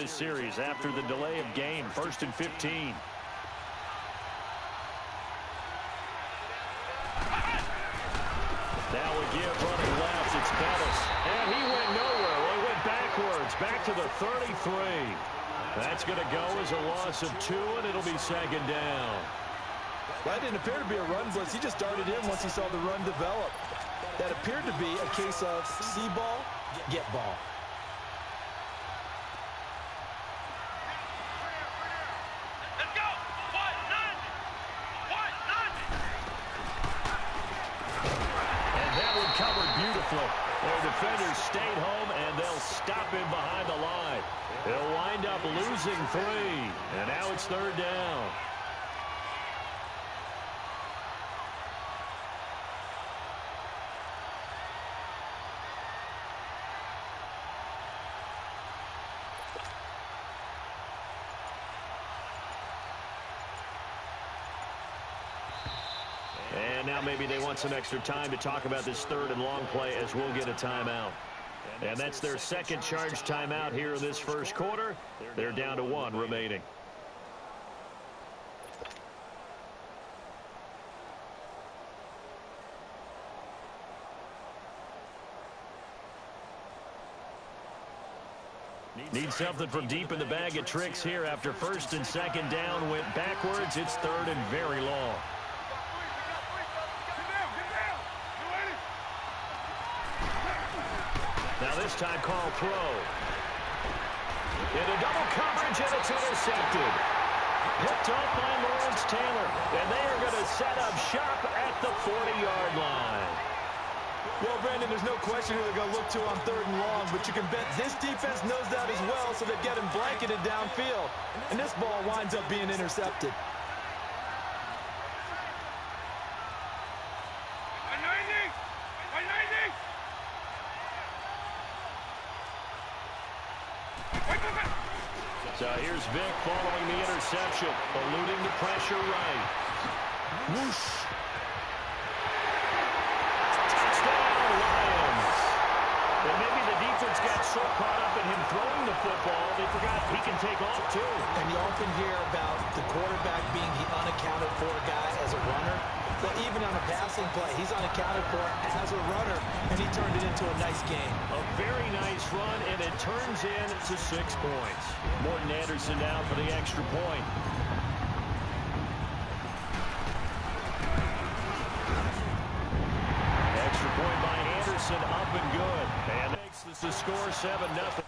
this series after the delay of game. 1st and 15. Now we give running left. It's Bettis. And he went nowhere. They went backwards. Back to the 33. That's going to go as a loss of 2, and it'll be 2nd down. That didn't appear to be a run blitz. He just darted in once he saw the run develop. That appeared to be a case of see ball, get ball. Let's go. And that one covered beautifully. Their defenders stayed home, and they'll stop him behind the line. They'll wind up losing 3, and now it's 3rd down. And now maybe they want some extra time to talk about this 3rd and long play as we'll get a timeout. And that's their second charge timeout here in this first quarter. They're down to 1 remaining. Need something from deep in the bag of tricks here after 1st and 2nd down went backwards. It's 3rd and very long. Now this time call throw. Into double coverage, and it's intercepted. Picked off by Lawrence Taylor. And they are going to set up shop at the 40-yard line. Well, Brandon, there's no question who they're going to look to on 3rd and long, but you can bet this defense knows that as well, so they're getting blanketed downfield. And this ball winds up being intercepted. So here's Vick following the interception, eluding the pressure right. Whoosh. Touchdown, Lions. And maybe the defense got so caught up in him throwing the football, they forgot he can take off too. And you often hear about the quarterback being the unaccounted for guy as a runner. But even on a passing play, he's unaccounted for as a runner, and he turned it into a nice game. A very nice run, and it turns into 6 points. Morton Anderson now for the extra point. Extra point by Anderson, up and good. And makes this the score 7-0.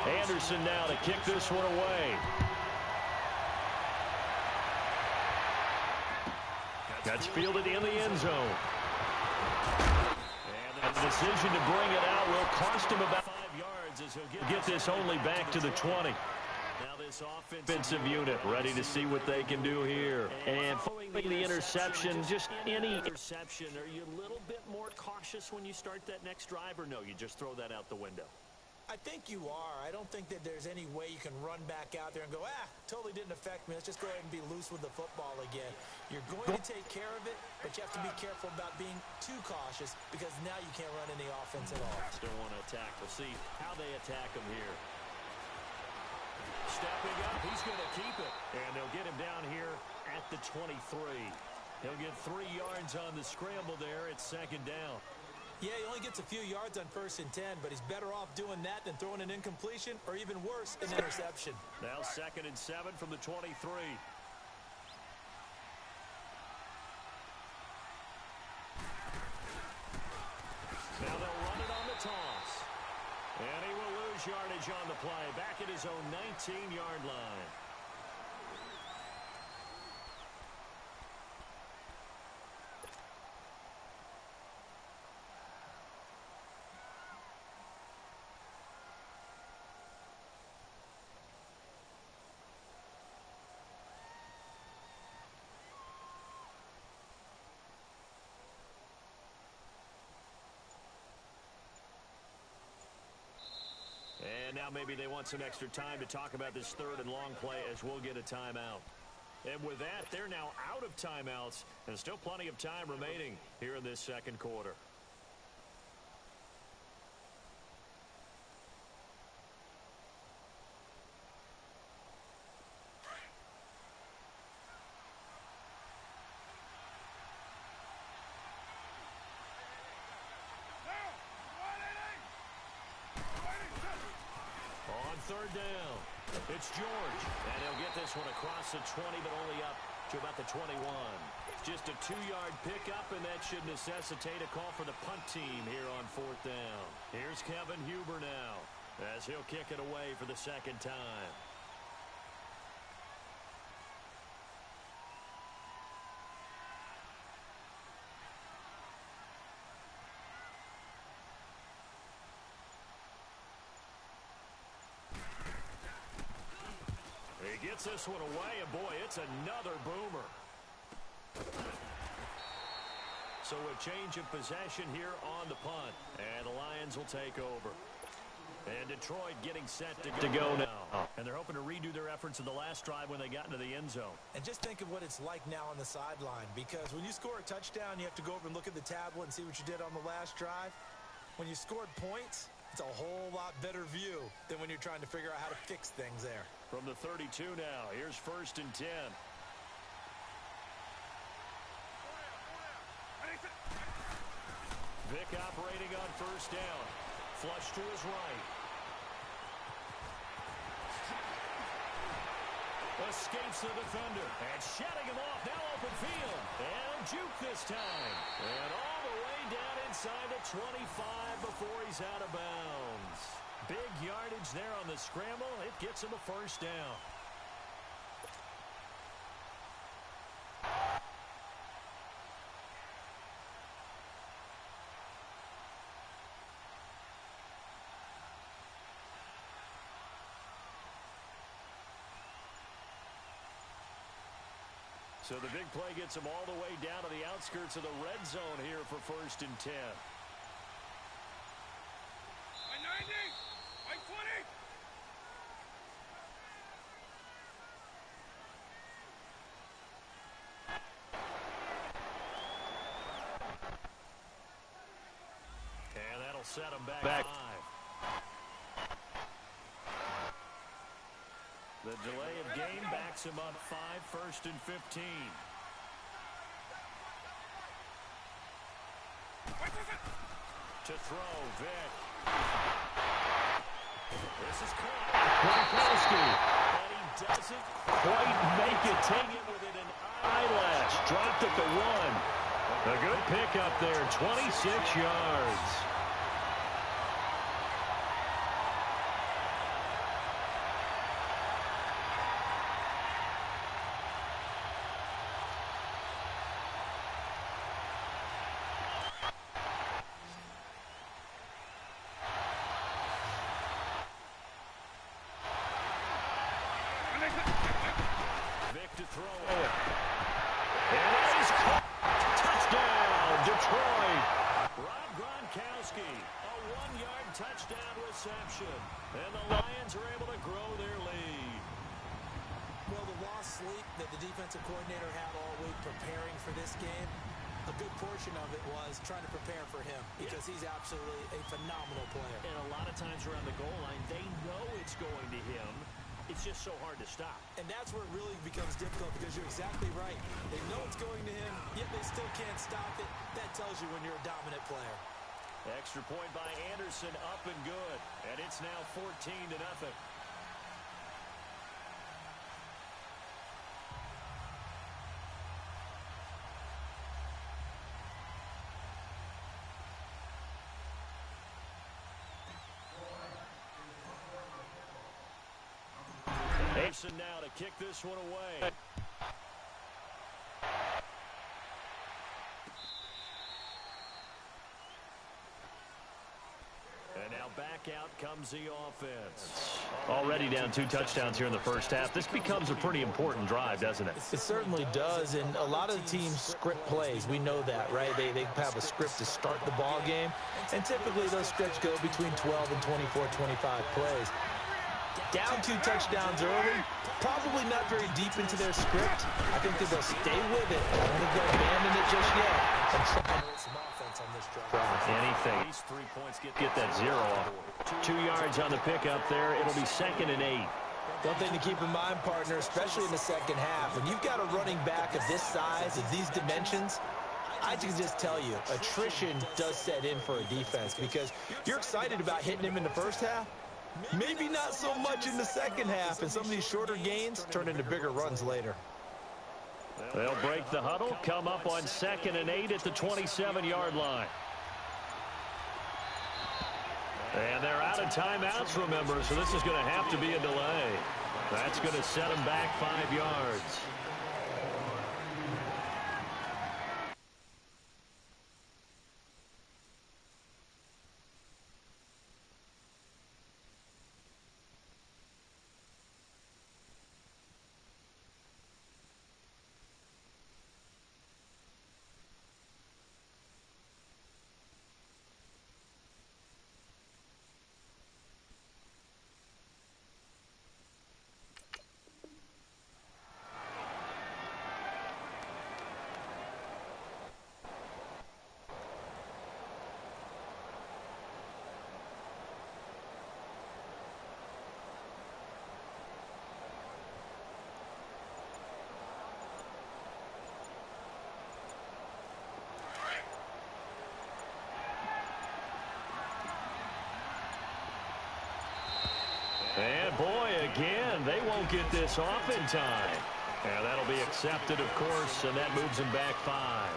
Anderson now to kick this one away. That's fielded in the end zone. And the decision to bring it out will cost him about 5 yards as he'll get this only back to the 20. Now this offensive unit ready to see what they can do here. And following the interception, just any interception, are you a little bit more cautious when you start that next drive, or no, you just throw that out the window? I think you are. I don't think that there's any way you can run back out there and go, totally didn't affect me. Let's just go ahead and be loose with the football again. You're going to take care of it, but you have to be careful about being too cautious because now you can't run any offense at all. Still want to attack. We'll see how they attack him here. Stepping up, he's going to keep it. And they'll get him down here at the 23. He'll get 3 yards on the scramble there. It's 2nd down. Yeah, he only gets a few yards on 1st and 10, but he's better off doing that than throwing an incompletion or even worse, an interception. Now 2nd and 7 from the 23. Now they'll run it on the toss. And he will lose yardage on the play. Back at his own 19-yard line. And now maybe they want some extra time to talk about this third and long play as we'll get a timeout. And with that, they're now out of timeouts, and still plenty of time remaining here in this second quarter. Third down. It's George. And he'll get this one across the 20, but only up to about the 21. Just a 2-yard pickup, and that should necessitate a call for the punt team here on fourth down. Here's Kevin Huber now as he'll kick it away for the second time. Gets this one away, and boy, it's another boomer. So a change of possession here on the punt, and the Lions will take over. And Detroit getting set to go now. And they're hoping to redo their efforts in the last drive when they got into the end zone. And just think of what it's like now on the sideline, because when you score a touchdown, you have to go over and look at the tablet and see what you did on the last drive. When you scored points, it's a whole lot better view than when you're trying to figure out how to fix things there. From the 32 now, here's 1st and 10. Vick operating on 1st down. Flush to his right. Escapes the defender. And shutting him off. Now open field. And juke this time. And all the way down inside the 25 before he's out of bounds. Big yardage there on the scramble. It gets him a 1st down. So the big play gets him all the way down to the outskirts of the red zone here for 1st and 10. By 90! By 20! And that'll set him back 5. The delay of game backs him up 5, 1st and 15. To throw, Vick. This is caught. Gronkowski. And he doesn't quite make it. Take it within an eyelash. Dropped at the 1. A good pickup there, 26 yards. And the Lions are able to grow their lead. Well, the lost sleep that the defensive coordinator had all week preparing for this game, a good portion of it was trying to prepare for him because he's absolutely a phenomenal player. And a lot of times around the goal line, they know it's going to him. It's just so hard to stop. And that's where it really becomes difficult because you're exactly right. They know it's going to him, yet they still can't stop it. That tells you when you're a dominant player. Extra point by Anderson, up and good. And it's now 14-0. Anderson now to kick this one away. Back out comes the offense. Already down 2 touchdowns here in the first half. This becomes a pretty important drive, doesn't it? It certainly does, and a lot of the teams script plays. We know that, right? They have a script to start the ball game, and typically those scripts go between 12 and 24, 25 plays. Down 2 touchdowns early, probably not very deep into their script. I think that they'll stay with it. I don't think they'll abandon it just yet. And try some offense on this drive. Anything. These 3 points get that 0 off. 2 yards on the pickup there. It'll be 2nd and 8. One thing to keep in mind, partner, especially in the second half, when you've got a running back of this size, of these dimensions, I can just tell you, attrition does set in for a defense because you're excited about hitting him in the first half. Maybe not so much in the second half, and some of these shorter gains turn into bigger runs later. They'll break the huddle, come up on 2nd and 8 at the 27-yard line. And they're out of timeouts, remember, so this is going to have to be a delay. That's going to set them back 5 yards. And boy, again, they won't get this off in time. And that'll be accepted, of course, and that moves them back 5.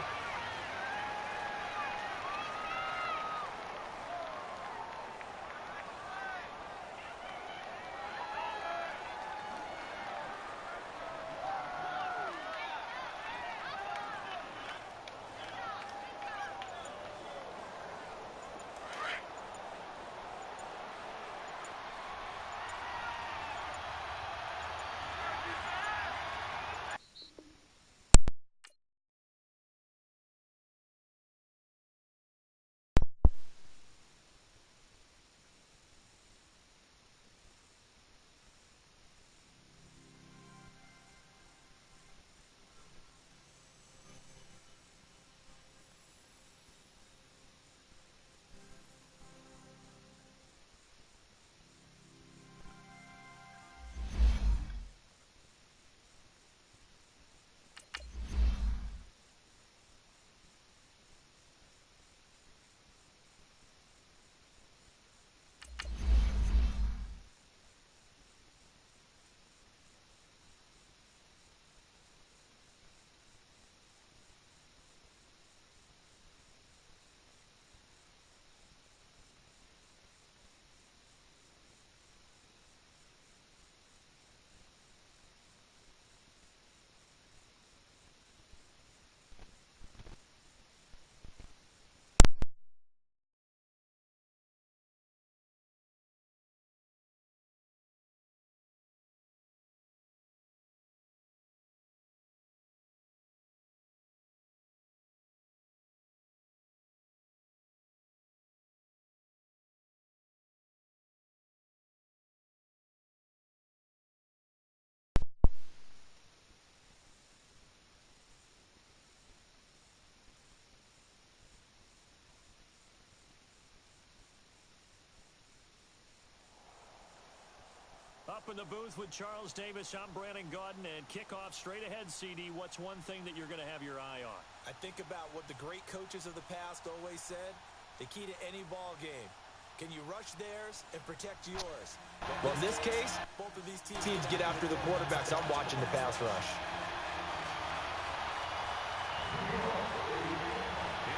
Up in the booth with Charles Davis, I'm Brandon Gaudin, and kickoff straight ahead, CD. What's one thing that you're going to have your eye on? I think about what the great coaches of the past always said. The key to any ball game. Can you rush theirs and protect yours? Well, in this case, both of these teams get after the quarterbacks. I'm watching the pass rush.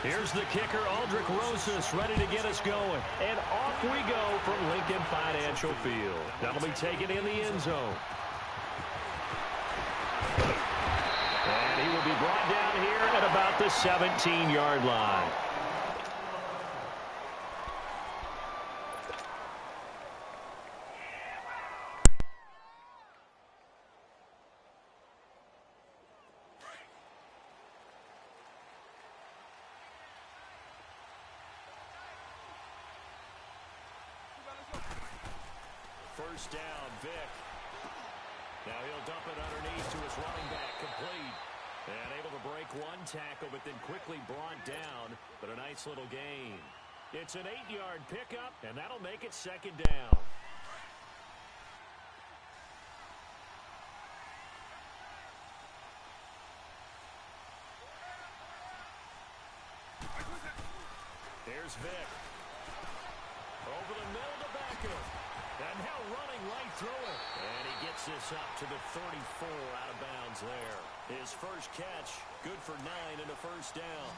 Here's the kicker, Aldrich Rosas, ready to get us going. And off we go from Lincoln Financial Field. That'll be taken in the end zone. And he will be brought down here at about the 17-yard line. first down. Vick. Now he'll dump it underneath to his running back. Complete. And able to break one tackle, but then quickly brought down. But a nice little gain. It's an 8-yard pickup, and that'll make it second down. Here's Vick. Over the middle to Becker. And now running right through it. And he gets this up to the 34 out of bounds there. His first catch, good for 9 and a first down.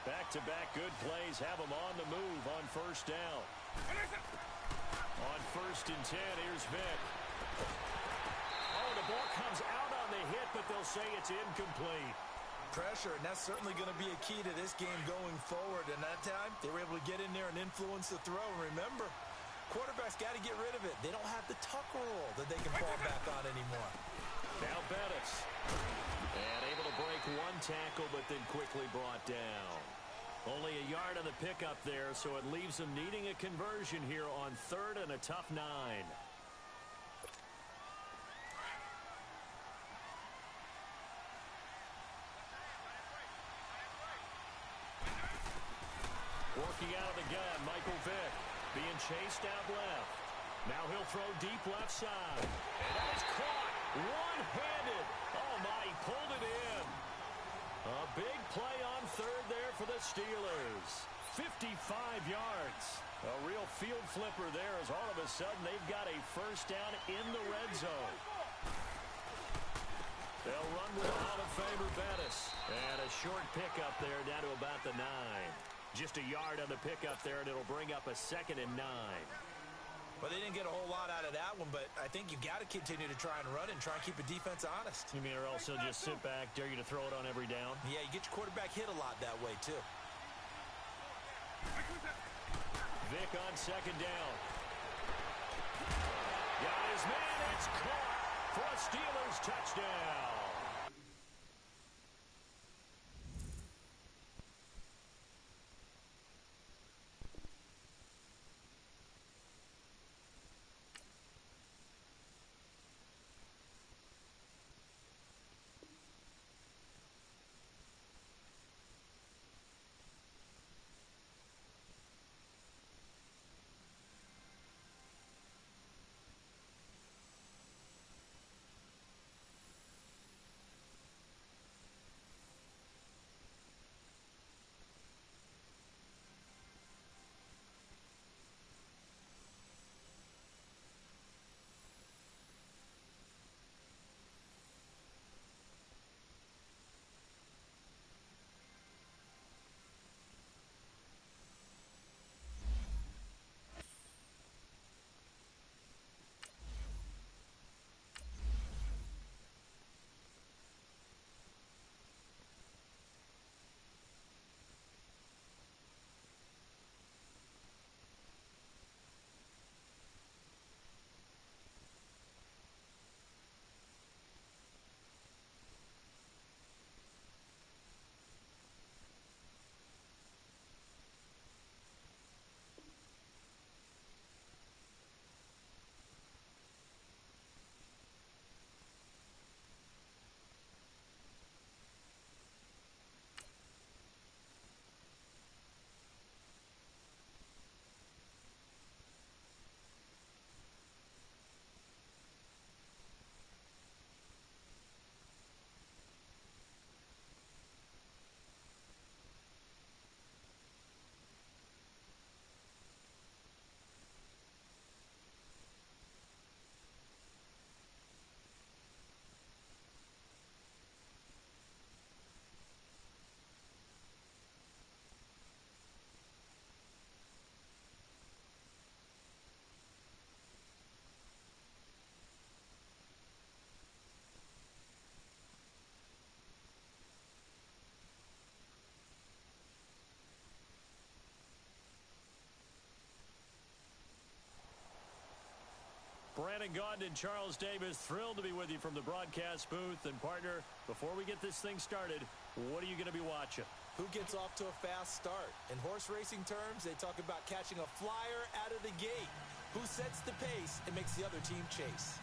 Back-to-back good plays have him on the move on first down. On 1st and 10, here's Vick. Oh, the ball comes out on the hit, but they'll say it's incomplete. Pressure, and that's certainly going to be a key to this game going forward. And that time, they were able to get in there and influence the throw. And remember, quarterbacks got to get rid of it. They don't have the tuck roll that they can fall back on anymore. Now Bettis. And able to break one tackle, but then quickly brought down. Only a yard on the pickup there, so it leaves them needing a conversion here on 3rd and a tough 9. Working out of the gun, Michael Vick being chased out left. Now he'll throw deep left side. And that's caught one-handed. Oh, my, he pulled it in. A big play on 3rd there for the Steelers. 55 yards. A real field flipper there as all of a sudden they've got a first down in the red zone. They'll run with Hall of Famer Bettis. And a short pickup there down to about the 9. Just a yard on the pickup there, and it'll bring up a 2nd and 9. Well, they didn't get a whole lot out of that one, but I think you got to continue to try and run and try and keep a defense honest. You mean or else they'll just sit back, dare you to throw it on every down? Yeah, you get your quarterback hit a lot that way, too. Vick on 2nd down. Got his man, it's caught for a Steelers touchdown. Brandon Gaudin and Charles Davis, thrilled to be with you from the broadcast booth. And, partner, before we get this thing started, what are you going to be watching? Who gets off to a fast start? In horse racing terms, they talk about catching a flyer out of the gate. Who sets the pace and makes the other team chase.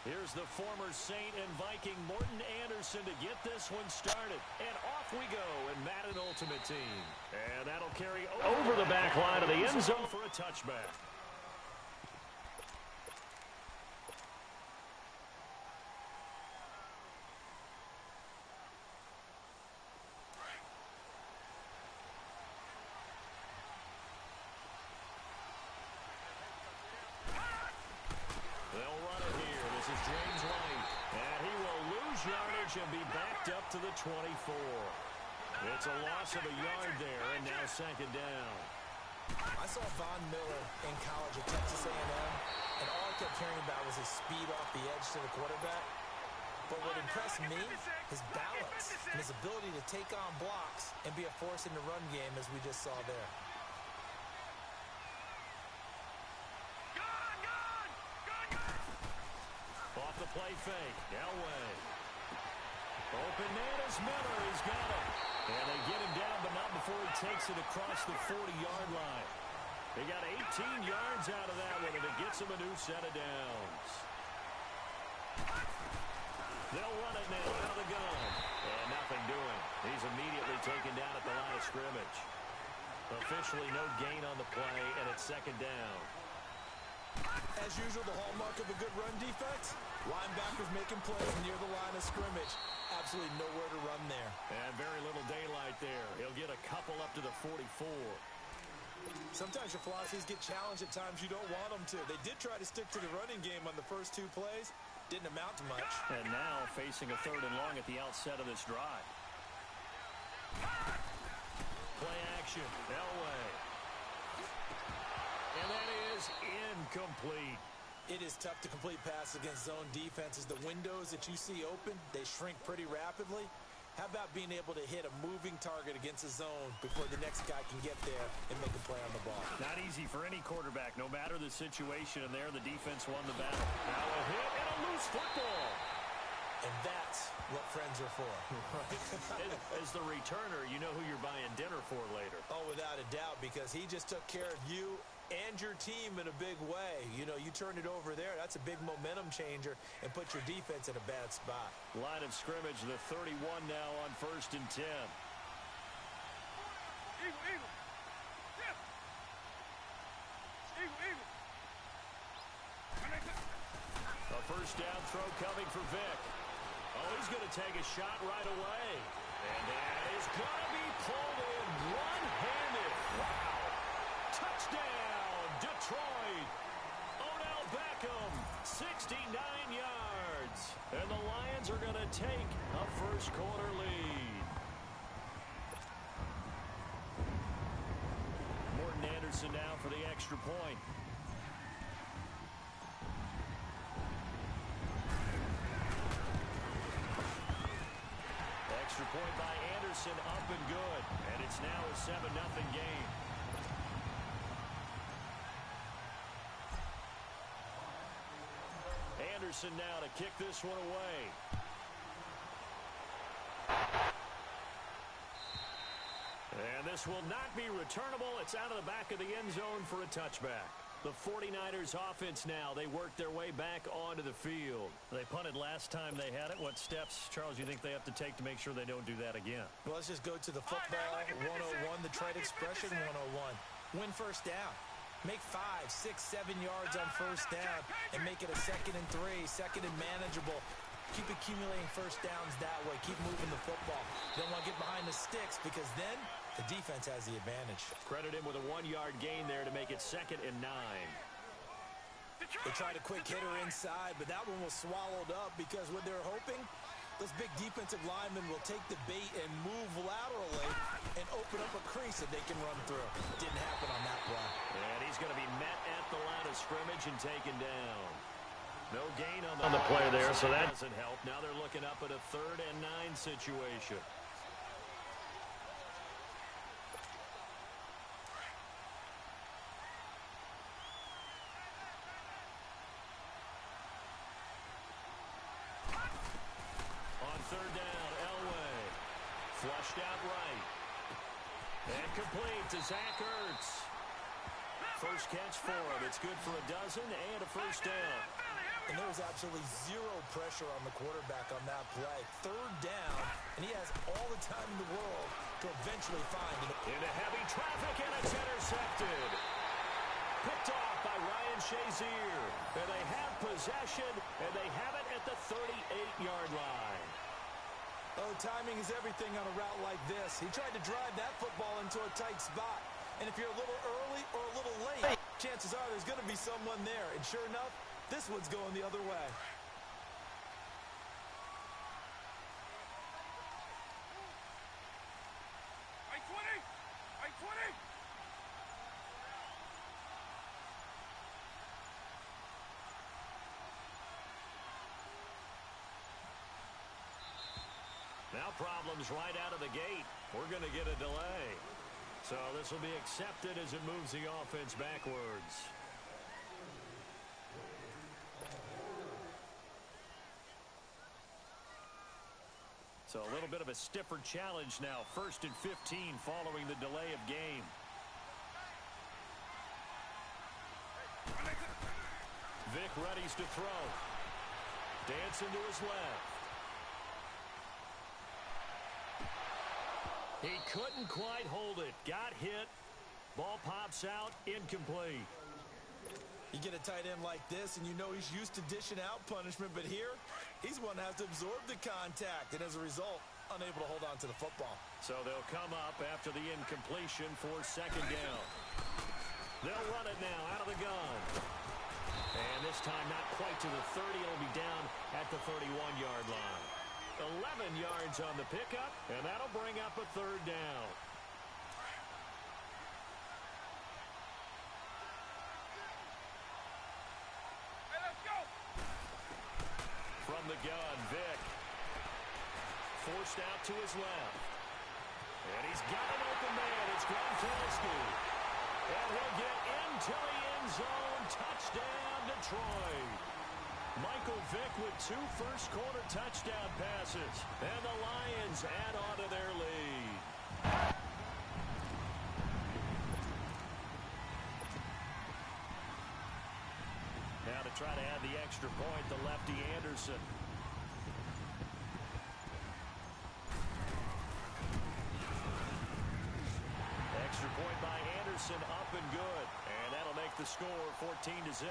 Here's the former Saint and Viking Morten Andersen to get this one started. And off we go in Madden Ultimate Team. And that'll carry over the back line of the end zone for a touchback. And be backed up to the 24. It's a loss of a yard there, and now second down. I saw Von Miller in college at Texas A&M, and all I kept hearing about was his speed off the edge to the quarterback. But what impressed me, his balance and his ability to take on blocks and be a force in the run game, as we just saw there. Off the play fake, Elway. Open man is Miller. He's got it. And they get him down, but not before he takes it across the 40-yard line. They got 18 yards out of that one, and it gets him a new set of downs. They'll run it now out of the gun. And nothing doing. He's immediately taken down at the line of scrimmage. Officially no gain on the play, and it's second down. As usual, the hallmark of a good run defense, linebackers making plays near the line of scrimmage. Absolutely nowhere to run there. And very little daylight there. He'll get a couple up to the 44. Sometimes your philosophies get challenged at times you don't want them to. They did try to stick to the running game on the first two plays. Didn't amount to much. And now facing a 3rd and long at the outset of this drive. Play action. Elway. And that is incomplete. It is tough to complete passes against zone defenses. The windows that you see open, they shrink pretty rapidly. How about being able to hit a moving target against a zone before the next guy can get there and make a play on the ball? Not easy for any quarterback, no matter the situation. And there, the defense won the battle. Now a hit and a loose football. And that's what friends are for. As the returner, you know who you're buying dinner for later. Oh, without a doubt, because he just took care of you and your team in a big way. You know, you turn it over there, that's a big momentum changer and put your defense in a bad spot. Line of scrimmage, the 31 now on 1st and 10. Eagle. Yeah. Eagle. A first down throw coming for Vic. Oh, he's going to take a shot right away. And that is going to be pulled in one-handed. Wow. Touchdown, Detroit. Odell Beckham, 69 yards. And the Lions are going to take a first-quarter lead. Morten Andersen now for the extra point. Extra point by Andersen, up and good. And it's now a 7-0 game. Andersen now to kick this one away. And this will not be returnable. It's out of the back of the end zone for a touchback. The 49ers offense now, they work their way back onto the field. They punted last time they had it. What steps, Charles, you think they have to take to make sure they don't do that again? Well, let's just go to the football 101, the trade expression 101. Win first down. Make 5, 6, 7 yards on first down and make it a 2nd and 3, 2nd and manageable. Keep accumulating first downs that way. Keep moving the football. You don't want to get behind the sticks because then the defense has the advantage. Credit him with a 1-yard gain there to make it 2nd and 9. They tried a quick hitter inside, but that one was swallowed up because what they're hoping, those big defensive linemen will take the bait and move laterally and open up a crease that they can run through. Didn't happen on that play. And he's going to be met at the line of scrimmage and taken down. No gain on the play there, so that doesn't help. Now they're looking up at a 3rd and 9 situation. third down. Elway. Flushed out right. And complete to Zach Ertz. First catch for him. It's good for a dozen and a first down. And there was absolutely zero pressure on the quarterback on that play. Third down, and he has all the time in the world to eventually find it. Into heavy traffic, and it's intercepted. Picked off by Ryan Shazier. And they have possession, and they have it at the 38-yard line. Oh, timing is everything on a route like this. He tried to drive that football into a tight spot. And if you're a little early or a little late, chances are there's going to be someone there. And sure enough, this one's going the other way. Now problems right out of the gate. We're going to get a delay. So this will be accepted as it moves the offense backwards. So a little bit of a stiffer challenge now. 1st and 15 following the delay of game. Vic readies to throw. Dancing to his left. He couldn't quite hold it. Got hit. Ball pops out. Incomplete. You get a tight end like this, and you know he's used to dishing out punishment, but here, he's one that has to absorb the contact, and as a result, unable to hold on to the football. So they'll come up after the incompletion for second down. They'll run it now out of the gun. And this time not quite to the 30. It'll be down at the 31-yard line. 11 yards on the pickup, and that'll bring up a third down. Hey, let's go. From the gun, Vic. Forced out to his left. And he's got an open man. It's Gronkowski. And he'll get into the end zone. Touchdown, Detroit. Michael Vick with 2 first-quarter touchdown passes. And the Lions add on to their lead. Now to try to add the extra point, the lefty Anderson. Extra point by Anderson, up and good. And that'll make the score 14-0.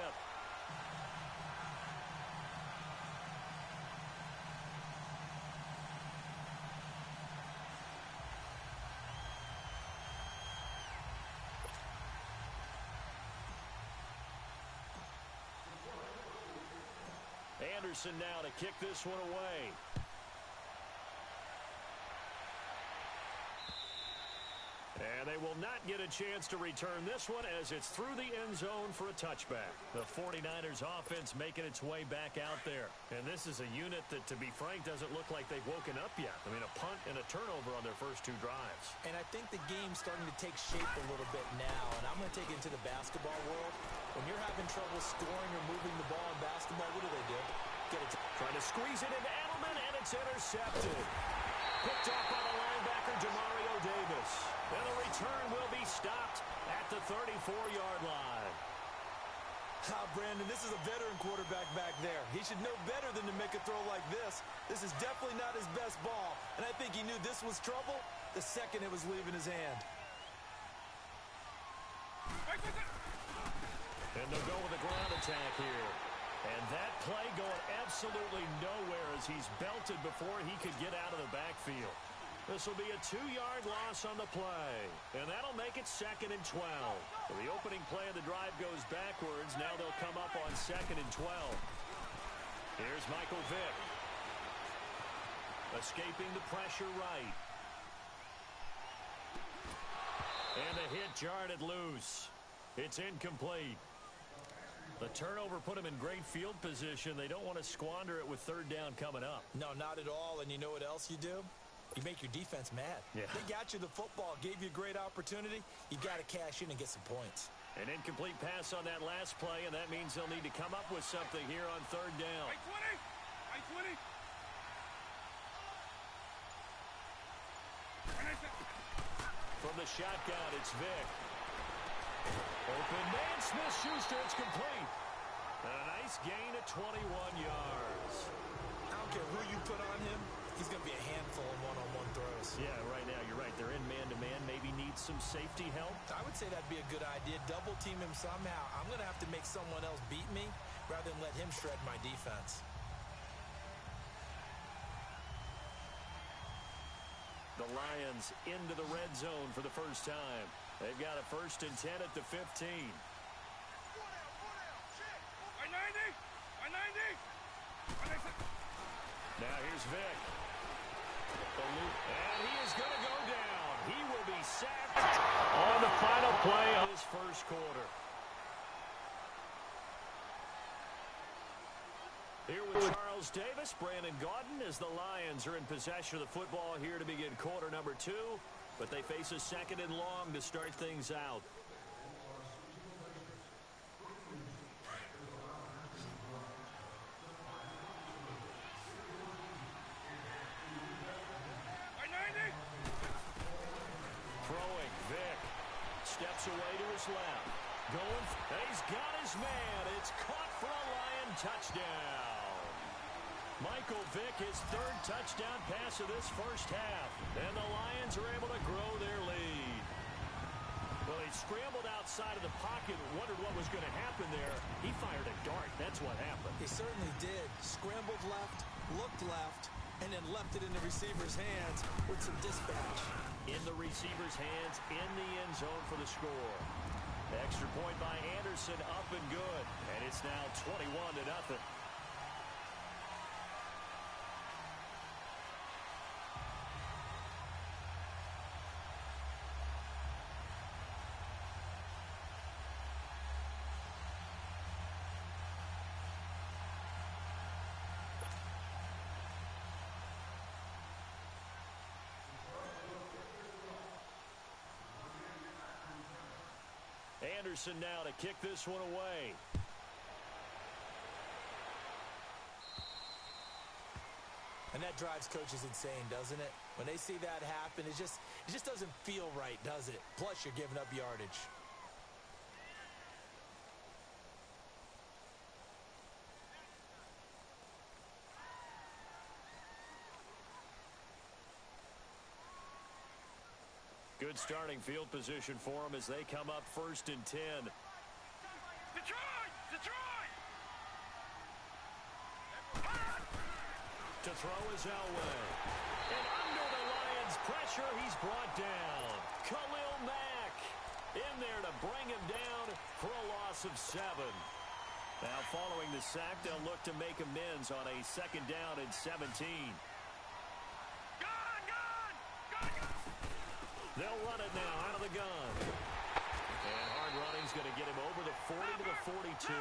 Anderson now to kick this one away. And they will not get a chance to return this one as it's through the end zone for a touchback. The 49ers offense making its way back out there. And this is a unit that, to be frank, doesn't look like they've woken up yet. I mean, a punt and a turnover on their first 2 drives. And I think the game's starting to take shape a little bit now. And I'm going to take it into the basketball world. When you're having trouble scoring or moving the ball in basketball, what do? Get it. Trying to squeeze it into Edelman, and it's intercepted. Picked off by the linebacker, Demario Davis. And the return will be stopped at the 34-yard line. Brandon, this is a veteran quarterback back there. He should know better than to make a throw like this. This is definitely not his best ball. And I think he knew this was trouble the second it was leaving his hand. And they'll go with a ground attack here. And that play going absolutely nowhere as he's belted before he could get out of the backfield. This will be a 2-yard loss on the play. And that'll make it 2nd and 12. So the opening play of the drive goes backwards. Now they'll come up on 2nd and 12. Here's Michael Vick. Escaping the pressure right. And the hit jarred loose. It's incomplete. The turnover put him in great field position. They don't want to squander it with 3rd down coming up. No, not at all. And you know what else you do? You make your defense mad. Yeah. They got you the football, gave you a great opportunity. You got to cash in and get some points. An incomplete pass on that last play, and that means they'll need to come up with something here on 3rd down. I 20. the shotgun. It's Vick. Open man, Smith-Schuster. It's complete. And a nice gain of 21 yards. I don't care who you put on him. He's going to be a handful in one-on-one throws. Yeah, right now, you're right. They're in man-to-man. Maybe need some safety help. I would say that'd be a good idea. Double team him somehow. I'm going to have to make someone else beat me rather than let him shred my defense. The Lions into the red zone for the first time. They've got a 1st and 10 at the 15. Now here's Vick. And he is going to go down. He will be sacked on the final play of his first quarter. Here with Charles Davis, Brandon Gaudin, as the Lions are in possession of the football here to begin quarter number 2. But they face a 2nd and long to start things out. Throwing, Vick. Steps away to his left. Going, he's got his man. It's caught for a Lion touchdown. Michael Vick, his 3rd touchdown pass of this first half. And the Lions are able to grow their lead. Well, he scrambled outside of the pocket and wondered what was going to happen there. He fired a dart. That's what happened. He certainly did. Scrambled left, looked left, and then left it in the receiver's hands with some dispatch. In the receiver's hands, in the end zone for the score. Extra point by Anderson, up and good. And it's now 21-0. Anderson now to kick this one away. And that drives coaches insane, doesn't it? When they see that happen, it just doesn't feel right, does it? Plus, you're giving up yardage. Good starting field position for them as they come up 1st and 10. Detroit! Detroit! To throw is Elway. And under the Lions' pressure, he's brought down. Khalil Mack in there to bring him down for a loss of 7. Now following the sack, they'll look to make amends on a 2nd down and 17. They'll run it now out of the gun. And hard running's going to get him over the 40 to the 42.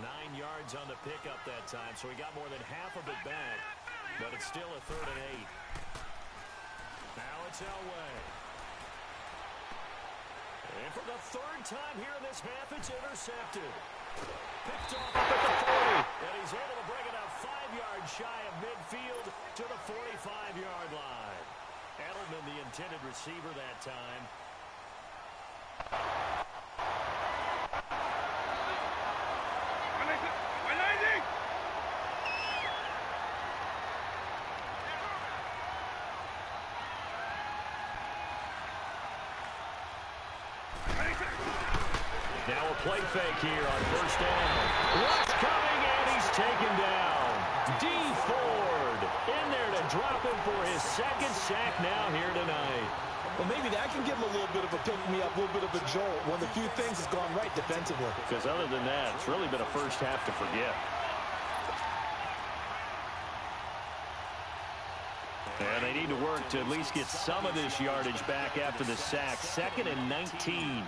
9 yards on the pickup that time, so he got more than half of it back. But it's still a 3rd and 8. Now it's Elway. And for the 3rd time here in this half, it's intercepted. Picked off up at the 40. And he's able to bring it up 5 yards shy of midfield to the 45-yard line. Edelman, the intended receiver that time. Now a play fake here on 1st down. What's coming, and he's taken down. D. Ford in there to drop him for his 2nd sack now here tonight. Well, maybe that can give him a little bit of a pick-me-up, a little bit of a jolt. One of the few things has gone right defensively. Because other than that, it's really been a first half to forget. And they need to work to at least get some of this yardage back after the sack. 2nd and 19.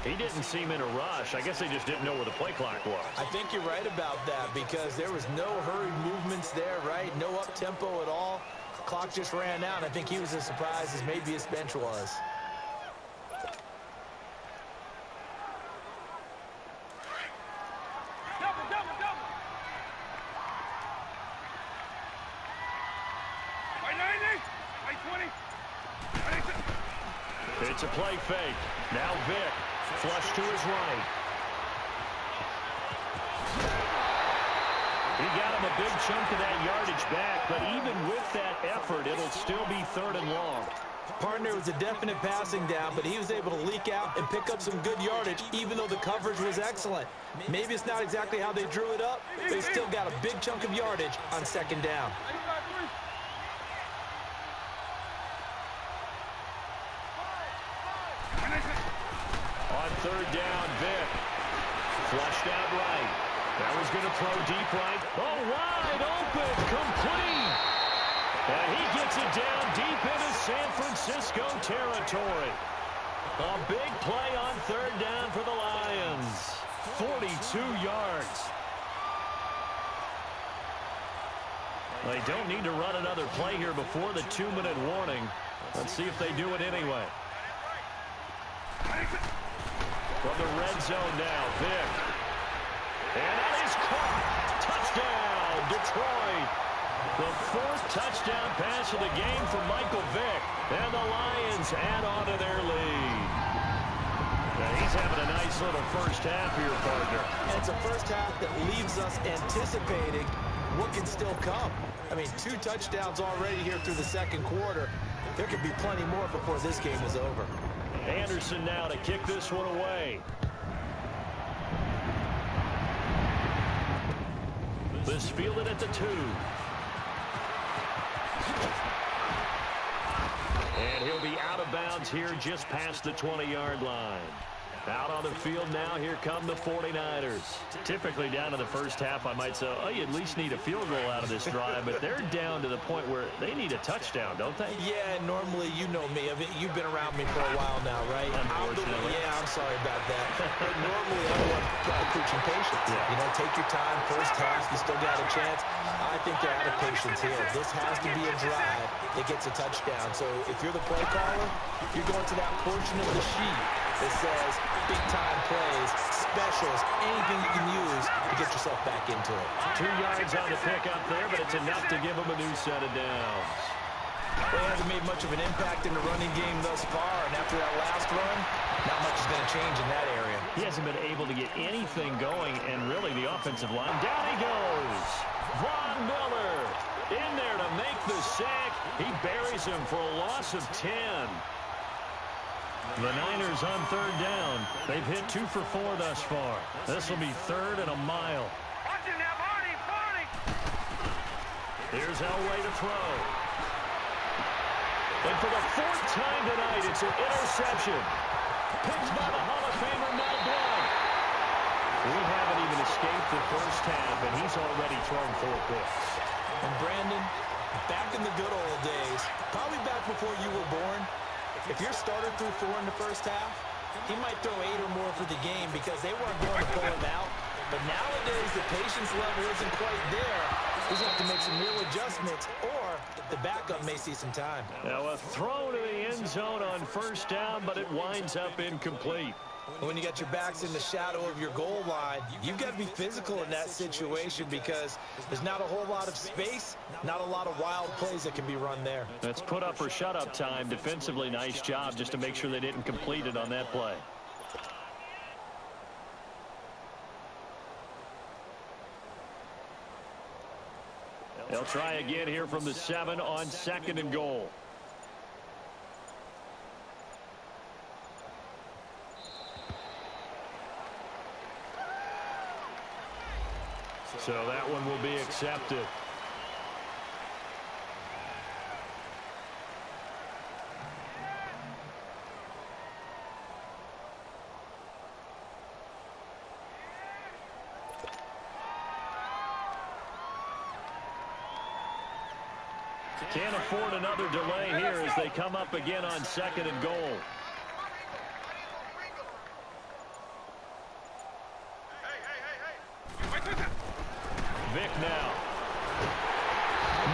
He didn't seem in a rush. I guess they just didn't know where the play clock was. I think you're right about that because there was no hurried movements there, right? No up-tempo at all. The clock just ran out. I think he was as surprised as maybe his bench was. It's a play fake. Now Vick. Flush to his right. He got him a big chunk of that yardage back, but even with that effort, it'll still be 3rd and long. Partner, it was a definite passing down, but he was able to leak out and pick up some good yardage, even though the coverage was excellent. Maybe it's not exactly how they drew it up, but he still got a big chunk of yardage on 2nd down. On 3rd down, Vick. Flushed out right. That was going to throw deep right. Oh, wide open, complete. And he gets it down deep into San Francisco territory. A big play on 3rd down for the Lions. 42 yards. They don't need to run another play here before the 2-minute warning. Let's see if they do it anyway. From the red zone now, Vick. And that is caught. Touchdown, Detroit. The 4th touchdown pass of the game for Michael Vick. And the Lions add on to their lead. Now he's having a nice little first half here, partner. And it's a first half that leaves us anticipating what can still come. I mean, 2 touchdowns already here through the 2nd quarter. There could be plenty more before this game is over. Anderson now to kick this one away. This fielded at the 2. And he'll be out of bounds here just past the 20-yard line. Out on the field now, here come the 49ers. Typically down in the first half, I might say, oh, you at least need a field goal out of this drive, but they're down to the point where they need a touchdown, don't they? Yeah, normally, you know me. I mean, you've been around me for a while now, right? Unfortunately. I'm sorry about that. But normally, I'm the one preaching patience. Yeah. You know, take your time, first half, you still got a chance. I think they're out of patience here. This has to be a drive that gets a touchdown. So if you're the play caller, you're going to that portion of the sheet that says big-time plays, specials, anything you can use to get yourself back into it. 2 yards on the pick up there, but it's enough to give him a new set of downs. Well, he hasn't made much of an impact in the running game thus far, and after that last run, not much is going to change in that area. He hasn't been able to get anything going, and really the offensive line. Down he goes. Von Miller in there to make the sack. He buries him for a loss of 10. The Niners on 3rd down. They've hit 2 for 4 thus far. This will be 3rd and a mile. Here's Elway to throw. And for the 4th time tonight, it's an interception. Picked by the Hall of Famer Mel Blount. We haven't even escaped the first half, and he's already thrown 4 picks. And Brandon, back in the good old days, probably back before you were born, if your starter threw 4 in the first half, he might throw 8 or more for the game because they weren't going to pull him out. But nowadays, the patience level isn't quite there. He's going to have to make some real adjustments, or the backup may see some time. Now a throw to the end zone on 1st down, but it winds up incomplete. When you got your backs in the shadow of your goal line, you've got to be physical in that situation because there's not a whole lot of space, not a lot of wild plays that can be run there. That's put up or shut up time. Defensively, nice job just to make sure they didn't complete it on that play. They'll try again here from the 7 on 2nd and goal. So that one will be accepted. Can't afford another delay here as they come up again on 2nd and goal. Vick now.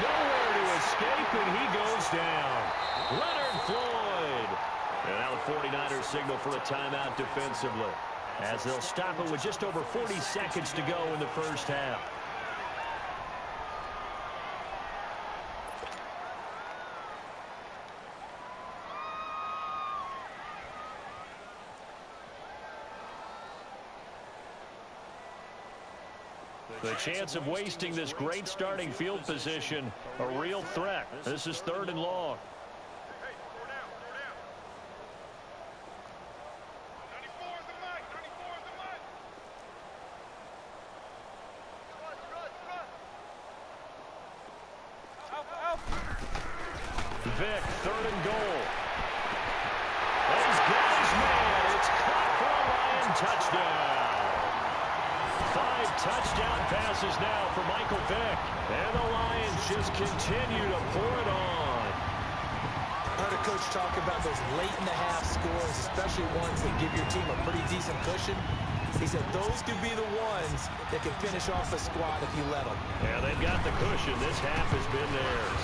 Nowhere to escape, and he goes down. Leonard Floyd. And now the 49ers signal for a timeout defensively, as they'll stop it with just over 40 seconds to go in the first half. The chance of wasting this great starting field position, a real threat. This is 3rd and long. Vic, 3rd and goal. He's got his man. It's caught for a Lion touchdown. 5 touchdown passes now for Michael Vick. And the Lions just continue to pour it on. I heard a coach talk about those late-in-the-half scores, especially ones that give your team a pretty decent cushion. He said those could be the ones that can finish off a squad if you let them. Yeah, they've got the cushion. This half has been theirs.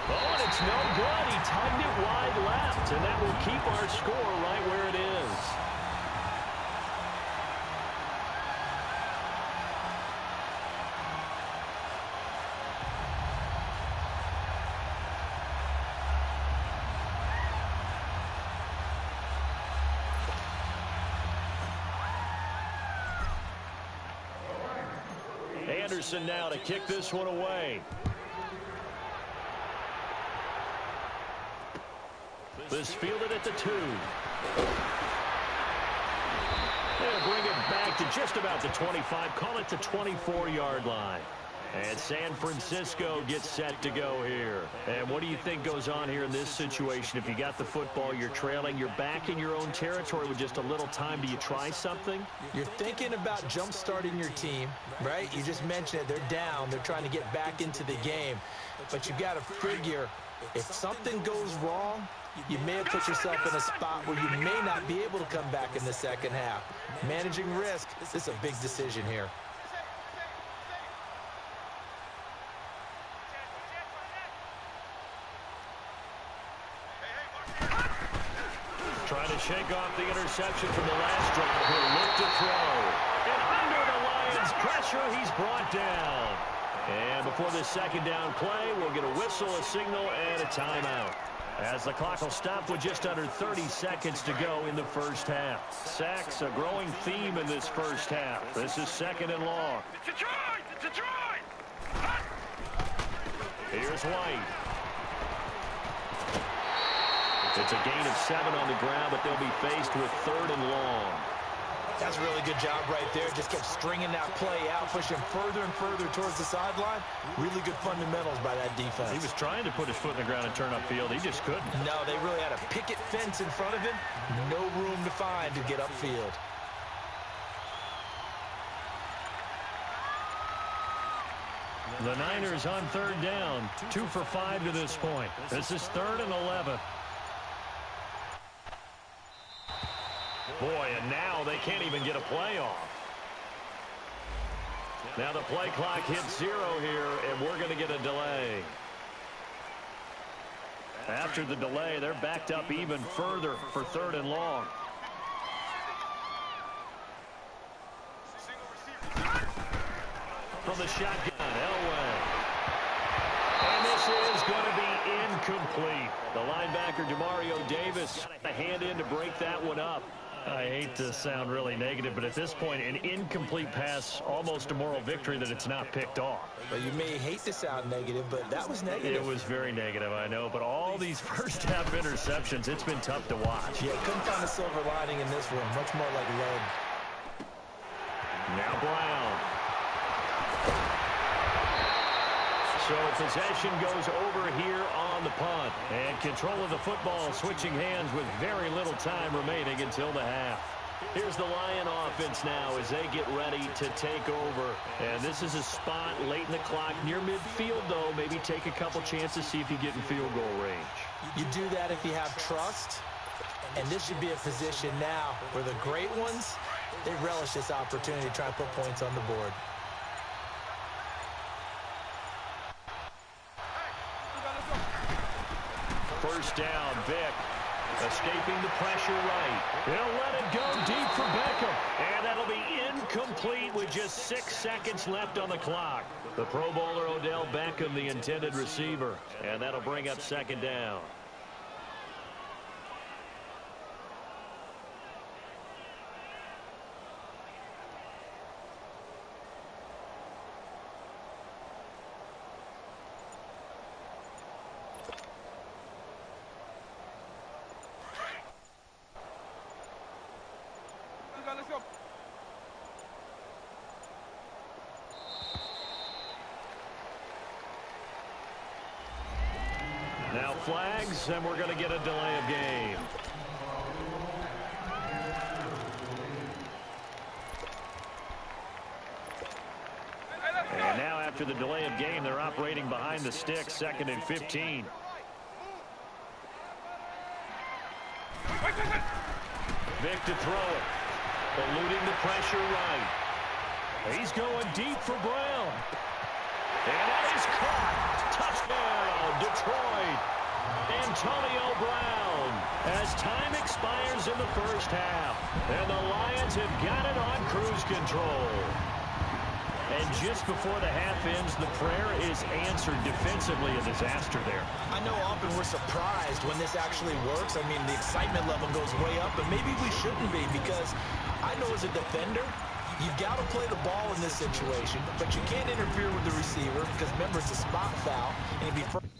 Oh, and it's no good. He tugged it wide left, and that will keep our score right where it is. Anderson now to kick this one away. This fielded at the 2. They'll bring it back to just about the 25. Call it the 24-yard line. And San Francisco gets set to go here. And what do you think goes on here in this situation? If you got the football, you're trailing, you're back in your own territory with just a little time. Do you try something? You're thinking about jump-starting your team, right? You just mentioned it. They're down. They're trying to get back into the game. But you've got to figure if something goes wrong, you may have put yourself in a spot where you may not be able to come back in the second half. Managing risk, this is a big decision here. Trying to shake off the interception from the last drive. He'll look to throw. And under the Lions' pressure, he's brought down. And before this second down play, we'll get a whistle, a signal, and a timeout. As the clock will stop with just under 30 seconds to go in the first half. Sacks, a growing theme in this first half. This is 2nd and long. It's a try! It's a try! Here's White. It's a gain of 7 on the ground, but they'll be faced with 3rd and long. That's a really good job right there. Just kept stringing that play out, pushing further and further towards the sideline. Really good fundamentals by that defense. He was trying to put his foot in the ground and turn upfield. He just couldn't. No, they really had a picket fence in front of him. No room to find to get upfield. The Niners on 3rd down. 2 for 5 to this point. This is 3rd and 11. Boy, and now they can't even get a play off. Now the play clock hits 0 here, and we're going to get a delay. After the delay, they're backed up even further for 3rd and long. From the shotgun, Elway. And this is going to be incomplete. The linebacker, Demario Davis, got a hand in to break that one up. I hate to sound really negative, but at this point, an incomplete pass, almost a moral victory that it's not picked off. Well, you may hate to sound negative, but that was negative. It was very negative, I know, but all these first-half interceptions, it's been tough to watch. Yeah, couldn't find a silver lining in this one. Much more like lead. Now Brown. So possession goes over here on the punt. And control of the football switching hands with very little time remaining until the half. Here's the Lion offense now as they get ready to take over. And this is a spot late in the clock near midfield, though. Maybe take a couple chances, see if you get in field goal range. You do that if you have trust. And this should be a position now where the great ones, they relish this opportunity to try and put points on the board. First down, Vic. Escaping the pressure right. He'll let it go deep for Beckham. And that'll be incomplete with just 6 seconds left on the clock. The Pro Bowler Odell Beckham, the intended receiver. And that'll bring up 2nd down. Now flags, and we're going to get a delay of game. And now after the delay of game, they're operating behind the sticks, 2nd and 15. Vic to throw it. Eluding the pressure right. He's going deep for Brown. And that is caught. Touchdown, Detroit. Antonio Brown. As time expires in the first half. And the Lions have got it on cruise control. And just before the half ends, the prayer is answered defensively. A disaster there. I know often we're surprised when this actually works. I mean, the excitement level goes way up, but maybe we shouldn't be, because I know as a defender, you've got to play the ball in this situation, but you can't interfere with the receiver because, remember, it's a spot foul, and it'd be first.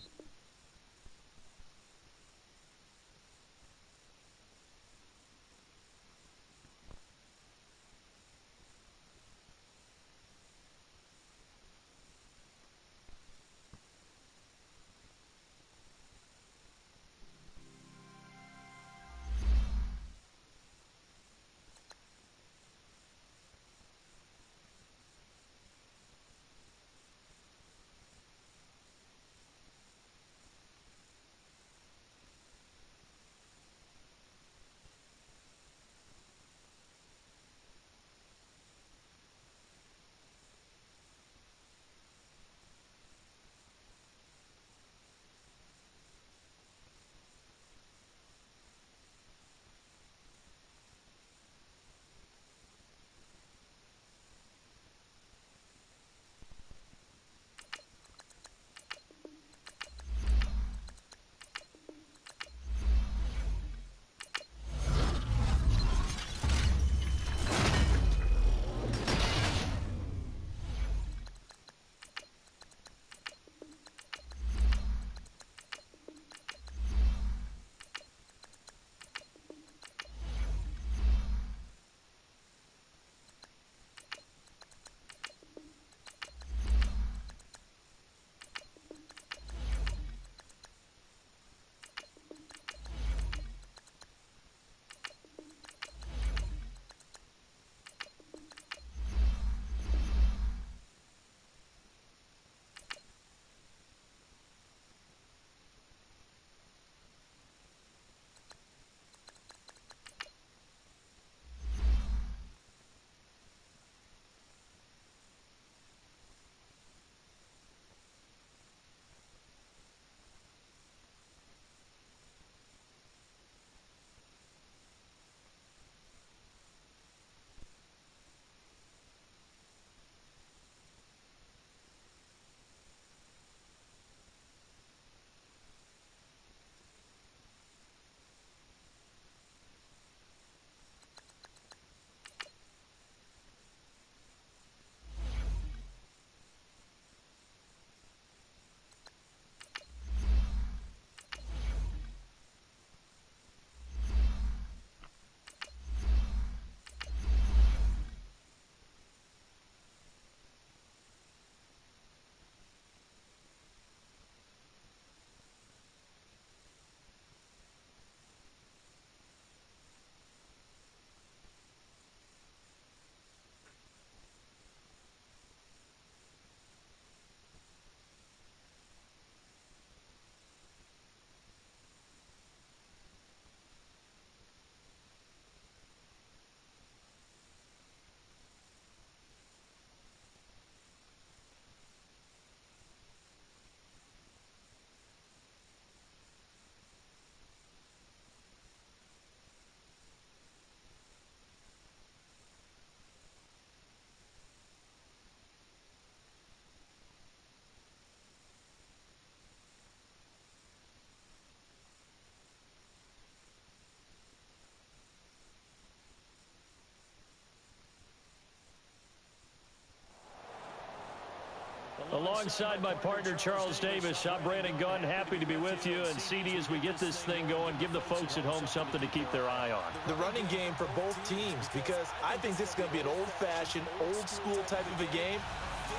Alongside my partner, Charles Davis, I'm Brandon Gunn. Happy to be with you. And, CD, as we get this thing going, give the folks at home something to keep their eye on. The running game for both teams, because I think this is going to be an old-fashioned, old-school type of a game.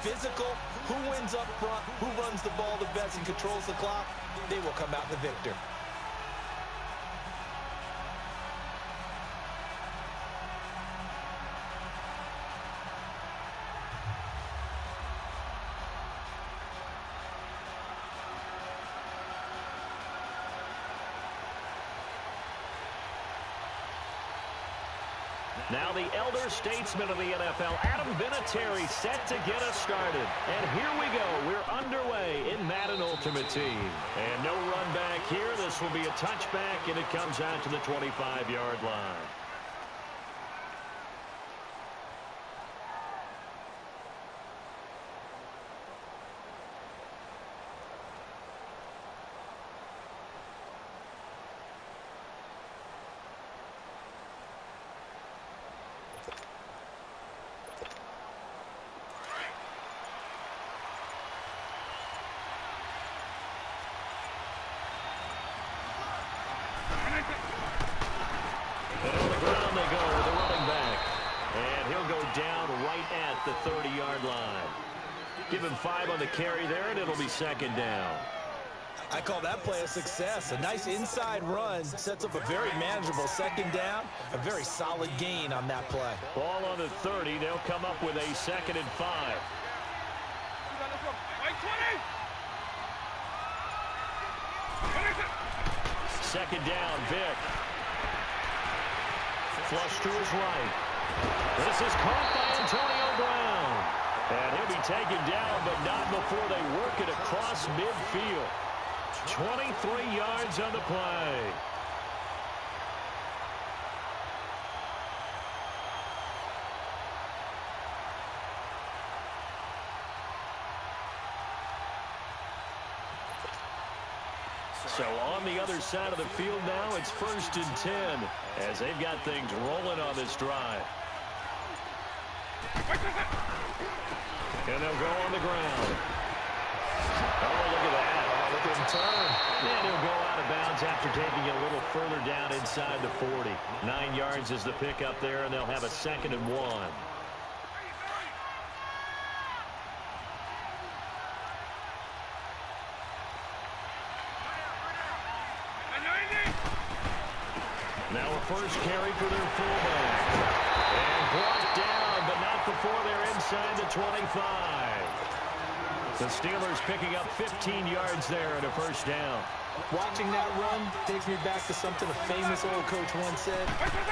physical, who wins up front, who runs the ball the best and controls the clock, they will come out the victor. Now the elder statesman of the NFL, Adam Vinatieri, set to get us started. And here we go. We're underway in Madden Ultimate Team. And no run back here. This will be a touchback, and it comes out to the 25-yard line. And on the ground they go with the running back. And he'll go down right at the 30-yard line. Give him 5 on the carry there, and it'll be second down. I call that play a success. A nice inside run sets up a very manageable second down. A very solid gain on that play. Ball on the 30. They'll come up with a 2nd and 5. Second down, Vic. Flush to his right. This is caught by Antonio Brown. And he'll be taken down, but not before they work it across midfield. 23 yards on the play. So on the other side of the field now, it's 1st and 10 as they've got things rolling on this drive. And they'll go on the ground. Oh, look at that. Oh, look at him turn. And he'll go out of bounds after taking it a little further down inside the 40. 9 yards is the pickup there, and they'll have a 2nd and 1. Now a first carry for their fullback. And brought down, but not before they're inside the 25. The Steelers picking up 15 yards there and a first down. Watching that run takes me back to something a famous old coach once said.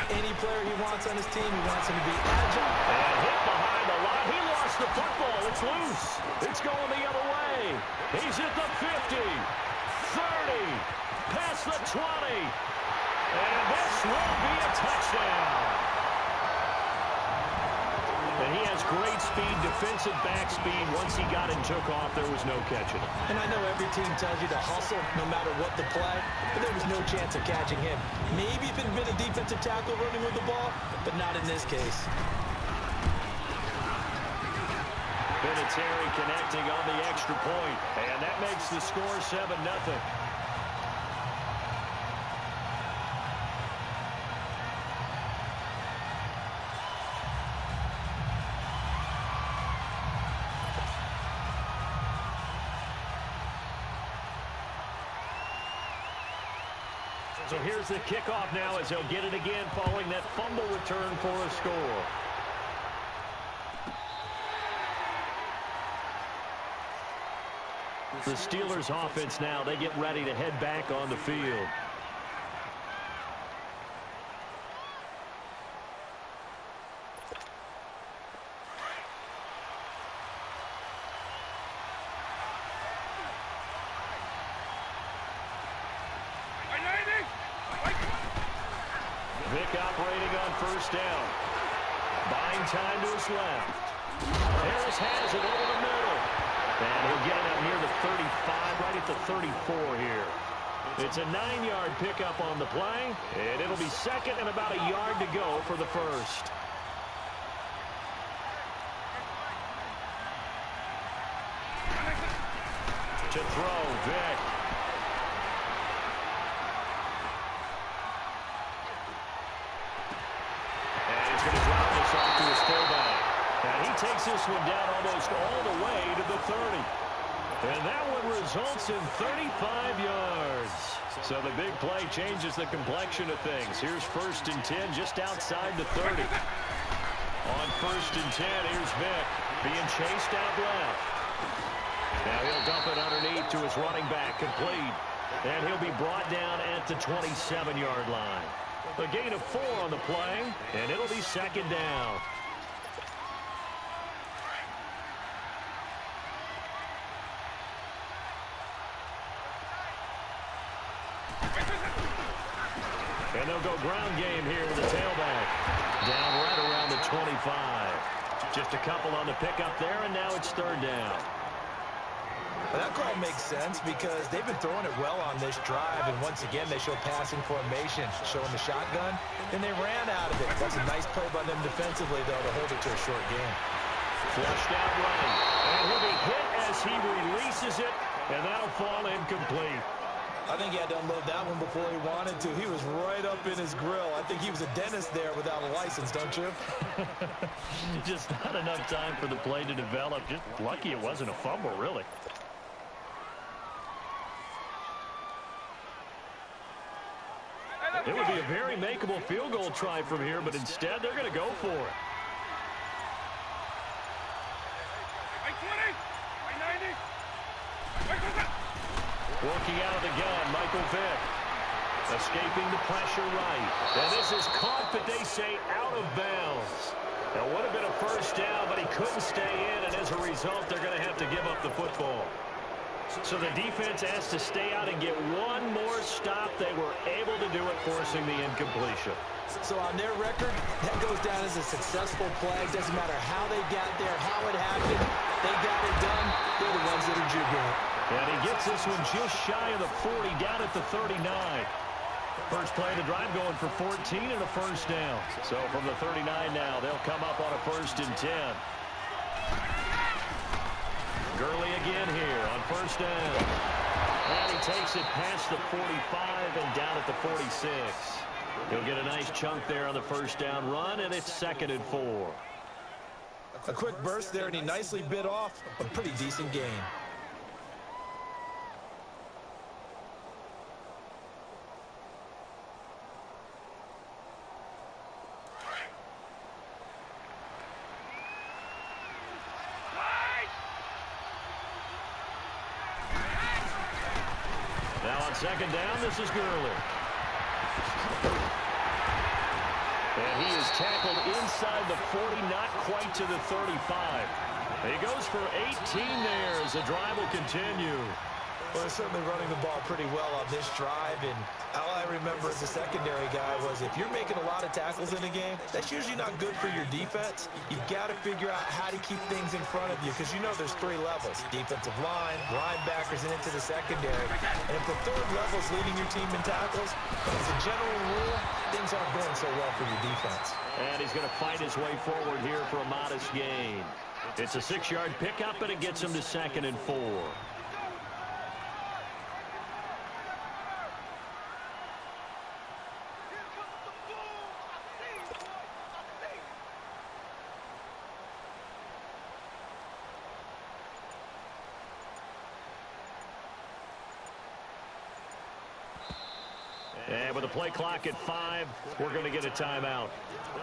Any player he wants on his team, he wants him to be agile. And hit behind the line. He lost the football. It's loose. It's going the other way. He's at the 50, 30, past the 20. And this will be a touchdown. And he has great speed, defensive back speed. Once he got and took off, there was no catching him. And I know every team tells you to hustle no matter what the play, but there was no chance of catching him. Maybe if it had been a defensive tackle running with the ball, but not in this case. Vinatieri connecting on the extra point, and that makes the score 7-0. So here's the kickoff now as they'll get it again following that fumble return for a score. The Steelers offense now, they get ready to head back on the field. Vic operating on first down. Buying time to his left. Harris has it over the middle. And he'll get it up near the 35, right at the 34 here. It's a 9-yard pickup on the play, and it'll be 2nd and about a yard to go for the first. To throw, Vic. And he's going to drop this off to his fullback. And he takes takes this one down almost all the way to the 30. And that one results in 35 yards. So the big play changes the complexion of things. Here's 1st and 10 just outside the 30. On 1st and 10, here's Vick being chased out left. Now he'll dump it underneath to his running back, complete. And he'll be brought down at the 27-yard line. A gain of 4 on the play, and it'll be 2nd down. And they'll go ground game here with the tailback. Down right around the 25. Just a couple on the pickup there, and now it's 3rd down. Well, that call makes sense because they've been throwing it well on this drive, and once again they show passing formation, showing the shotgun, and they ran out of it. That's a nice play by them defensively, though, to hold it to a short game. Flushed out right, and he'll be hit as he releases it, and that'll fall incomplete. I think he had to unload that one before he wanted to. He was right up in his grill. I think he was a dentist there without a license, don't you? Just not enough time for the play to develop. Just lucky it wasn't a fumble, really. It would be a very makeable field goal try from here, but instead they're going to go for it. Working out of the gun, Michael Vick. Escaping the pressure right. And this is caught, but they say out of bounds. It would have been a 1st down, but he couldn't stay in, and as a result, they're going to have to give up the football. So the defense has to stay out and get one more stop. They were able to do it, forcing the incompletion. So on their record, that goes down as a successful play. Doesn't matter how they got there, how it happened. They got it done. They're the ones that are jubilant. And he gets this one just shy of the 40, down at the 39. First play of the drive going for 14 and a 1st down. So from the 39 now, they'll come up on a 1st and 10. Gurley again here on 1st down. And he takes it past the 45 and down at the 46. He'll get a nice chunk there on the 1st down run, and it's 2nd and 4. A quick burst there, and he nicely bit off a pretty decent gain. Now on 2nd down, this is Gurley. And he is tackled inside the 40, not quite to the 35. He goes for 18 there as the drive will continue. Well, they're certainly running the ball pretty well on this drive, and all I remember as a secondary guy was if you're making a lot of tackles in a game, that's usually not good for your defense. You've got to figure out how to keep things in front of you because you know there's 3 levels: defensive line, linebackers, and into the secondary. And if the 3rd level is leading your team in tackles, as a general rule, things aren't going so well for your defense. And he's going to fight his way forward here for a modest gain. It's a 6-yard pickup, and it gets him to 2nd and 4. And with the play clock at 5, we're going to get a timeout.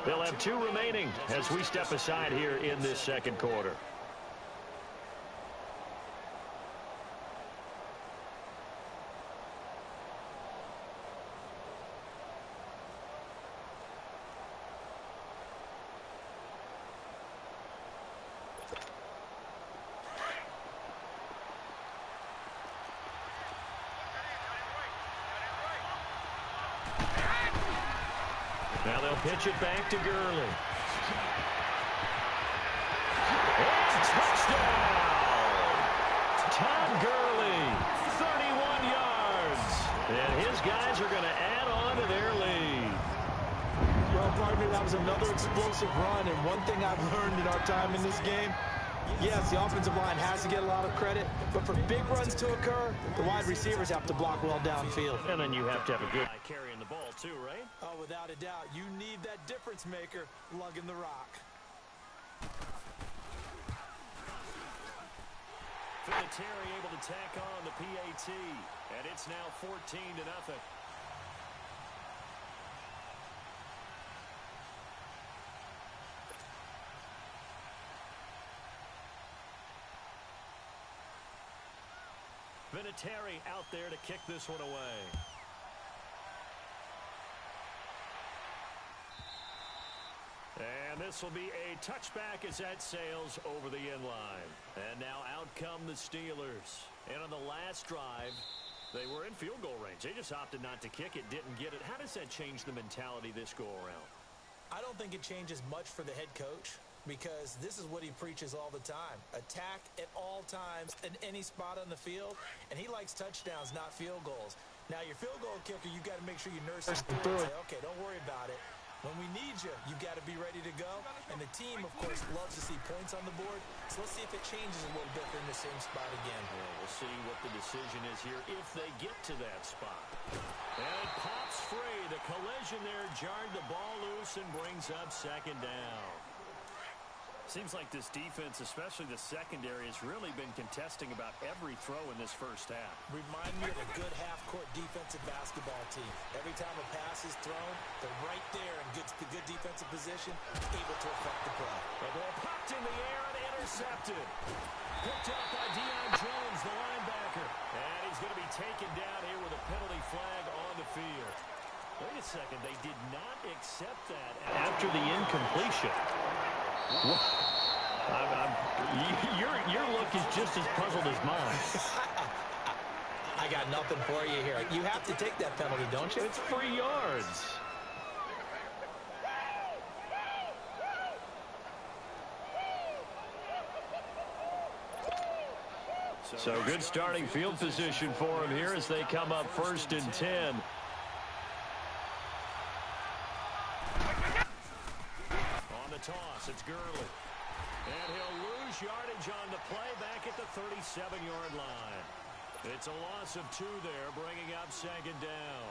They'll have 2 remaining as we step aside here in this 2nd quarter. Now they'll pitch it back to Gurley. And touchdown! Todd Gurley, 31 yards. And his guys are going to add on to their lead. Well, partner, that was another explosive run, and one thing I've learned in our time in this game, yes, the offensive line has to get a lot of credit, but for big runs to occur, the wide receivers have to block well downfield. And then you have to have a good guy carrying the ball too, right? Oh, without a doubt. You need that difference maker lugging the rock. Vinatieri able to tack on the PAT, and it's now 14-0. Vinatieri out there to kick this one away. And this will be a touchback as that sails over the end line. And now out come the Steelers. And on the last drive, they were in field goal range. They just opted not to kick it, didn't get it. How does that change the mentality this go-around? I don't think it changes much for the head coach, because this is what he preaches all the time. Attack at all times in any spot on the field, and he likes touchdowns, not field goals. Now, your field goal kicker, you've got to make sure you nurse him through it. Say, okay, don't worry about it. When we need you, you've got to be ready to go. And the team, of course, loves to see points on the board. So let's see if it changes a little bit in the same spot again. Yeah, we'll see what the decision is here if they get to that spot. And it pops free. The collision there jarred the ball loose and brings up second down. Seems like this defense, especially the secondary, has really been contesting about every throw in this first half. Remind me of a good half-court defensive basketball team. Every time a pass is thrown, they're right there in good defensive position, able to affect the play. The ball popped in the air and intercepted. Picked up by Deion Jones, the linebacker. And he's going to be taken down here with a penalty flag on the field. Wait a second, they did not accept that after the incompletion. Your look is just as puzzled as mine. I got nothing for you here. You have to take that penalty, don't you? It's 3 yards. So good starting field position for him here as they come up 1st and 10. Toss, it's Gurley. And he'll lose yardage on the play back at the 37-yard line. It's a loss of 2 there, bringing up second down.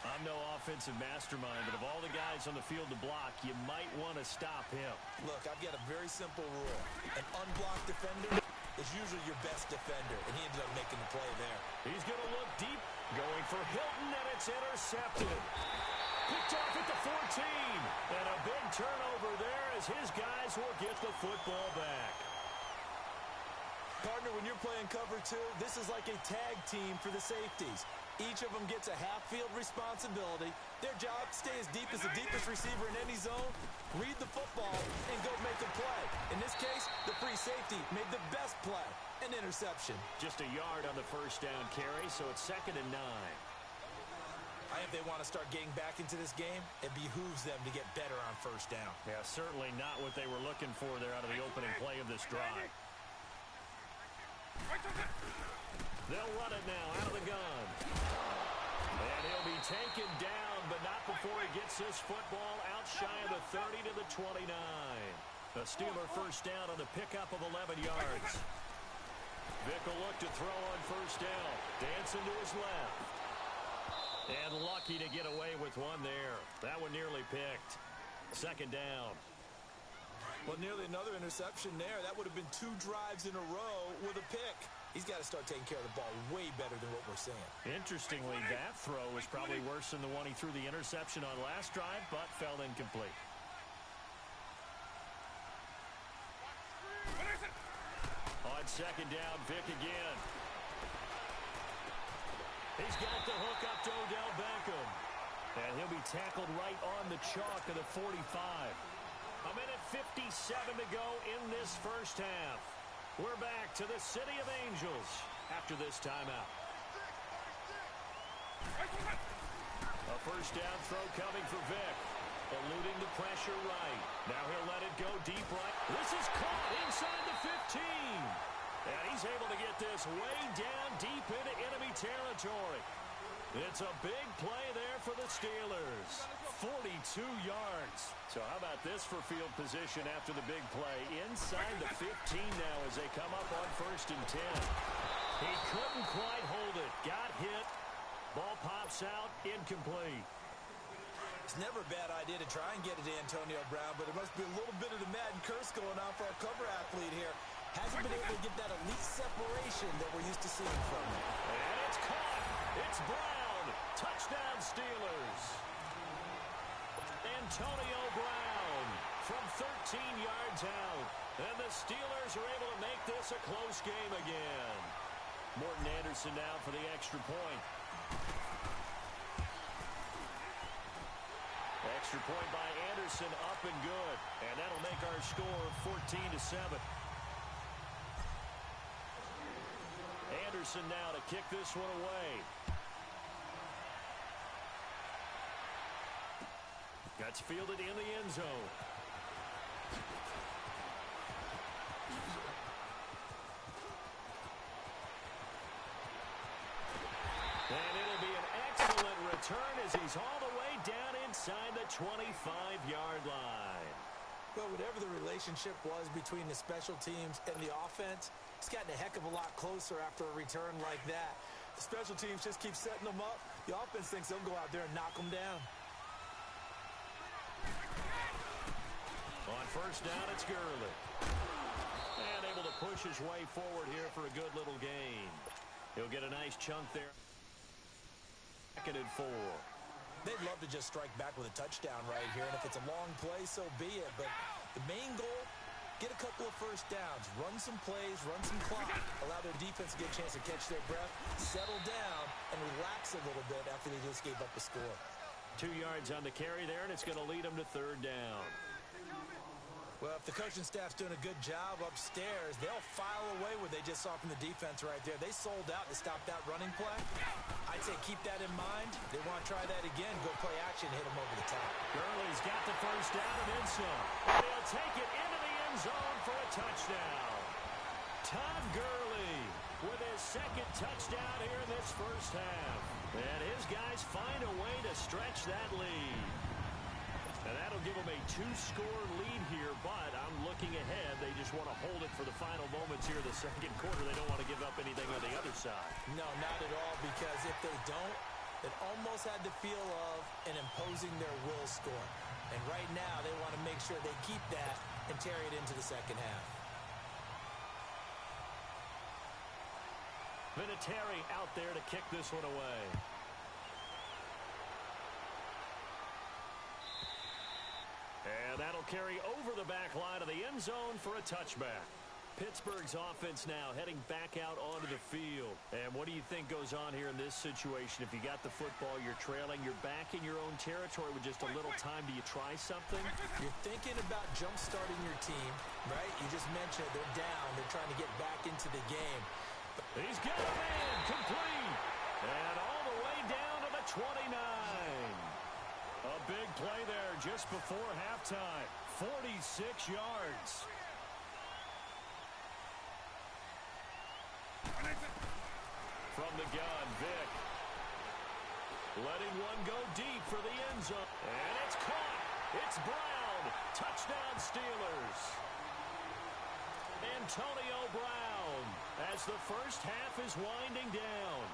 I'm no offensive mastermind, but of all the guys on the field to block, you might want to stop him. Look, I've got a very simple rule. An unblocked defender is usually your best defender, and he ended up making the play there. He's going to look deep, going for Hilton, and it's intercepted. Picked off at the 14. And a big turnover there as his guys will get the football back. Partner, when you're playing cover 2, this is like a tag team for the safeties. Each of them gets a half-field responsibility. Their job, stay as deep as the deepest receiver in any zone, read the football, and go make a play. In this case, the free safety made the best play, an interception. Just a yard on the first down carry, so it's 2nd and 9. If they want to start getting back into this game, it behooves them to get better on first down. Yeah, certainly not what they were looking for there out of the opening play of this drive. They'll run it now out of the gun. And he'll be taken down, but not before he gets this football out shy of the 30 to the 29. A Steeler first down on the pickup of 11 yards. Vick will look to throw on first down. Dancing to his left. And lucky to get away with one there. That one nearly picked. Second down. Well, nearly another interception there. That would have been 2 drives in a row with a pick. He's got to start taking care of the ball way better than what we're seeing. Interestingly, that throw was probably worse than the one he threw the interception on last drive, but fell incomplete. On second down, Vick again. He's got the hook up to Odell Beckham. And he'll be tackled right on the chalk of the 45. 1:57 to go in this first half. We're back to the City of Angels after this timeout. A first down throw coming for Vick. Eluding the pressure right. Now he'll let it go deep right. This is caught inside the 15. And he's able to get this way down deep into enemy territory. It's a big play there for the Steelers. 42 yards. So how about this for field position after the big play? Inside the 15 now as they come up on 1st and 10. He couldn't quite hold it. Got hit. Ball pops out. Incomplete. It's never a bad idea to try and get it to Antonio Brown, but it must be a little bit of the Madden curse going on for our cover athlete here. Hasn't been able to get that elite separation that we're used to seeing from him. And it's caught. It's Brown. Touchdown, Steelers. Antonio Brown from 13 yards out. And the Steelers are able to make this a close game again. Morton Anderson now for the extra point. Extra point by Anderson, up and good. And that'll make our score 14-7. Anderson now to kick this one away. That's fielded in the end zone. And it'll be an excellent return as he's all the way down inside the 25-yard line. Well, whatever the relationship was between the special teams and the offense, it's gotten a heck of a lot closer after a return like that. The special teams just keep setting them up. The offense thinks they'll go out there and knock them down. On first down, it's Gurley. And able to push his way forward here for a good little gain. He'll get a nice chunk there. Second and 4. They'd love to just strike back with a touchdown right here, and if it's a long play, so be it. But the main goal, get a couple of first downs, run some plays, run some clock, allow their defense to get a chance to catch their breath, settle down, and relax a little bit after they just gave up a score. 2 yards on the carry there, and it's going to lead them to third down. Well, if the coaching staff's doing a good job upstairs, they'll file away what they just saw from the defense right there. They sold out to stop that running play. I'd say keep that in mind. They want to try that again. Go play action, hit them over the top. Gurley's got the first down and then some. He'll take it into the end zone for a touchdown. Todd Gurley with his second touchdown here in this first half. And his guys find a way to stretch that lead. And that'll give them a 2-score lead here, but I'm looking ahead. They just want to hold it for the final moments here in the second quarter. They don't want to give up anything on the other side. No, not at all, because if they don't, it almost had the feel of an imposing their will score. And right now, they want to make sure they keep that and carry it into the second half. Vinatieri out there to kick this one away. And that'll carry over the back line of the end zone for a touchback. Pittsburgh's offense now heading back out onto the field. And what do you think goes on here in this situation? If you got the football, you're trailing, you're back in your own territory with just a little time. Do you try something? You're thinking about jump-starting your team, right? You just mentioned they're down. They're trying to get back into the game. He's got a man complete. And all the way down to the 29. A big play there just before halftime. 46 yards. From the gun, Vick. Letting one go deep for the end zone. And it's caught. It's Brown. Touchdown, Steelers. Antonio Brown as the first half is winding down.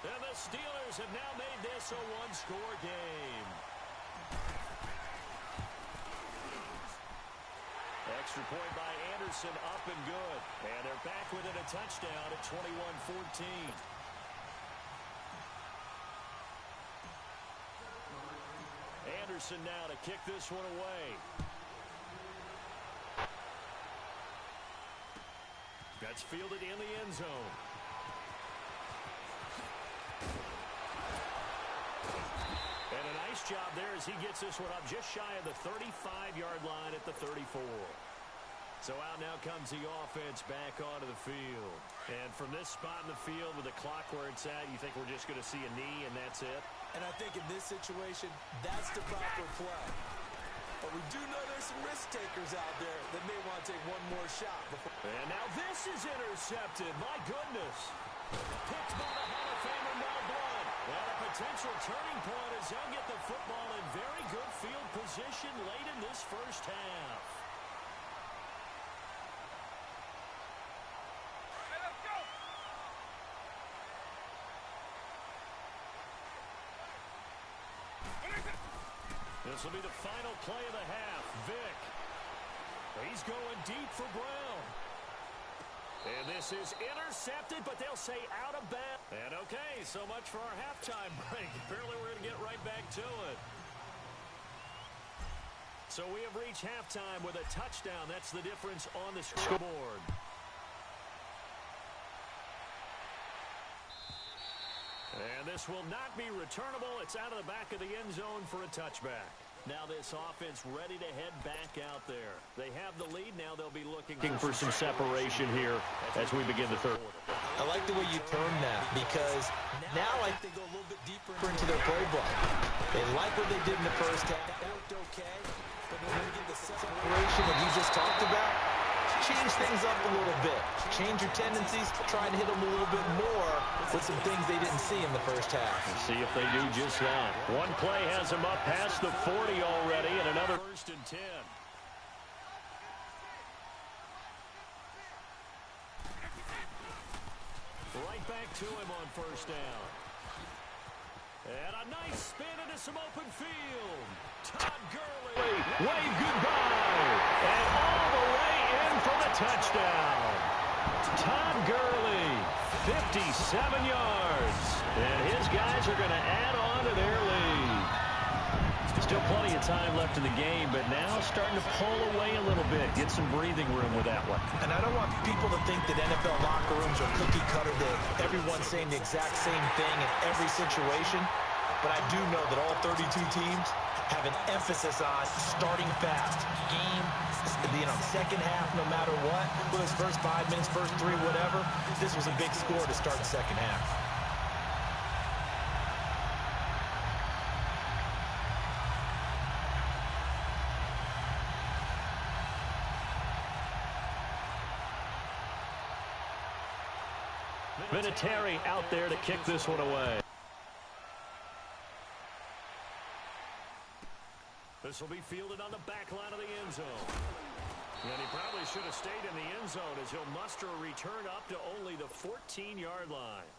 And the Steelers have now made this a one-score game. Extra point by Anderson, up and good. And they're back within a touchdown at 21-14. Anderson now to kick this one away. That's fielded in the end zone. And a nice job there as he gets this one up just shy of the 35-yard line at the 34. So out now comes the offense back onto the field. And from this spot in the field with the clock where it's at, you think we're just going to see a knee and that's it? And I think in this situation, that's the proper play. But we do know there's some risk takers out there that may want to take one more shot. And now this is intercepted. My goodness. Picked by the Hall of Famer Mel Blount. And a potential turning point as they'll get the football in very good field position late in this first half. This will be the final play of the half. Vick. He's going deep for Brown. And this is intercepted, but they'll say out of bounds. And okay, so much for our halftime break. Apparently we're going to get right back to it. So we have reached halftime with a touchdown. That's the difference on the scoreboard. And this will not be returnable. It's out of the back of the end zone for a touchback. Now this offense ready to head back out there. They have the lead. Now they'll be looking For some separation here as we begin the third. I like the way you turn that because now I think they go a little bit deeper into their playbook. They like what they did in the first half. That worked okay. But when we get the separation that you just talked about, change things up a little bit. Change your tendencies, try and hit them a little bit more with some things they didn't see in the first half. Let's see if they do just that. One play has them up past the 40 already, and another 1st and 10. Right back to him on 1st down. And a nice spin into some open field. Todd Gurley. Wave goodbye. And all the way in for the touchdown. Todd Gurley, 57 yards. And his guys are going to add on to their lead. Still plenty of time left in the game, but now starting to pull away a little bit. Get some breathing room with that one. And I don't want people to think that NFL locker rooms are cookie cutter, that everyone's saying the exact same thing in every situation. But I do know that all 32 teams have an emphasis on starting fast. Game, second half, no matter what. Whether it's first 5 minutes, first 3, whatever. This was a big score to start the second half. Vinatieri out there to kick this one away. This will be fielded on the back line of the end zone. And he probably should have stayed in the end zone as he'll muster a return up to only the 14-yard line.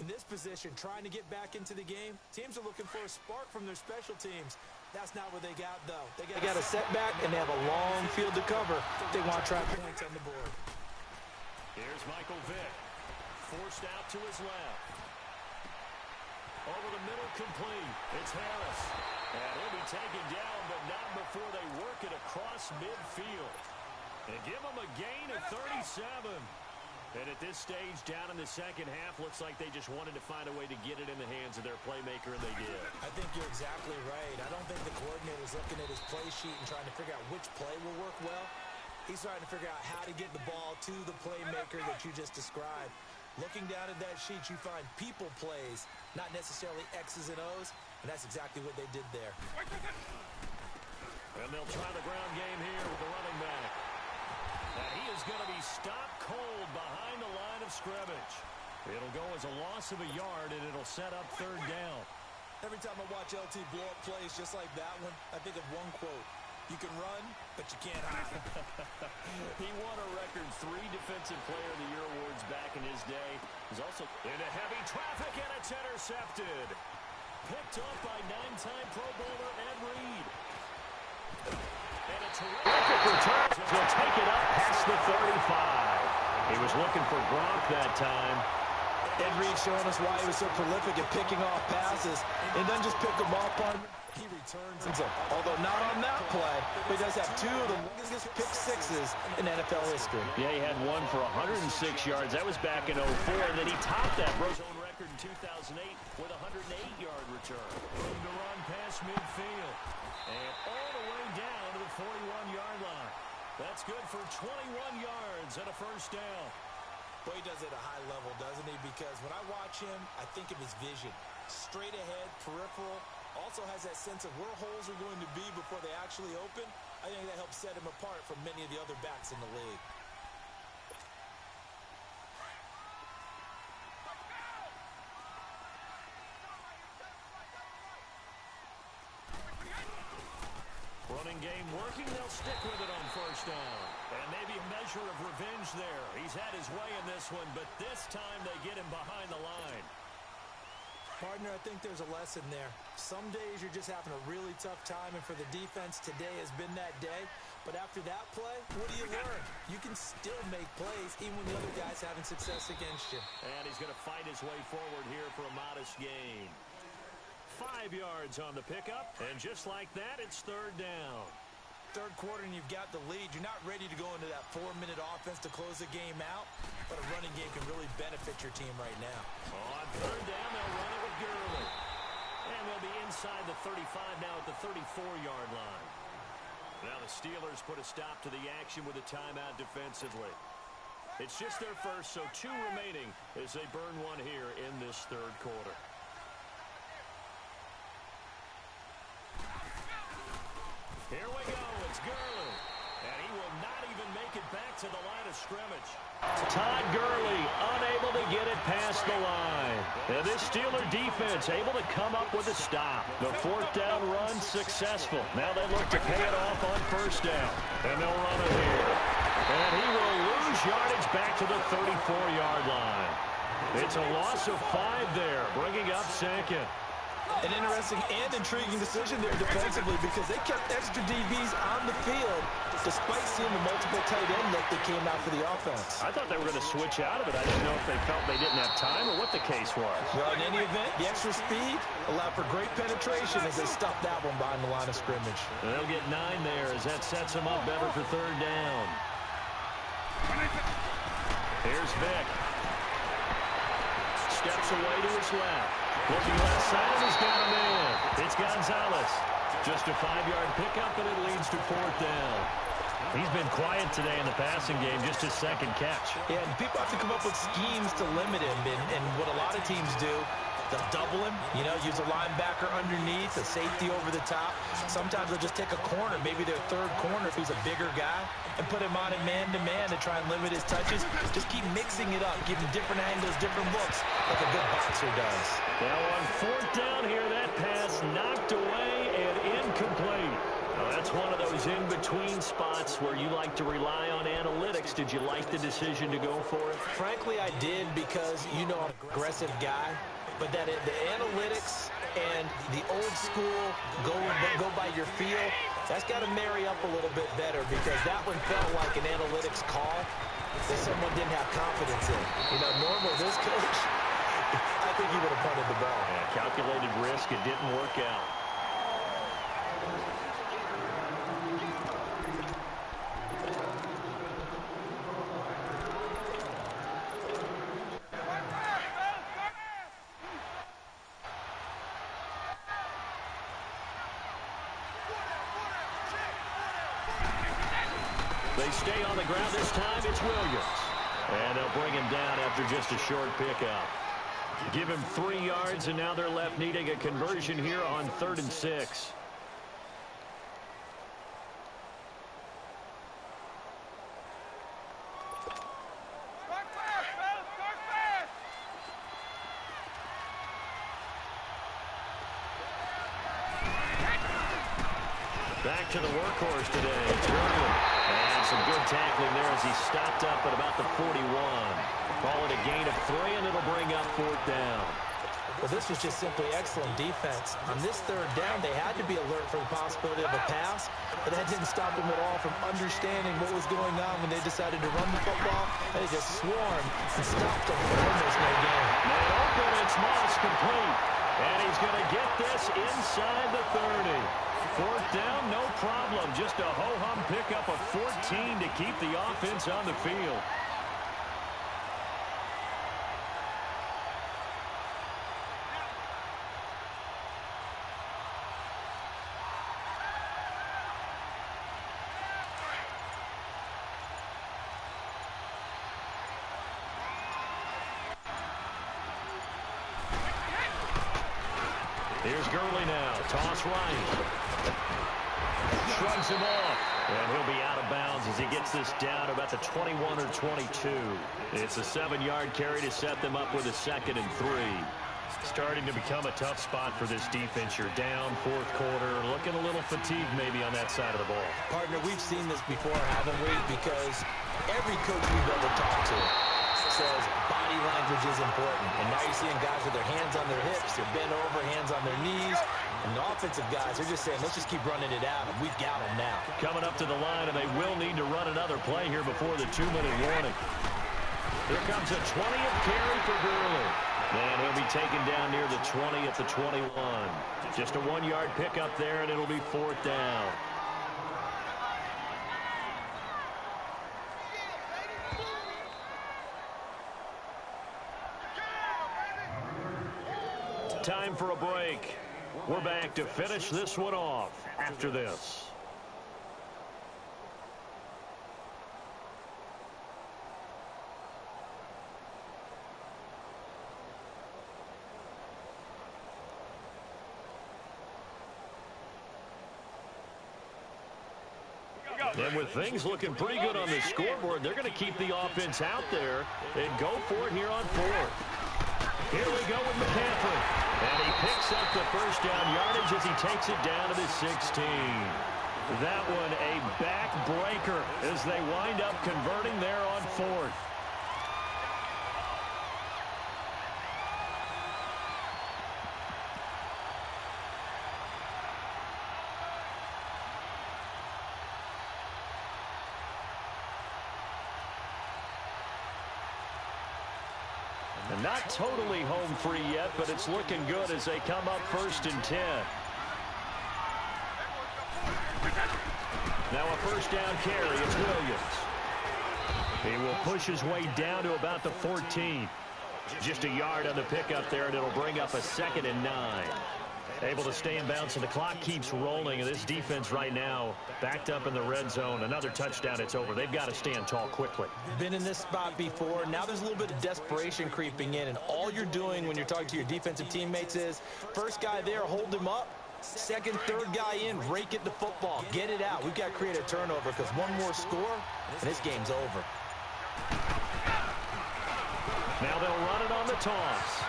In this position, trying to get back into the game, teams are looking for a spark from their special teams. That's not what they got, though. They got a setback, and they have a long field to cover. They want to try points on the board. Here's Michael Vick. Forced out to his left. Over the middle, complete. It's Harris. And he'll be taken down, but not before they work it across midfield. And give him a gain of 37. And at this stage, down in the second half, looks like they just wanted to find a way to get it in the hands of their playmaker, and they did. I think you're exactly right. I don't think the coordinator's looking at his play sheet and trying to figure out which play will work well. He's trying to figure out how to get the ball to the playmaker that you just described. Looking down at that sheet, you find people plays, not necessarily X's and O's, and that's exactly what they did there. And they'll try the ground game here with the running back. And he is going to be stopped cold behind the line of scrimmage. It'll go as a loss of a yard, and it'll set up 3rd down. Every time I watch LT blow up plays just like that one, I think of one quote. You can run, but you can't hide. He won a record 3 Defensive Player of the Year awards back in his day. He's also into heavy traffic, and it's intercepted. Picked up by 9-time Pro Bowler Ed Reed. And a terrific return. Will take it up past the 35. He was looking for Gronk that time. Ed Reed showing us why he was so prolific at picking off passes. And doesn't just pick them off on. He returns them. Although not on that play, but he does have 2 of the longest pick sixes in NFL history. Yeah, he had one for 106 yards. That was back in 04. And then he topped that. Broke his own record in 2008 with a 108-yard return. Room to run past midfield. And all the way down to the 41-yard line. That's good for 21 yards and a 1st down. Boy, he does it at a high level, doesn't he? Because when I watch him, I think of his vision. Straight ahead, peripheral. Also has that sense of where holes are going to be before they actually open. I think that helps set him apart from many of the other backs in the league. Running game working. They'll stick with it on 1st down. And maybe a measure of revenge there. He's had his way in this one, but this time they get him behind the line. Partner, I think there's a lesson there. Some days you're just having a really tough time, and for the defense, today has been that day. But after that play, what do you learn? You can still make plays even when the other guy's having success against you. And he's going to fight his way forward here for a modest gain. 5 yards on the pickup, and just like that, it's third down. Third quarter and you've got the lead. You're not ready to go into that 4-minute offense to close the game out, but a running game can really benefit your team right now. On third down, they'll run it with Gurley. And they'll be inside the 35 now at the 34-yard line. Now the Steelers put a stop to the action with a timeout defensively. It's just their first, so 2 remaining as they burn one here in this third quarter. Here we go. It's Gurley. And he will not even make it back to the line of scrimmage. Todd Gurley unable to get it past the line. And this Steeler defense able to come up with a stop. The fourth down run successful. Now they look to pay it off on first down. And they'll run it here. And he will lose yardage back to the 34-yard line. It's a loss of 5 there, bringing up second. An interesting and intriguing decision there defensively because they kept extra DBs on the field despite seeing the multiple tight end look that came out for the offense. I thought they were going to switch out of it. I didn't know if they felt they didn't have time or what the case was. Well, in any event, the extra speed allowed for great penetration as they stuffed that one behind the line of scrimmage. And they'll get 9 there as that sets them up better for third down. Here's Vick. Steps away to his left. Looking left side, he's got a man. It's Gonzalez. Just a 5-yard pickup, and it leads to fourth down. He's been quiet today in the passing game, just his second catch. Yeah, and people have to come up with schemes to limit him, and what a lot of teams do, they'll double him, use a linebacker underneath, a safety over the top. Sometimes they'll just take a corner, maybe their third corner if he's a bigger guy, and put him on a man-to-man to try and limit his touches. Just keep mixing it up, giving different angles, different looks, like a good boxer does. Now on fourth down here, that pass knocked away and incomplete. Now that's one of those in-between spots where you like to rely on analytics. Did you like the decision to go for it? Frankly, I did because, I'm an aggressive guy. But that the analytics and the old school go by your feel, that's got to marry up a little bit better because that one felt like an analytics call that someone didn't have confidence in. Normal, this coach, I think he would have punted the ball. Yeah, calculated risk, it didn't work out. They stay on the ground this time. It's Williams. And they'll bring him down after just a short pickup. Give him 3 yards, and now they're left needing a conversion here on 3rd and 6. Back to the workhorse today. It's Gurley. And some good tackling there as he stopped up at about the 41. Call it a gain of 3, and it'll bring up fourth down. Well, this was just simply excellent defense. On this third down, they had to be alert for the possibility of a pass, but that didn't stop them at all from understanding what was going on when they decided to run the football. They just swarmed and stopped them for almost no gain. Man open, it's Moss complete. And he's going to get this inside the 30. Fourth down, no problem. Just a ho-hum pickup of 14 to keep the offense on the field. Here's Gurley now. Toss right. Shrugs him off. And he'll be out of bounds as he gets this down about the 21 or 22. It's a 7-yard carry to set them up with a 2nd and 3. Starting to become a tough spot for this defense. You're down fourth quarter. Looking a little fatigued maybe on that side of the ball. Partner, we've seen this before, haven't we? Because every coach we've ever talked to says body language is important. And now you're seeing guys with their hands on their hips, they're bent over, hands on their knees, And the offensive guys are just saying, let's just keep running it out, and we've got them now. Coming up to the line, and they will need to run another play here before the 2-minute warning. Here comes a 20th carry for Gurley. And he'll be taken down near the 20 at the 21. Just a 1-yard pickup there, and it'll be 4th down. Time for a break. We're back to finish this one off after this. And with things looking pretty good on the scoreboard, they're going to keep the offense out there and go for it here on 4th. Here we go with McCaffrey. And he picks up the first down yardage as he takes it down to the 16. That one a backbreaker as they wind up converting there on 4th. And not totally home free yet, but it's looking good as they come up 1st and 10. Now a first down carry. It's Williams. He will push his way down to about the 14. Just a yard on the pickup there, and it'll bring up a 2nd and 9. Able to stay in bounds, and the clock keeps rolling. And this defense right now backed up in the red zone. Another touchdown, it's over. They've got to stand tall quickly. Been in this spot before. Now there's a little bit of desperation creeping in, and all you're doing when you're talking to your defensive teammates is first guy there, hold him up. Second, third guy in, rake it to football. Get it out. We've got to create a turnover because one more score, and this game's over. Now they'll run it on the toss.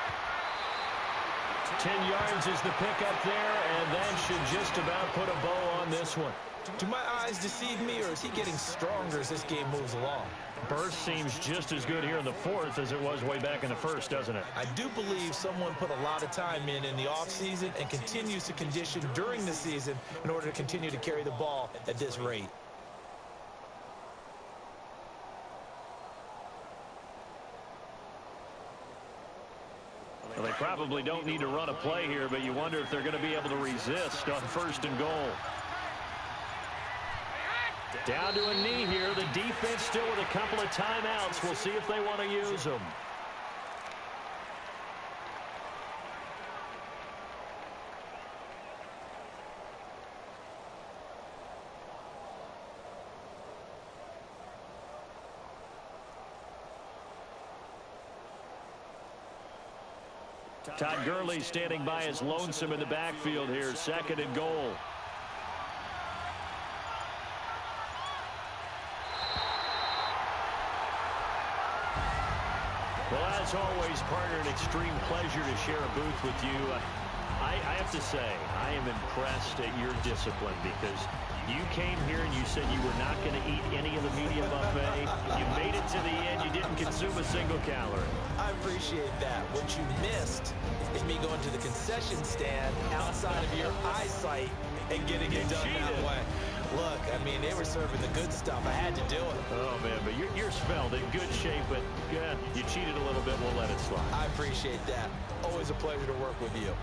10 yards is the pickup there, and that should just about put a bow on this one. Do my eyes deceive me, or is he getting stronger as this game moves along? Burst seems just as good here in the 4th as it was way back in the 1st, doesn't it? I do believe someone put a lot of time in the offseason and continues to condition during the season in order to continue to carry the ball at this rate. Well, they probably don't need to run a play here, but you wonder if they're going to be able to resist on 1st and goal. Down to a knee here. The defense still with a couple of timeouts. We'll see if they want to use them. Todd Gurley standing by as lonesome in the backfield here. 2nd and goal. Well, as always, partner, an extreme pleasure to share a booth with you. I have to say, I am impressed at your discipline because you came here and you said you were not going to eat any of the media buffet. You made it to the end. You didn't consume a single calorie. I appreciate that. What you missed is me going to the concession stand outside of your eyesight and getting it done that way. Look, I mean, they were serving the good stuff. I had to do it. Oh, man, but you're spelled in good shape, but you cheated a little bit. We'll let it slide. I appreciate that. Always a pleasure to work with you.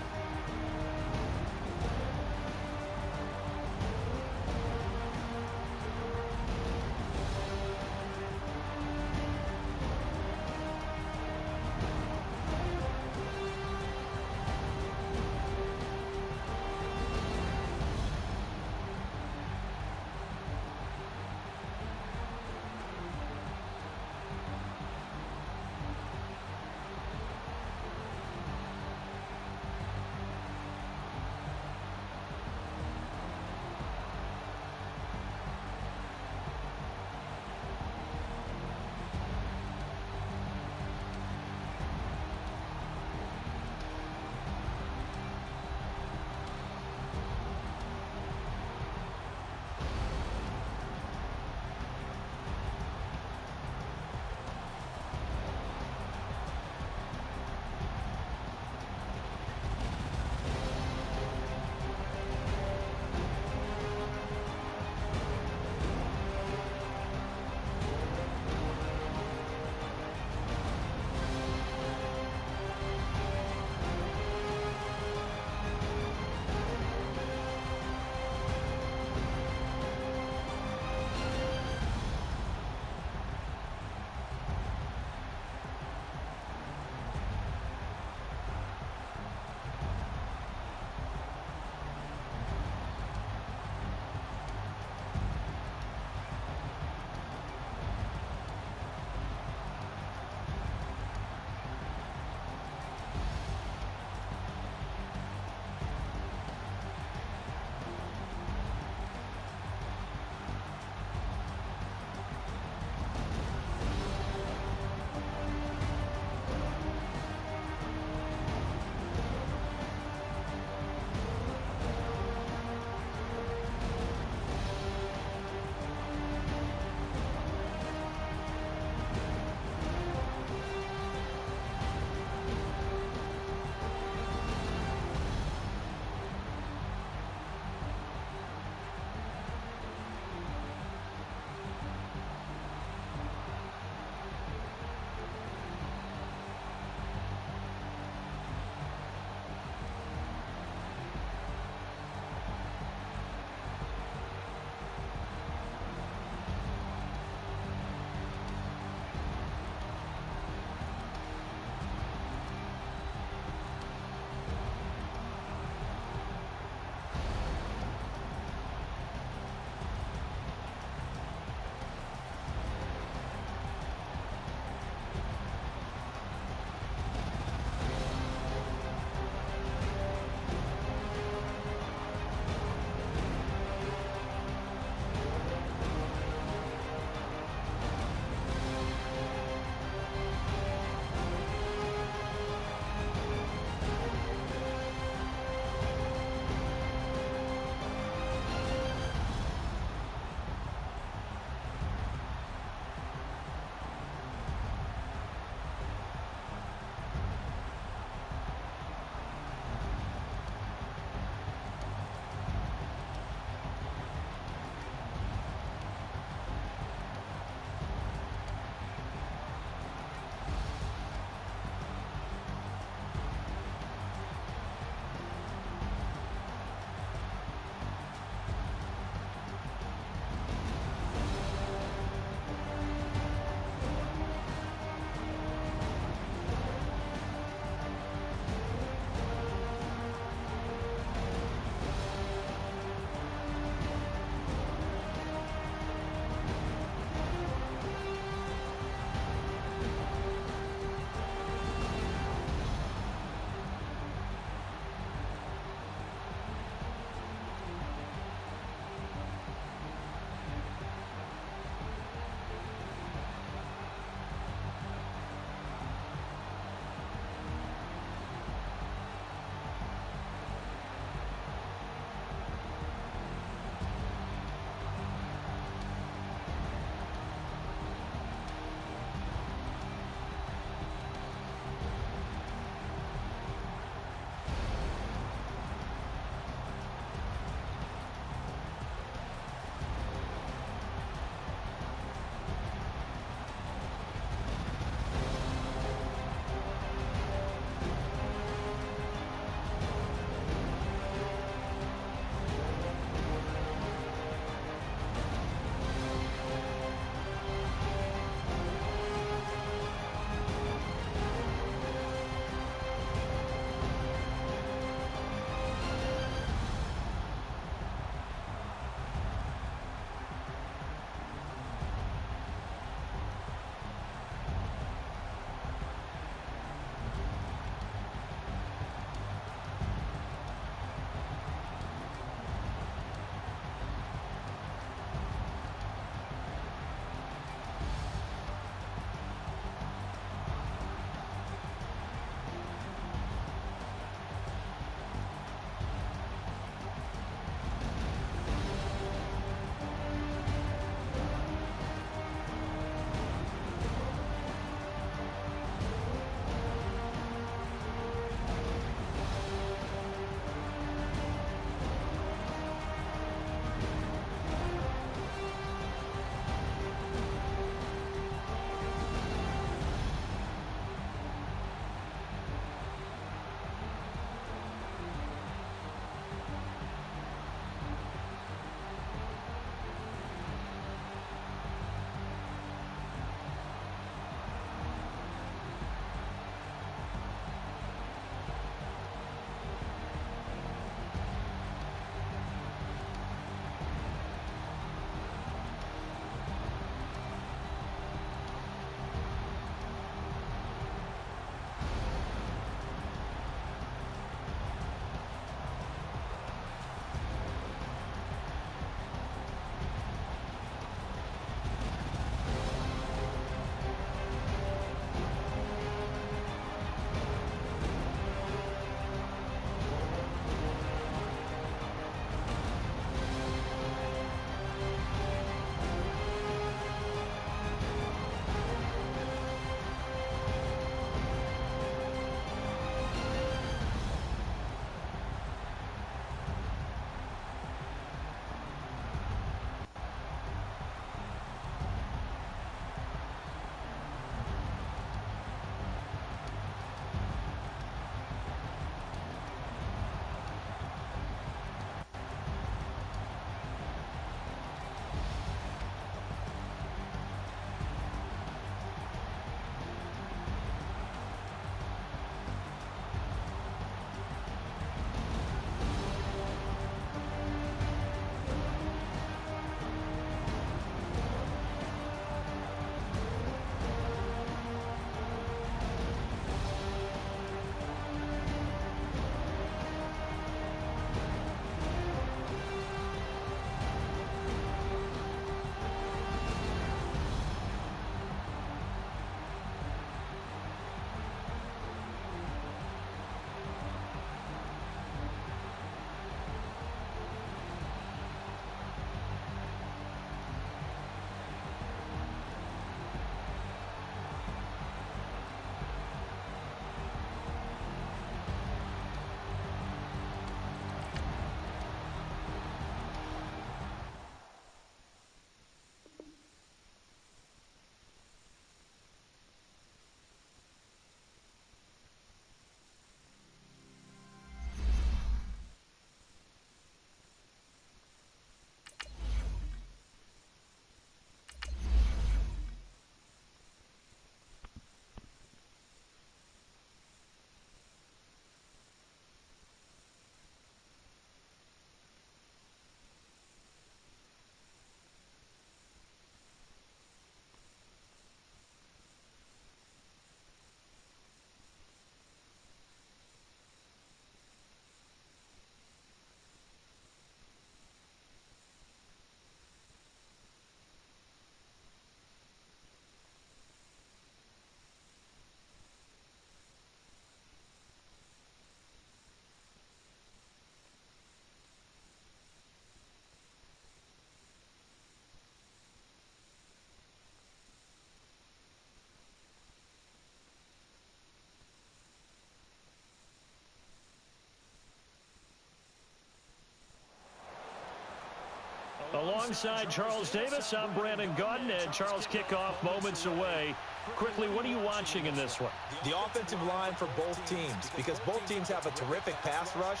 Alongside Charles Davis, I'm Brandon Gaudin, and Charles, kickoff moments away. Quickly, what are you watching in this one? The offensive line for both teams, because both teams have a terrific pass rush.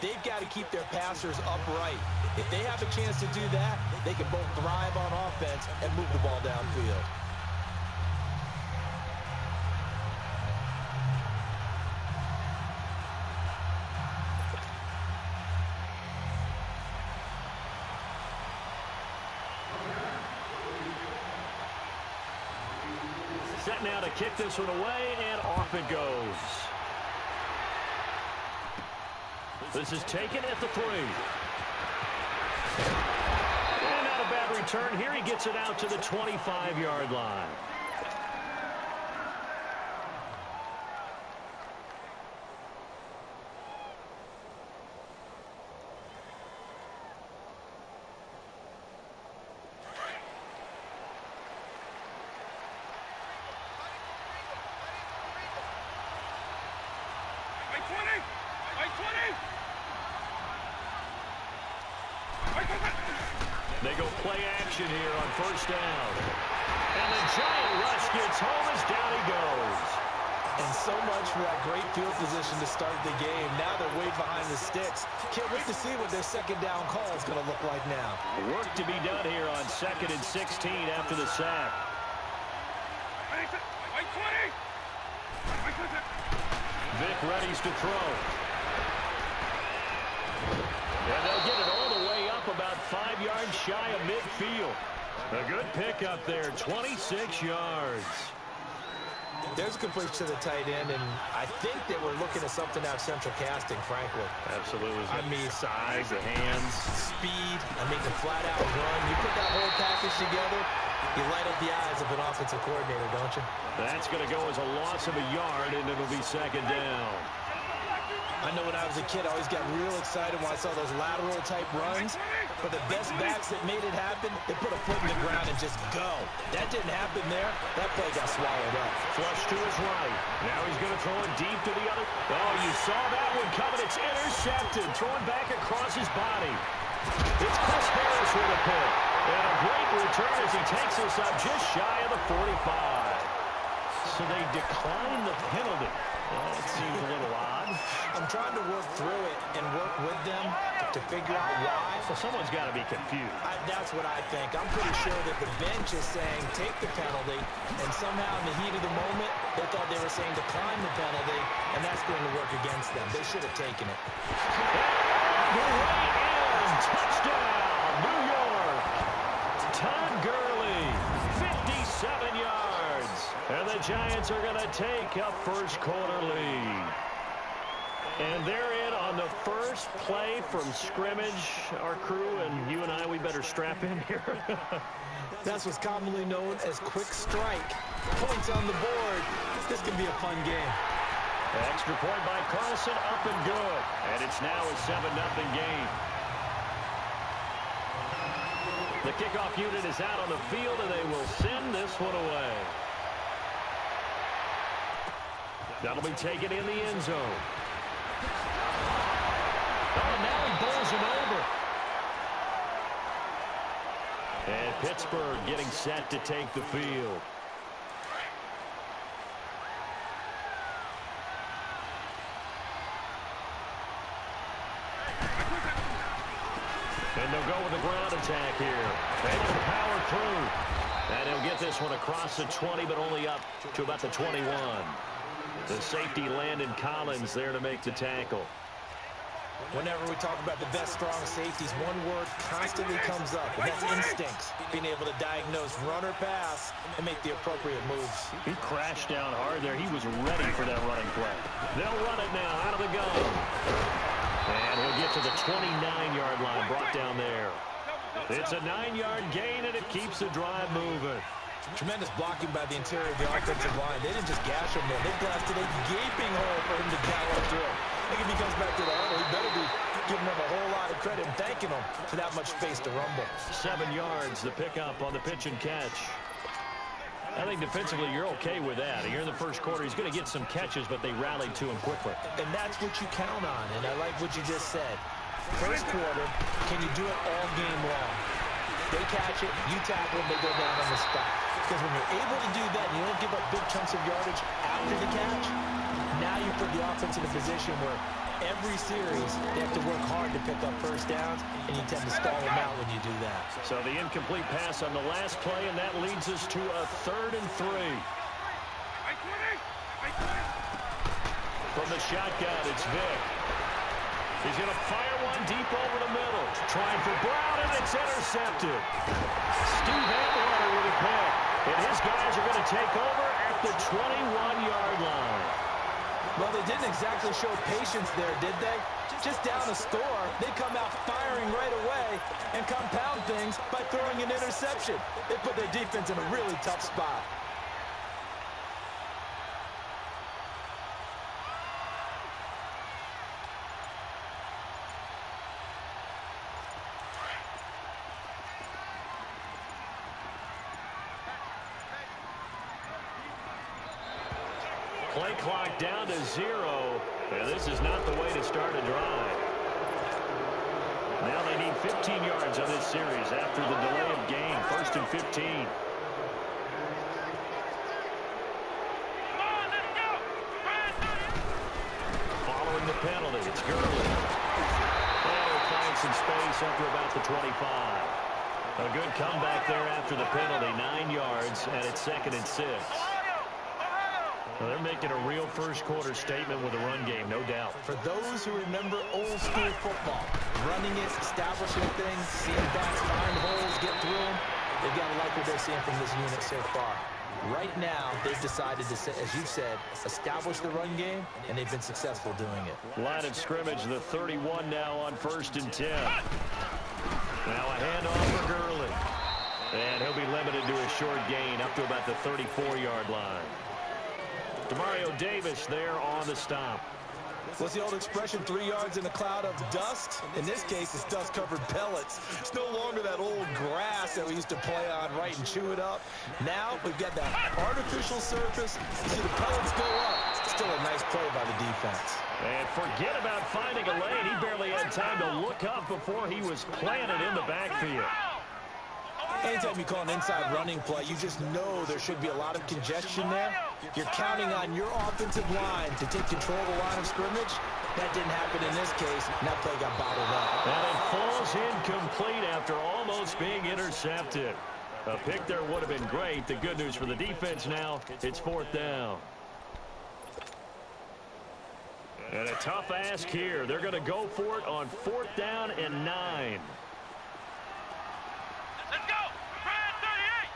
They've got to keep their passers upright. If they have a chance to do that, they can both thrive on offense and move the ball downfield. Set now to kick this one away, and off it goes. This is taken at the 3. And not a bad return here. He gets it out to the 25-yard line. They go play action here on first down. And the giant rush gets home as down he goes. And so much for that great field position to start the game. Now they're way behind the sticks. Can't wait to see what their second down call is going to look like now. Work to be done here on 2nd and 16 after the sack. Vic readies to throw. And they'll get it all the way up about 5 yards shy of midfield. A good pickup there, 26 yards. There's a completion to the tight end, and I think that we're looking at something out of central casting, frankly. Absolutely. I mean, size, the hands, speed. I mean, the flat-out run. You put that whole package together, you light up the eyes of an offensive coordinator, don't you? That's going to go as a loss of a yard, and it'll be second down. I know when I was a kid, I always got real excited when I saw those lateral-type runs. But the best backs that made it happen, they put a foot in the ground and just go. That didn't happen there. That play got swallowed up. Flush to his right. Now he's going to throw it deep to the other. Oh, you saw that one coming. It's intercepted. Throwing back across his body. It's Chris Harris with a pick. And a great return as he takes us up just shy of the 45. So they decline the penalty. Well, it seems a little odd. I'm trying to work through it and work with them to figure out why. So someone's got to be confused. That's what I think. I'm pretty sure that the bench is saying take the penalty, and somehow in the heat of the moment, they thought they were saying decline the penalty, and that's going to work against them. They should have taken it. Touchdown, New York. Todd Gurley, 57 yards. And the Giants are going to take a first quarter lead. And they're in on the first play from scrimmage. Our crew and you and I, we better strap in here. That's what's commonly known as quick strike. Points on the board. This could be a fun game. Extra point by Carlson, up and good. And it's now a 7-0 game. The kickoff unit is out on the field, and they will send this one away. That'll be taken in the end zone. Oh, now he bowls him over. And Pittsburgh getting set to take the field. And they'll go with the ground attack here. They will power through. And he'll get this one across the 20, but only up to about the 21. The safety, Landon Collins, there to make the tackle. Whenever we talk about the best strong safeties, one word constantly comes up, and that's instincts. Being able to diagnose run or pass and make the appropriate moves. He crashed down hard there. He was ready for that running play. They'll run it now out of the gun. And he'll get to the 29-yard line, brought down there. It's a 9-yard gain, and it keeps the drive moving. Tremendous blocking by the interior of the offensive line. They didn't just gash him there. They blasted a gaping hole for him to gallop through. I think if he comes back to the huddle, he better be giving them a whole lot of credit and thanking them for that much space to rumble. 7 yards, the pickup on the pitch and catch. I think defensively you're okay with that. Here in the first quarter, he's going to get some catches, but they rallied to him quickly. And that's what you count on, and I like what you just said. First quarter, can you do it all game long? They catch it, you tackle them, they go down on the spot. Because when you're able to do that, and you don't give up big chunks of yardage after the catch, now you put the offense in a position where every series they have to work hard to pick up first downs, and you tend to stall them out when you do that. So the incomplete pass on the last play, and that leads us to a 3rd and 3. From the shotgun, it's Vick. He's going to fire one deep over the middle. Trying for Brown, and it's intercepted. Steve Atwater with a pick. And his guys are going to take over at the 21-yard line. Well, they didn't exactly show patience there, did they? Just down a score, they come out firing right away and compound things by throwing an interception. They put their defense in a really tough spot. Play clock down to 0. And this is not the way to start a drive. Now they need 15 yards on this series after the delay of game. 1st and 15. Following the penalty, it's Gurley. And he'll find some space after about the 25. A good comeback there after the penalty. 9 yards, and it's 2nd and 6. Well, they're making a real first-quarter statement with a run game, no doubt. For those who remember old-school football, running it, establishing things, seeing backs find holes, get through them, they've got to like what they're seeing from this unit so far. Right now, they've decided to, as you said, establish the run game, and they've been successful doing it. Line of scrimmage, the 31 now on 1st and 10. Now a handoff for Gurley. And he'll be limited to a short gain up to about the 34-yard line. Demario Davis there on the stop. What's the old expression, 3 yards in a cloud of dust? In this case, it's dust-covered pellets. It's no longer that old grass that we used to play on, right, and chew it up. Now we've got that artificial surface. You see the pellets go up. Still a nice play by the defense. And forget about finding a lane. He barely had time to look up before he was planted in the backfield. Anytime you call an inside running play, you just know there should be a lot of congestion there. You're counting on your offensive line to take control of the line of scrimmage. That didn't happen in this case, and that play got bottled up. And it falls incomplete after almost being intercepted. A pick there would have been great. The good news for the defense now, it's 4th down. And a tough ask here. They're going to go for it on 4th down and 9. Let's go! Brad 38!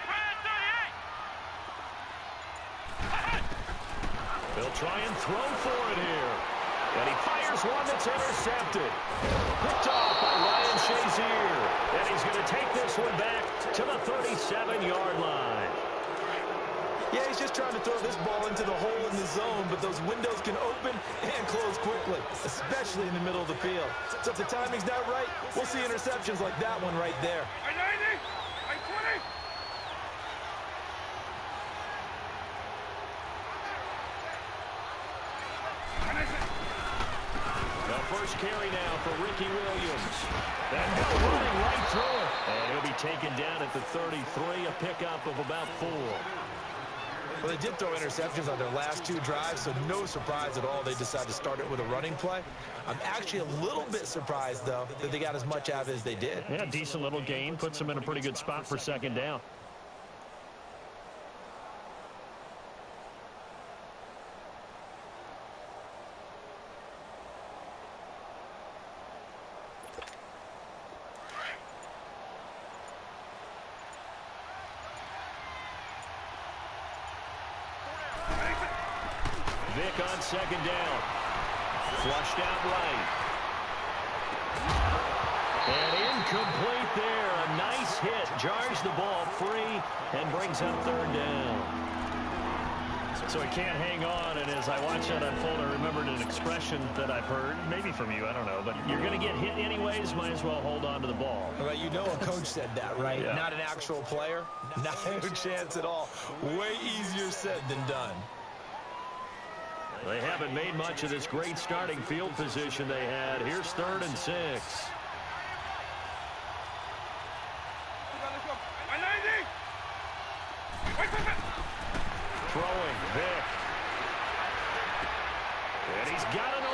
Brad 38! They'll try and throw for it here. And he fires one that's intercepted. Picked off by Ryan Shazier. And he's going to take this one back to the 37-yard line. Yeah, he's just trying to throw this ball into the hole in the zone, but those windows can open and close quickly, especially in the middle of the field. So if the timing's not right, we'll see interceptions like that one right there. I 90! I 20! The first carry now for Ricky Williams. And running right through it. And he'll be taken down at the 33, a pickup of about 4. Well, they did throw interceptions on their last 2 drives, so no surprise at all they decided to start it with a running play. I'm actually a little bit surprised, though, that they got as much out of it as they did. Yeah, decent little gain. Puts them in a pretty good spot for 2nd down. Vick on 2nd down. Flushed out right. And incomplete there. A nice hit. Jars the ball free and brings up 3rd down. So he can't hang on, and as I watch that unfold, I remembered an expression that I've heard, maybe from you, I don't know, but you're going to get hit anyways, might as well hold on to the ball. Well, you know a coach said that, right? Yeah. Not an actual player. Not a chance at all. Way easier said than done. They haven't made much of this great starting field position they had. Here's 3rd and 6.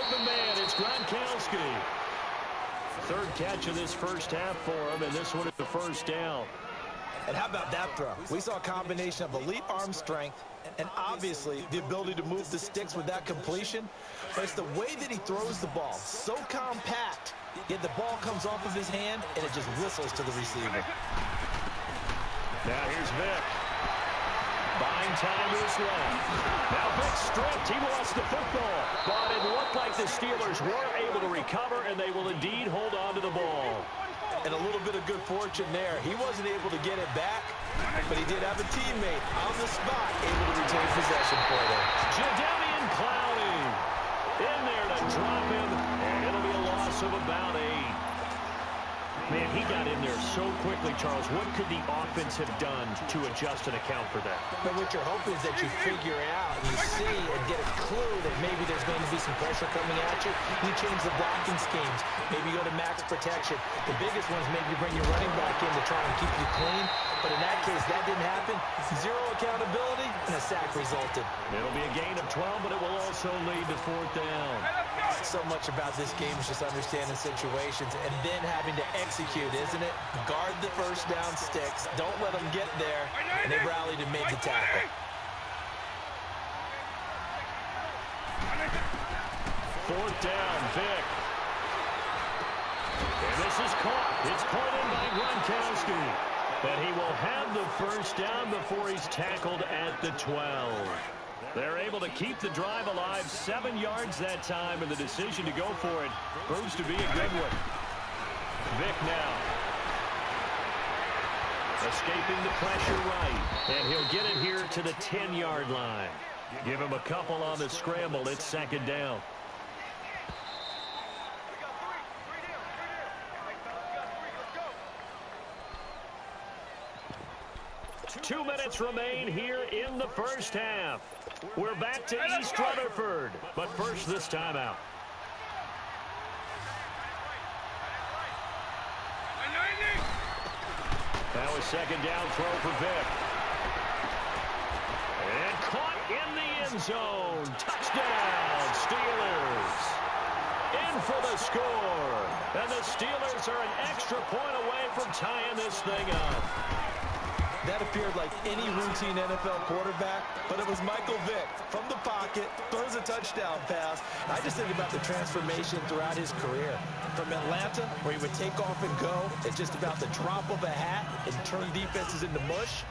open man. It's Gronkowski. Third catch of this first half for him, and this one is the first down. And how about that throw? We saw a combination of elite arm strength and obviously the ability to move the sticks with that completion. But it's the way that he throws the ball. So compact, yet the ball comes off of his hand and it just whistles to the receiver. Now here's Vic. Buying time to his left. Now Vic stripped. He lost the football. But it looked like the Steelers were able to recover, and they will indeed hold on to the ball. And a little bit of good fortune there. He wasn't able to get it back, but he did have a teammate on the spot able to retain possession for them. Jadeveon Clowney in there to drop him, and it'll be a loss of about 8. Man, he got in there so quickly, Charles. What could the offense have done to adjust and account for that? But what you're hoping is that you figure it out, and you see and get a clue that maybe there's going to be some pressure coming at you. You change the blocking schemes. Maybe you go to max protection. The biggest one is maybe you bring your running back in to try and keep you clean. But in that case, that didn't happen. Zero accountability, and a sack resulted. It'll be a gain of 12, but it will also lead to 4th down. So much about this game is just understanding situations and then having to execute, isn't it? Guard the first down sticks. Don't let them get there. And they rallied and made the tackle. 4th down, Vic. And this is caught. It's caught in by Gronkowski. And he will have the first down before he's tackled at the 12. They're able to keep the drive alive, 7 yards that time, and the decision to go for it proves to be a good one. Vic now. Escaping the pressure right, and he'll get it here to the 10-yard line. Give him a couple on the scramble. It's 2nd down. Two minutes remain here in the first half. We're back to East Rutherford, but first this timeout. That was 2nd down throw for Vic. And caught in the end zone. Touchdown, Steelers. In for the score. And the Steelers are an extra point away from tying this thing up. That appeared like any routine NFL quarterback, but it was Michael Vick from the pocket, throws a touchdown pass. I just think about the transformation throughout his career. From Atlanta, where he would take off and go at just about the drop of a hat and turn defenses into mush.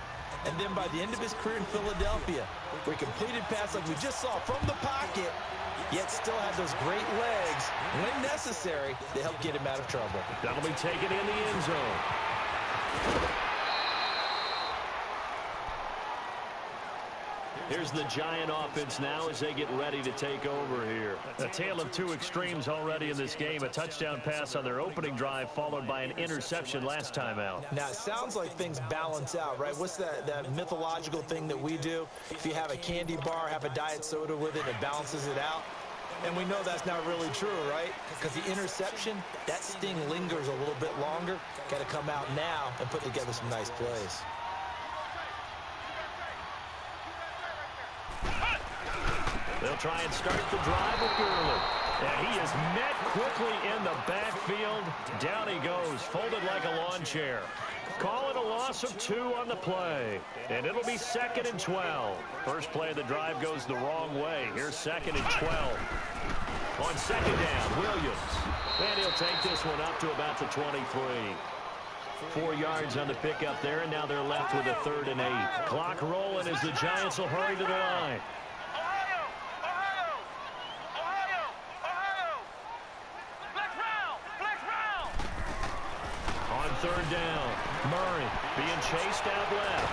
And then by the end of his career in Philadelphia, where he completed passes like we just saw from the pocket, yet still had those great legs, when necessary, to help get him out of trouble. That'll be taken in the end zone. Here's the Giant offense now as they get ready to take over here. A tale of two extremes already in this game. A touchdown pass on their opening drive followed by an interception last time out. Now, it sounds like things balance out, right? What's that mythological thing that we do? If you have a candy bar, have a diet soda with it, it balances it out. And we know that's not really true, right? Because the interception, that sting lingers a little bit longer. Got to come out now and put together some nice plays. They'll try and start the drive with Gurley. And he is met quickly in the backfield. Down he goes, folded like a lawn chair. Call it a loss of 2 on the play. And it'll be 2nd and 12. First play of the drive goes the wrong way. Here's 2nd and 12. On 2nd down, Williams. And he'll take this one up to about the 23. 4 yards on the pickup there, and now they're left with a 3rd and 8. Clock rolling as the Giants will hurry to the line. On 3rd down, Murray being chased out left.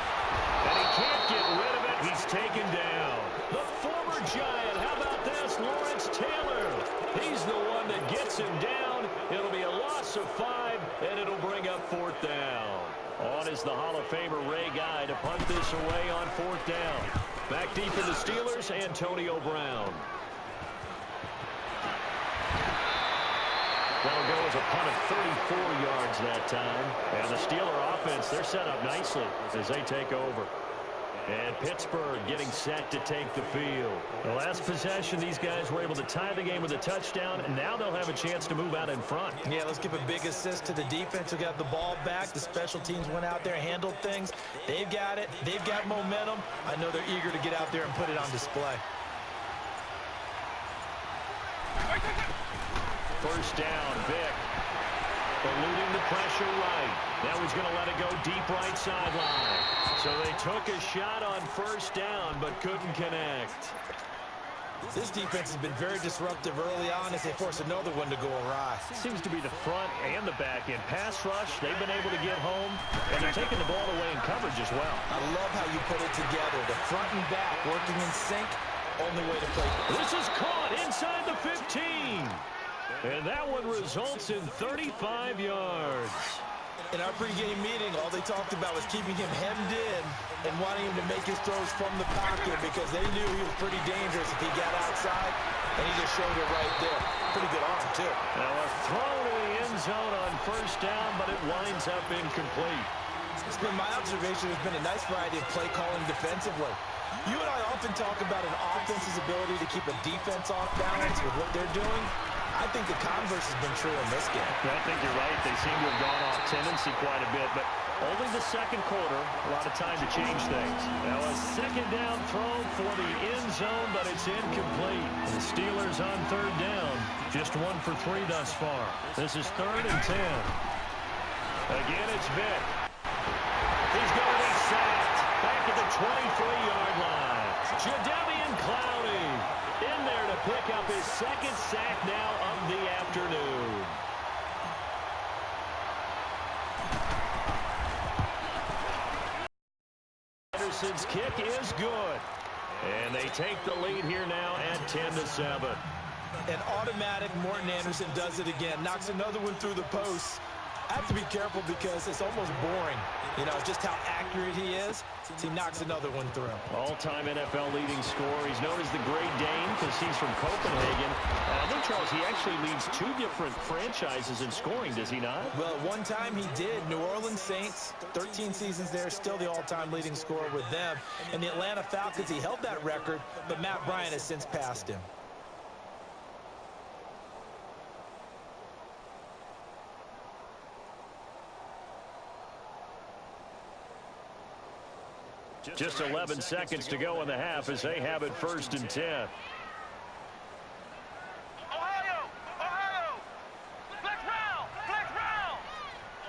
And he can't get rid of it. He's taken down. The former Giant, how about this? Lawrence Taylor. He's the one that gets him down. It'll be a loss of 5, and it'll bring up 4th down. On is the Hall of Famer Ray Guy to punt this away on 4th down. Back deep in the Steelers, Antonio Brown. That'll go as a punt of 34 yards that time. And the Steeler offense, they're set up nicely as they take over. And Pittsburgh getting set to take the field. The last possession, these guys were able to tie the game with a touchdown, and now they'll have a chance to move out in front. Yeah, let's give a big assist to the defense who got the ball back. The special teams went out there, handled things. They've got it. They've got momentum. I know they're eager to get out there and put it on display. First down, Vick. Eluding the pressure right. Now he's going to let it go deep right sideline. So they took a shot on first down, but couldn't connect. This defense has been very disruptive early on as they force another one to go awry. Seems to be the front and the back end. Pass rush, they've been able to get home, and they're taking the ball away in coverage as well. I love how you put it together. The front and back working in sync. Only way to play. This is caught inside the 15. And that one results in 35 yards. In our pregame meeting, all they talked about was keeping him hemmed in and wanting him to make his throws from the pocket because they knew he was pretty dangerous if he got outside, and he just showed it right there. Pretty good arm, too. Now a throw to the end zone on first down, but it winds up incomplete. It's been my observation. There's been a nice variety of play calling defensively. You and I often talk about an offense's ability to keep a defense off balance with what they're doing. I think the converse has been true in this game. I think you're right. They seem to have gone off tendency quite a bit, but only the second quarter, a lot of time to change things. Now a second down throw for the end zone, but it's incomplete. The Steelers on third down, just 1 for 3 thus far. This is 3rd and 10. Again, it's Vick. He's going to be sacked back at the 23-yard line. Jadeveon Clowney in there to pick up his second sack now of the afternoon. Anderson's kick is good. And they take the lead here now at 10-7. An automatic Morton Anderson does it again. Knocks another one through the post. I have to be careful because it's almost boring. You know, just how accurate he is. He knocks another one through. All-time NFL leading scorer. He's known as the Great Dane because he's from Copenhagen. I think, Charles, he actually leads 2 different franchises in scoring, does he not? Well, one time he did. New Orleans Saints, 13 seasons there, still the all-time leading scorer with them. And the Atlanta Falcons, he held that record, but Matt Bryant has since passed him. Just 11 seconds to go in the half as they have it 1st and 10. Ohio! Ohio! Flex round! Flex round!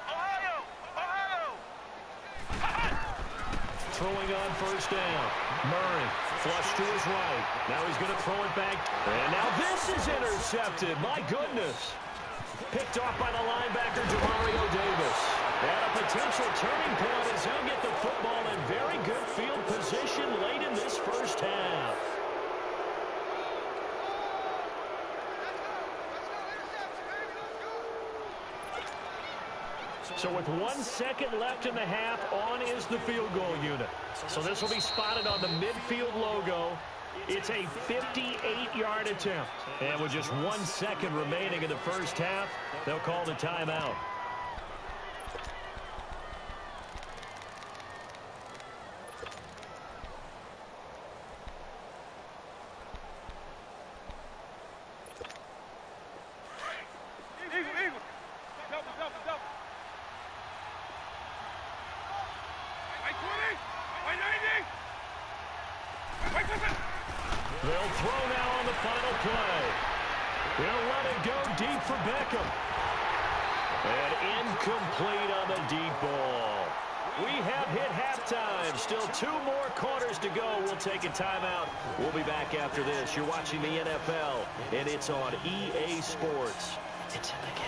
Ohio! Ohio! Throwing on first down. Murray flush to his right. Now he's going to throw it back. And now this is intercepted. My goodness. Picked off by the linebacker, Demario Davis. And a potential turning point as he'll get the football in very good field position late in this first half. So with 1 second left in the half, on is the field goal unit. So this will be spotted on the midfield logo. It's a 58-yard attempt. And with just 1 second remaining in the first half, they'll call the timeout. Eagle! Double! Right 20! Right 90! They'll throw now on the final play. They'll let it go deep for Beckham. And incomplete on the deep ball. We have hit halftime. Still 2 more quarters to go. We'll take a timeout. We'll be back after this. You're watching the NFL, and it's on EA Sports. It's in the game.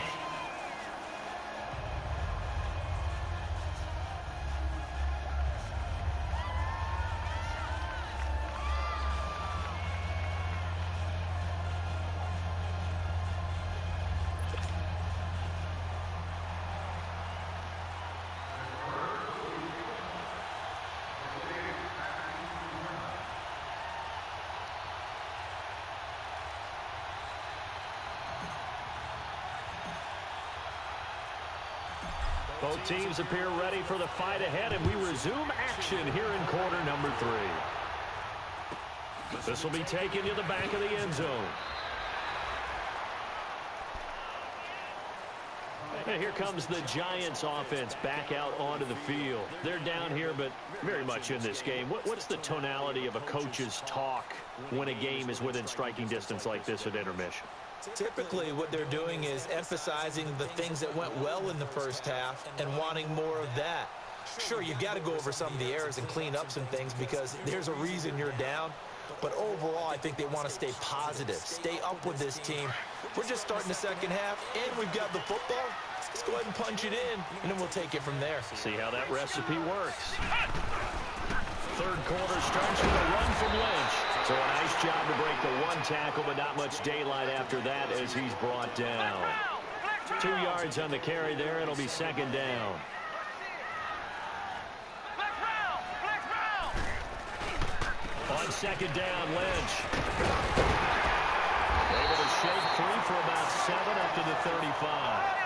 Both teams appear ready for the fight ahead, and we resume action here in quarter number 3. This will be taken to the back of the end zone. And here comes the Giants offense back out onto the field. They're down here, but very much in this game. What's the tonality of a coach's talk when a game is within striking distance like this at intermission? Typically, what they're doing is emphasizing the things that went well in the first half and wanting more of that. Sure, you've got to go over some of the errors and clean up some things because there's a reason you're down. But overall, I think they want to stay positive, stay up with this team. We're just starting the second half, and we've got the football. Let's go ahead and punch it in, and then we'll take it from there. See how that recipe works. Third quarter starts with a run from Lynch. So a nice job to break the one tackle, but not much daylight after that as he's brought down. 2 yards on the carry there. It'll be second down. On second down, Lynch. Able to shake free for about 7 up to the 35.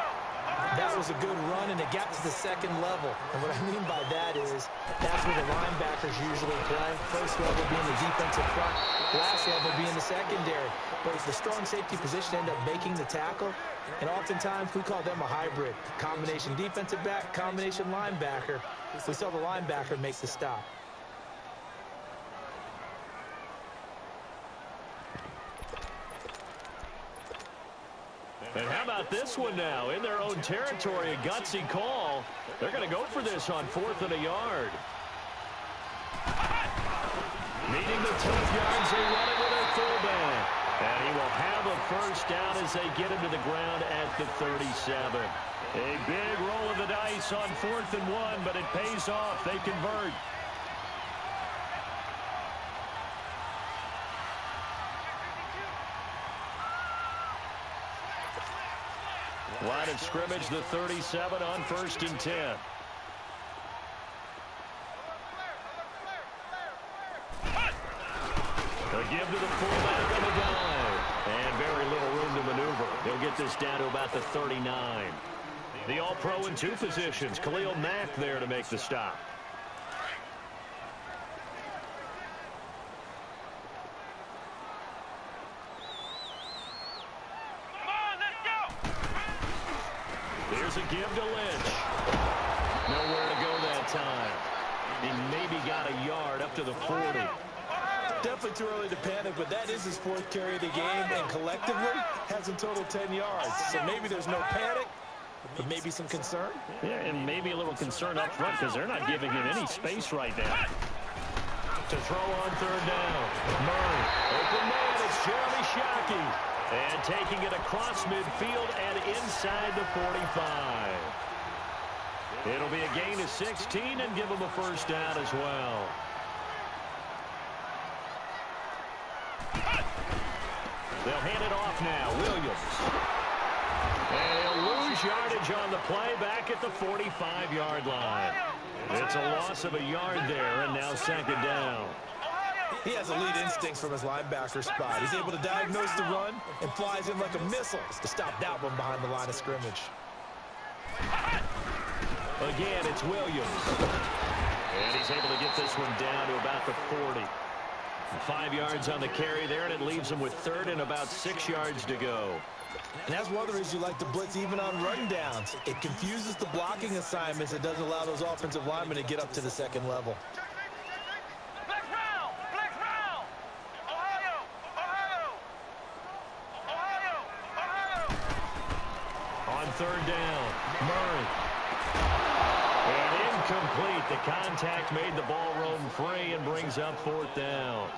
That was a good run, and it got to the second level. And what I mean by that is that's where the linebackers usually play. First level being the defensive front, last level being the secondary. But it's the strong safety position end up making the tackle. And oftentimes we call them a hybrid. Combination defensive back, combination linebacker. We saw the linebacker make the stop. And how about this one now? In their own territory, a gutsy call. They're going to go for this on 4th and a yard. Needing the tough yards, they run it with their fullback. And he will have a first down as they get him to the ground at the 37. A big roll of the dice on 4th and 1, but it pays off. They convert. Line of scrimmage, the 37 on 1st and 10. A give to the fullback on the dive. And very little room to maneuver. They'll get this down to about the 39. The All-Pro in 2 positions. Khalil Mack there to make the stop. Here's a give to Lynch. Nowhere to go that time. He maybe got a yard up to the 40. Definitely too early to panic, but that is his 4th carry of the game, and collectively has a total 10 yards. So maybe there's no panic, but maybe some concern. Yeah, and maybe a little concern up front because they're not giving him any space right now. To throw on 3rd down. Murray. Open man, it's Jeremy Shockey. And taking it across midfield and inside the 45. It'll be a gain of 16 and give them a first down as well. They'll hand it off now. Williams. And he'll lose yardage on the play back at the 45-yard line. It's a loss of a yard there, and now second down. He has elite instincts from his linebacker spot. He's able to diagnose the run and flies in like a missile to stop that one behind the line of scrimmage. Again, it's Williams. And he's able to get this one down to about the 40. 5 yards on the carry there, and it leaves him with 3rd and about 6 yards to go. And that's one of the reasons you like to blitz even on run downs. It confuses the blocking assignments. It doesn't allow those offensive linemen to get up to the second level. On 3rd down, Murray. And incomplete. The contact made the ball roam free and brings up 4th down.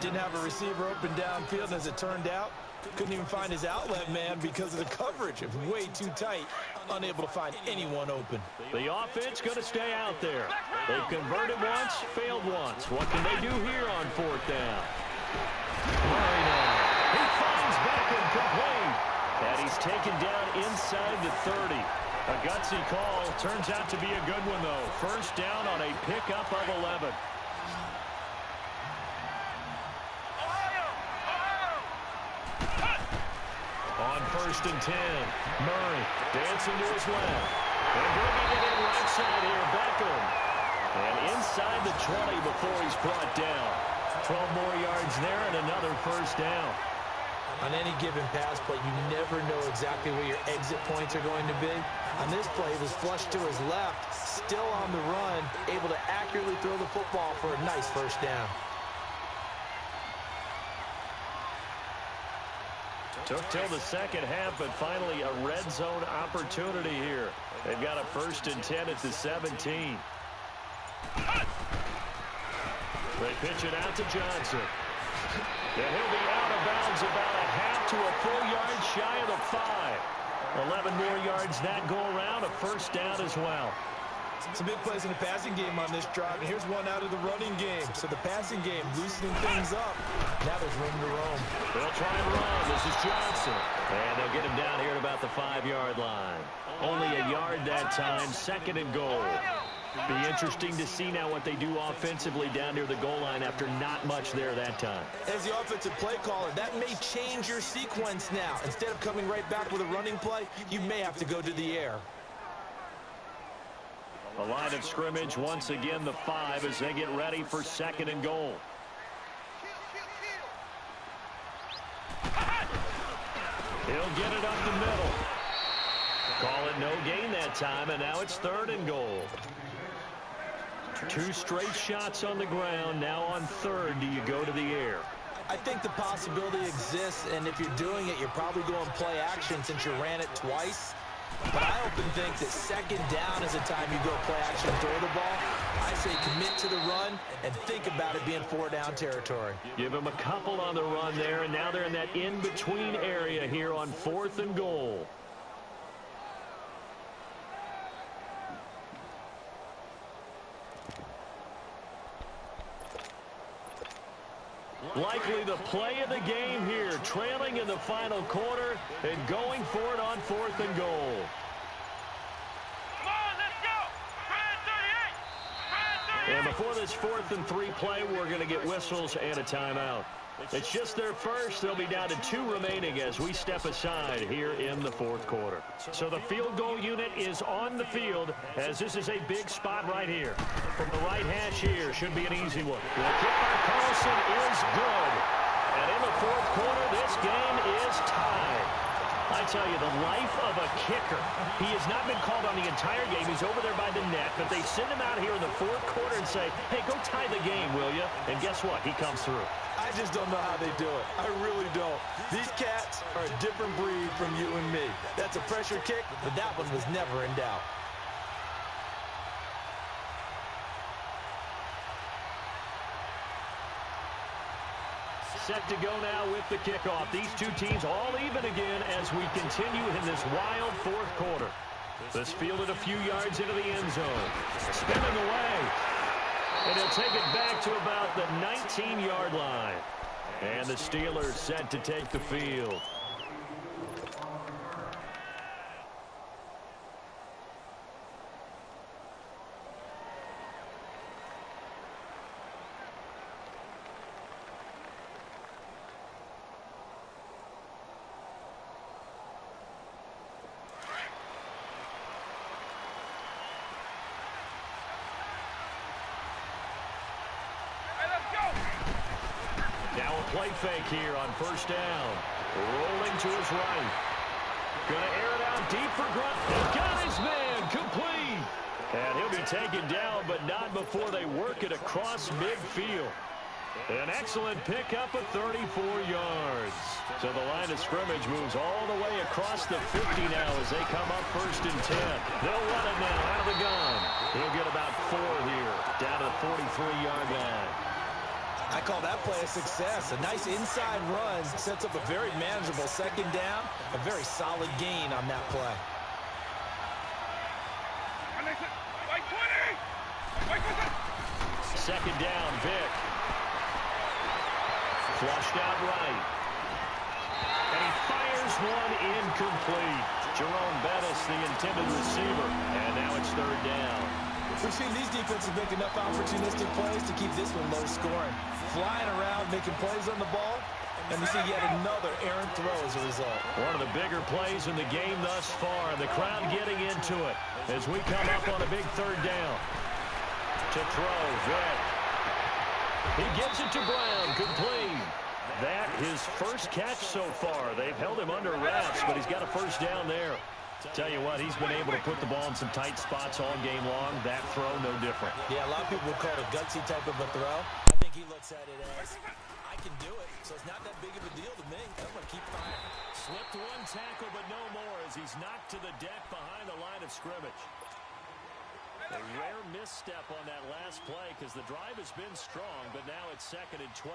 Didn't have a receiver open downfield, and as it turned out, couldn't even find his outlet man because of the coverage. It was way too tight, unable to find anyone open. The offense going to stay out there. They've converted once, failed once. What can they do here on 4th down? Murray now. He finds Beckham complete. And he's taken down inside the 30. A gutsy call. Turns out to be a good one, though. First down on a pickup of 11. On 1st and 10, Murray dancing to his left. And bringing it in right side here, Beckham. And inside the 20 before he's brought down. 12 more yards there and another first down. On any given pass play, you never know exactly where your exit points are going to be. On this play, it was flushed to his left, still on the run, able to accurately throw the football for a nice first down. Took till the second half, but finally a red zone opportunity here. They've got a 1st and 10 at the 17. They pitch it out to Johnson. And he'll be out of bounds about a half to a full yard shy of the 5. 11 more yards that go around, a first down as well. Some big plays in the passing game on this drive, and here's one out of the running game. So the passing game loosening things up. Now there's room to roam. They'll try and run. This is Johnson. And they'll get him down here at about the 5-yard line. Only a yard that time, 2nd and goal. Be interesting to see now what they do offensively down near the goal line after not much there that time. As the offensive play caller, that may change your sequence now. Instead of coming right back with a running play, you may have to go to the air. The line of scrimmage once again the 5 as they get ready for 2nd and goal. He'll get it up the middle. Call it no gain that time, and now it's 3rd and goal. 2 straight shots on the ground. Now on 3rd, do you go to the air? I think the possibility exists, and if you're doing it, you're probably going play action since you ran it twice. But I often think that 2nd down is the time you go play action and throw the ball. I say commit to the run and think about it being 4-down territory. Give them a couple on the run there, and now they're in that in-between area here on 4th and goal. Likely the play of the game here, trailing in the final quarter and going for it on 4th and goal. Come on, let's go! Try 38! And before this 4th and 3 play, we're going to get whistles and a timeout. It's just their first. They'll be down to 2 remaining as we step aside here in the 4th quarter. So the field goal unit is on the field as this is a big spot right here. From the right hash here, should be an easy one. The kick by Carlson is good. And in the 4th quarter, this game is tied. I tell you, the life of a kicker. He has not been called on the entire game. He's over there by the net, but they send him out here in the 4th quarter and say, hey, go tie the game, will you? And guess what? He comes through. I just don't know how they do it. I really don't. These cats are a different breed from you and me. That's a pressure kick, but that one was never in doubt. Set to go now with the kickoff. These 2 teams all even again as we continue in this wild 4th quarter. This fielded a few yards into the end zone. Spinning away. And he'll take it back to about the 19-yard line. And the Steelers set to take the field. Play fake here on 1st down. Rolling to his right. Gonna air it out deep for Grunt. He's got his man complete. And he'll be taken down, but not before they work it across midfield. An excellent pickup of 34 yards. So the line of scrimmage moves all the way across the 50 now as they come up 1st and 10. They'll run it now out of the gun. He'll get about 4 here, down to the 43-yard line. I call that play a success. A nice inside run sets up a very manageable 2nd down. A very solid gain on that play. Like 20! 2nd down, Vic. Flushed out right. And he fires one incomplete. Jerome Bettis, the intended receiver. And now it's 3rd down. We've seen these defenses make enough opportunistic plays to keep this one low scoring. Flying around, making plays on the ball, and we see yet another errant throw as a result. One of the bigger plays in the game thus far, and the crowd getting into it. as we come up on a big third down. To throw, Vick. He gets it to Brown, complete. That his first catch so far. They've held him under wraps, but he's got a first down there. Tell you what, he's been able to put the ball in some tight spots all game long. That throw, no different. Yeah, a lot of people would call it a gutsy type of a throw. I think he looks at it as, I can do it, so it's not that big of a deal to me. I'm going to keep firing. Slipped one tackle, but no more as he's knocked to the deck behind the line of scrimmage. A rare misstep on that last play because the drive has been strong, but now it's 2nd and 12.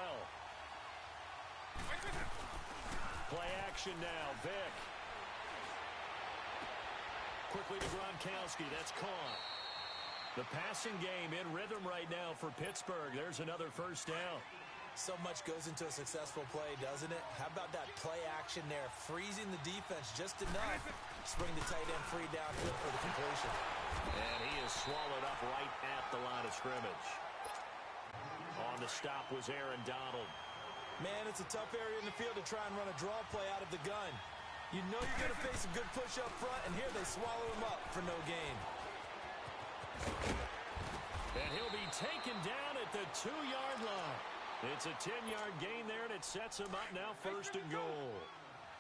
Play action now, Vick. Quickly to Gronkowski. That's caught. The passing game in rhythm right now for Pittsburgh. There's another first down. So much goes into a successful play, doesn't it? How about that play action there? Freezing the defense just enough to bring the tight end free downfield for the completion. And he is swallowed up right at the line of scrimmage. On the stop was Aaron Donald. Man, it's a tough area in the field to try and run a draw play out of the gun. You know you're going to face a good push up front, and here they swallow him up for no gain. And he'll be taken down at the 2-yard line. It's a 10-yard gain there, and it sets him up now 1st and goal.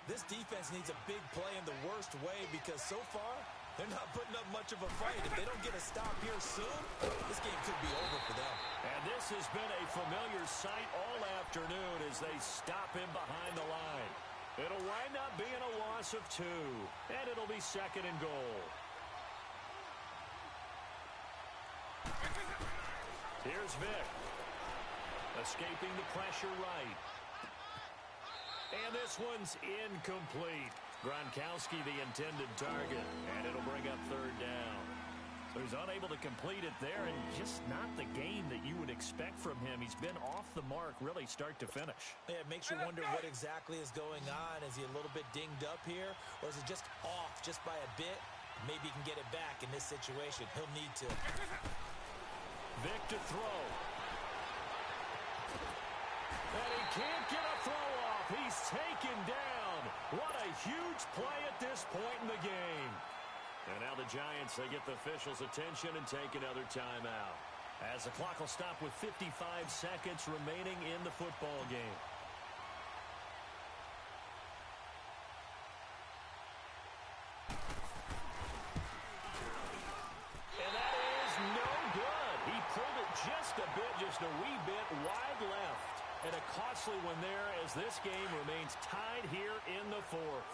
This defense needs a big play in the worst way because so far, they're not putting up much of a fight. If they don't get a stop here soon, this game could be over for them. And this has been a familiar sight all afternoon as they stop him behind the line. It'll wind up being a loss of 2, and it'll be 2nd and goal. Here's Vick. Escaping the pressure right. And this one's incomplete. Gronkowski the intended target, and it'll bring up 3rd down. So he's unable to complete it there, and just not the game that you would expect from him. He's been off the mark really start to finish. Yeah, it makes you wonder what exactly is going on. Is he a little bit dinged up here, or is it just off just by a bit? Maybe he can get it back in this situation. He'll need to. Vick to throw. And he can't get a throw off. He's taken down. What a huge play at this point in the game. And now the Giants, they get the officials' attention and take another timeout. As the clock will stop with 55 seconds remaining in the football game. And that is no good. He pulled it just a bit, just a wee bit wide left. And a costly one there as this game remains tied here in the 4th.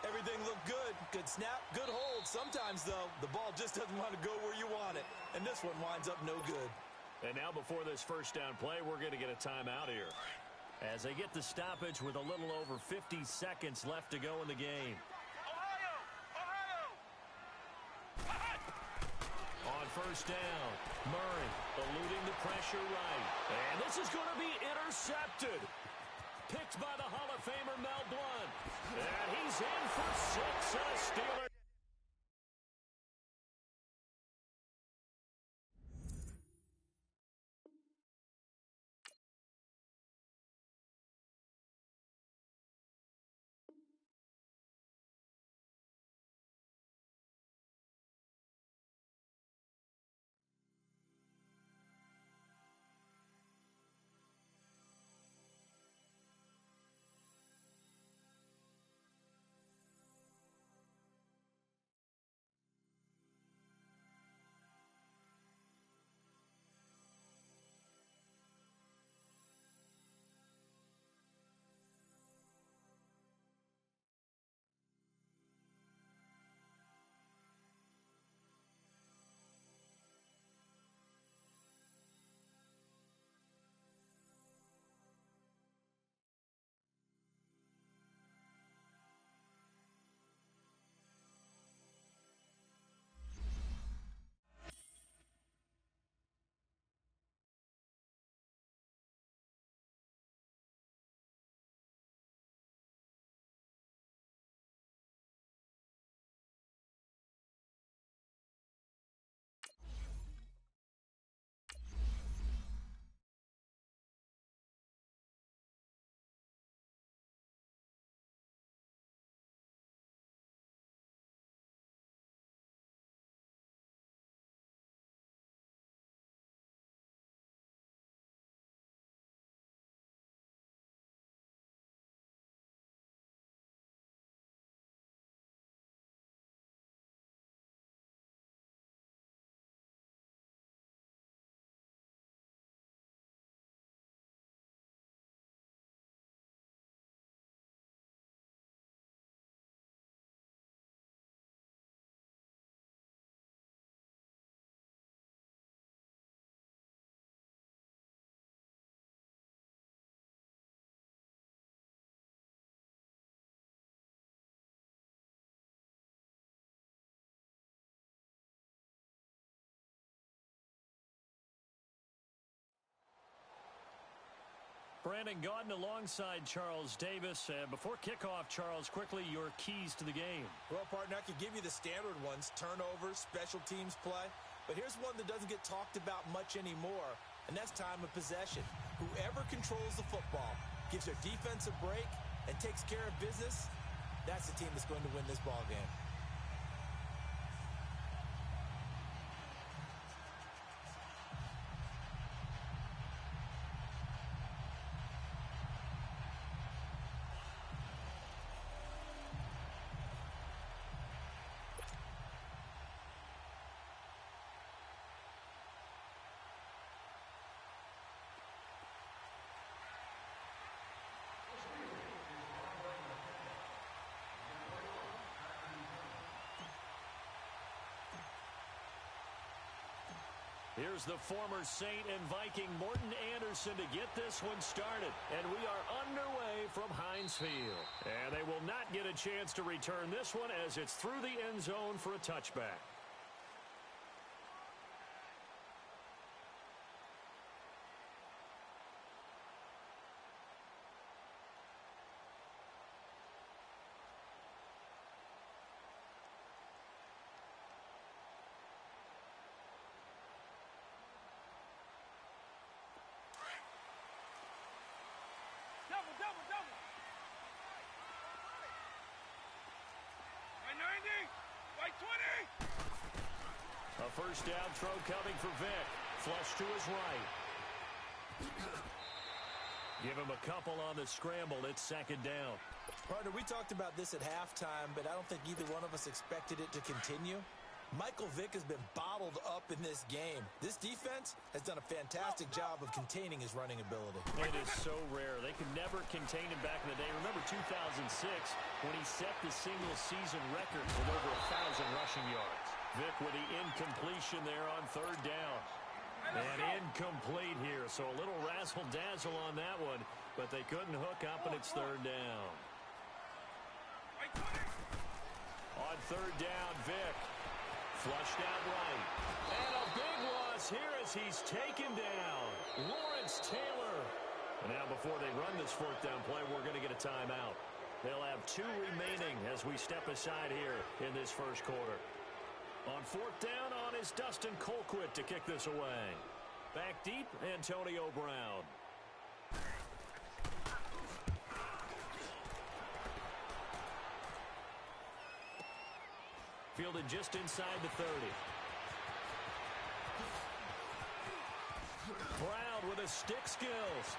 Everything looked good. Good snap, good hold. Sometimes, though, the ball just doesn't want to go where you want it. And this one winds up no good. And now before this first down play, we're going to get a timeout here. As they get the stoppage with a little over 50 seconds left to go in the game. On first down, Murray eluding the pressure right. And this is going to be intercepted. Picked by the Hall of Famer Mel Blount. And he's in for 6 and a Steeler. Brandon Gaudin alongside Charles Davis. Before kickoff, Charles, quickly your keys to the game. Well, partner, I could give you the standard ones, turnovers, special teams play. But here's one that doesn't get talked about much anymore, and that's time of possession. Whoever controls the football, gives their defense a break, and takes care of business, that's the team that's going to win this ball game. Here's the former Saint and Viking Morton Anderson to get this one started. And we are underway from Heinz Field. And they will not get a chance to return this one as it's through the end zone for a touchback. Double. By 90. By 20. A first down throw coming for Vic. Flush to his right. Give him a couple on the scramble. It's second down. Partner, we talked about this at halftime, but I don't think either one of us expected it to continue. Michael Vick has been bottled up in this game. This defense has done a fantastic job of containing his running ability. It is so rare. They could never contain him back in the day. Remember 2006 when he set the single-season record with over 1,000 rushing yards. Vick with the incompletion there on third down. And incomplete here, so a little razzle-dazzle on that one, but they couldn't hook up, and it's third down. On third down, Vick. Flushed out right. And a big loss here as he's taken down. Lawrence Taylor. And now before they run this fourth down play, we're going to get a timeout. They'll have 2 remaining as we step aside here in this first quarter. On fourth down on is Dustin Colquitt to kick this away. Back deep, Antonio Brown. Fielded just inside the 30. Brown with his stick skills.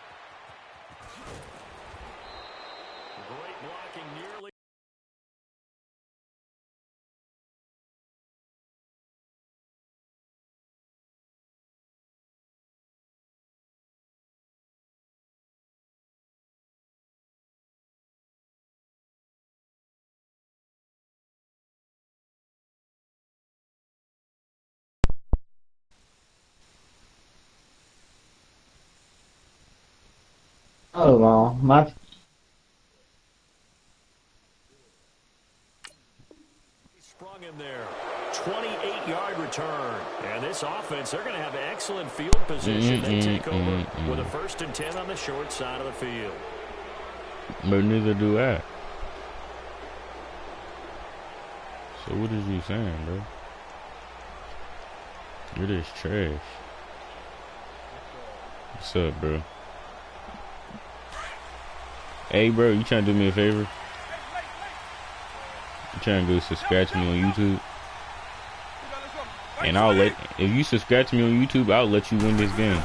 Great blocking nearly. Oh, well, my Sprung him there. 28-yard return. And this offense, they're going to have excellent field position. They take over with a 1st and 10 on the short side of the field. But neither do I. So what is you saying, bro? It is trash. What's up, bro? Hey, bro, you trying to do me a favor? You trying to go subscribe to me on YouTube? And I'll let, if you subscribe to me on YouTube, I'll let you win this game.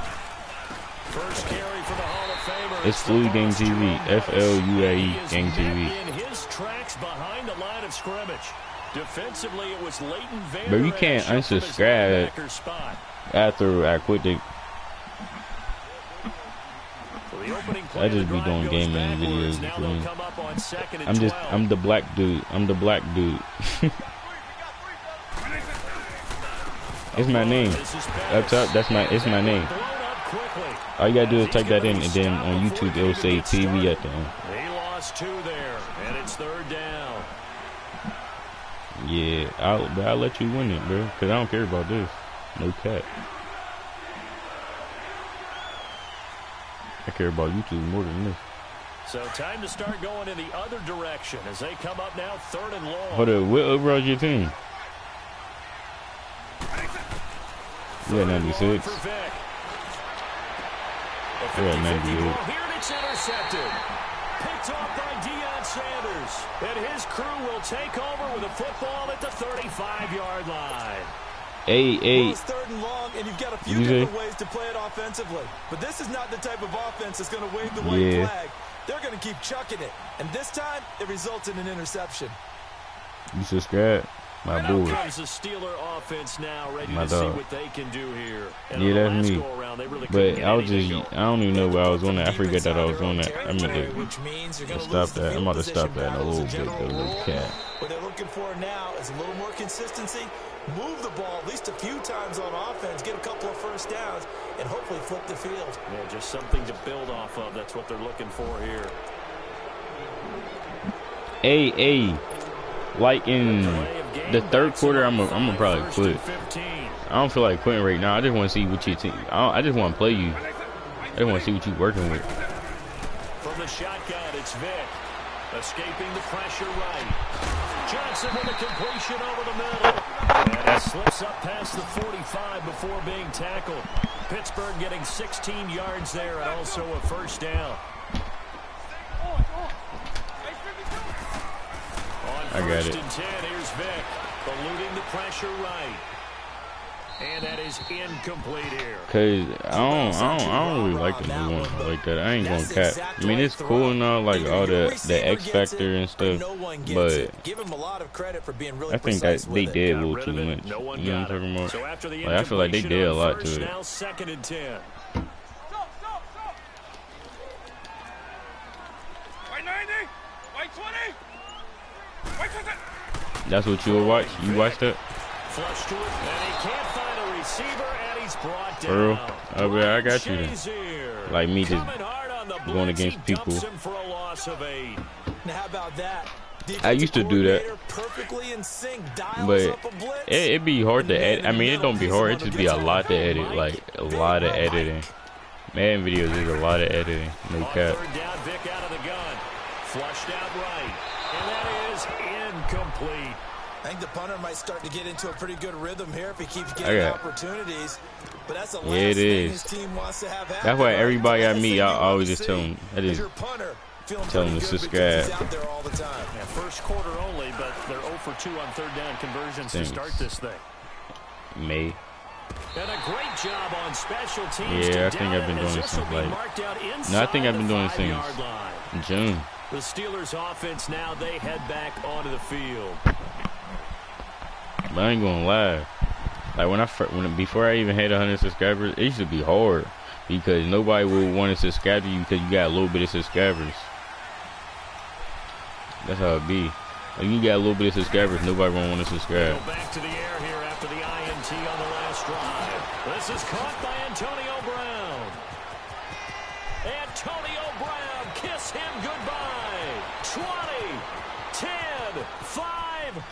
First carry for the Hall of Famer. It's Fluid Game TV, FLUAE Game TV. In his tracks behind the line of scrimmage. Defensively, it was Leighton Vander. But you can't unsubscribe after I quit the. I just be doing gaming videos for me. I'm the black dude. It's my name. Up top, it's my name. All you gotta do is type that in, and then on YouTube it'll say TV at the end. He lost 2 there, and it's third down. Yeah, I'll let you win it, bro, because I don't care about this. No cap. I care about YouTube more than this. So time to start going in the other direction as they come up now 3rd and long. Hold up, what overall is your team? Yeah, 96. Yeah, 98. Here and it's intercepted. Picked off by Deion Sanders. And his crew will take over with a football at the 35-yard line. Hey. Well, it's 3rd and long, and you've got a few different ways to play it offensively. But this is not the type of offense that's going to wave the white flag. They're going to keep chucking it. And this time, it results in an interception. You subscribe? My boy. Comes the Steeler offense now, ready My to dog. see what they can do here. And Yeah, that's me. around, really But I was just, I don't even know where I was on that. I forgot that I was on that. I meant to stop that. I'm about to stop that in a little bit, though, little cat. What they're looking for now is a little more consistency. Move the ball at least a few times on offense, get a couple of first downs, and hopefully flip the field. Yeah, just something to build off of. That's what they're looking for here. Hey. Like in the 3rd quarter, I'm gonna probably quit. I don't feel like quitting right now. I just want to see what your team. I just want to play you. I just want to see what you're working with. From the shotgun, it's Vick. Escaping the pressure right. Johnson with a completion over the middle. And he slips up past the 45 before being tackled. Pittsburgh getting 16 yards there and also a first down. I got it. 1st and 10, here's Vick. Eluding the pressure right. And that is incomplete here. Cause I don't really like the new one like that. I ain't gonna cap. I mean, it's cool and all, like all the X Factor and stuff, but I think that they did a little too much. You know what I'm talking about? Like, I feel like they did a lot to it. Now 2nd and 10. White 90, white 20, white 50. That's what you watch? You watched that? Flush to it, and he can't find a receiver, and he's brought down. Earl, okay, I got you then. Like me just going against people. For a loss of 8. Now how about that? I used to do that, but it'd be hard to edit. I mean, it don't be hard. It just be a lot to edit, like a lot of editing. Madden videos is a lot of editing. No cap. 3rd down, Vick out of the gun. Flushed out right, and that is incomplete. I think the punter might start to get into a pretty good rhythm here if he keeps getting opportunities. But that's the last thing his team wants to have happen. That's why everybody I meet, I always just tell them. I just tell them to subscribe. Yeah, 1st quarter only, but they're 0 for 2 on 3rd down conversions to start this thing. May. And a great job on special teams. Yeah, I think I've been doing this since like. No, I think I've been doing this since June. The Steelers offense now, they head back onto the field. But I ain't gonna lie. Like before I even had 100 subscribers, it used to be hard because nobody would want to subscribe to you because you got a little bit of subscribers. That's how it be. Like you got a little bit of subscribers, nobody won't want to subscribe. Go back to the air here after the INT on the last drive. This is caught by Antonio Brown. Antonio Brown, kiss him goodbye. 20, 10, 5,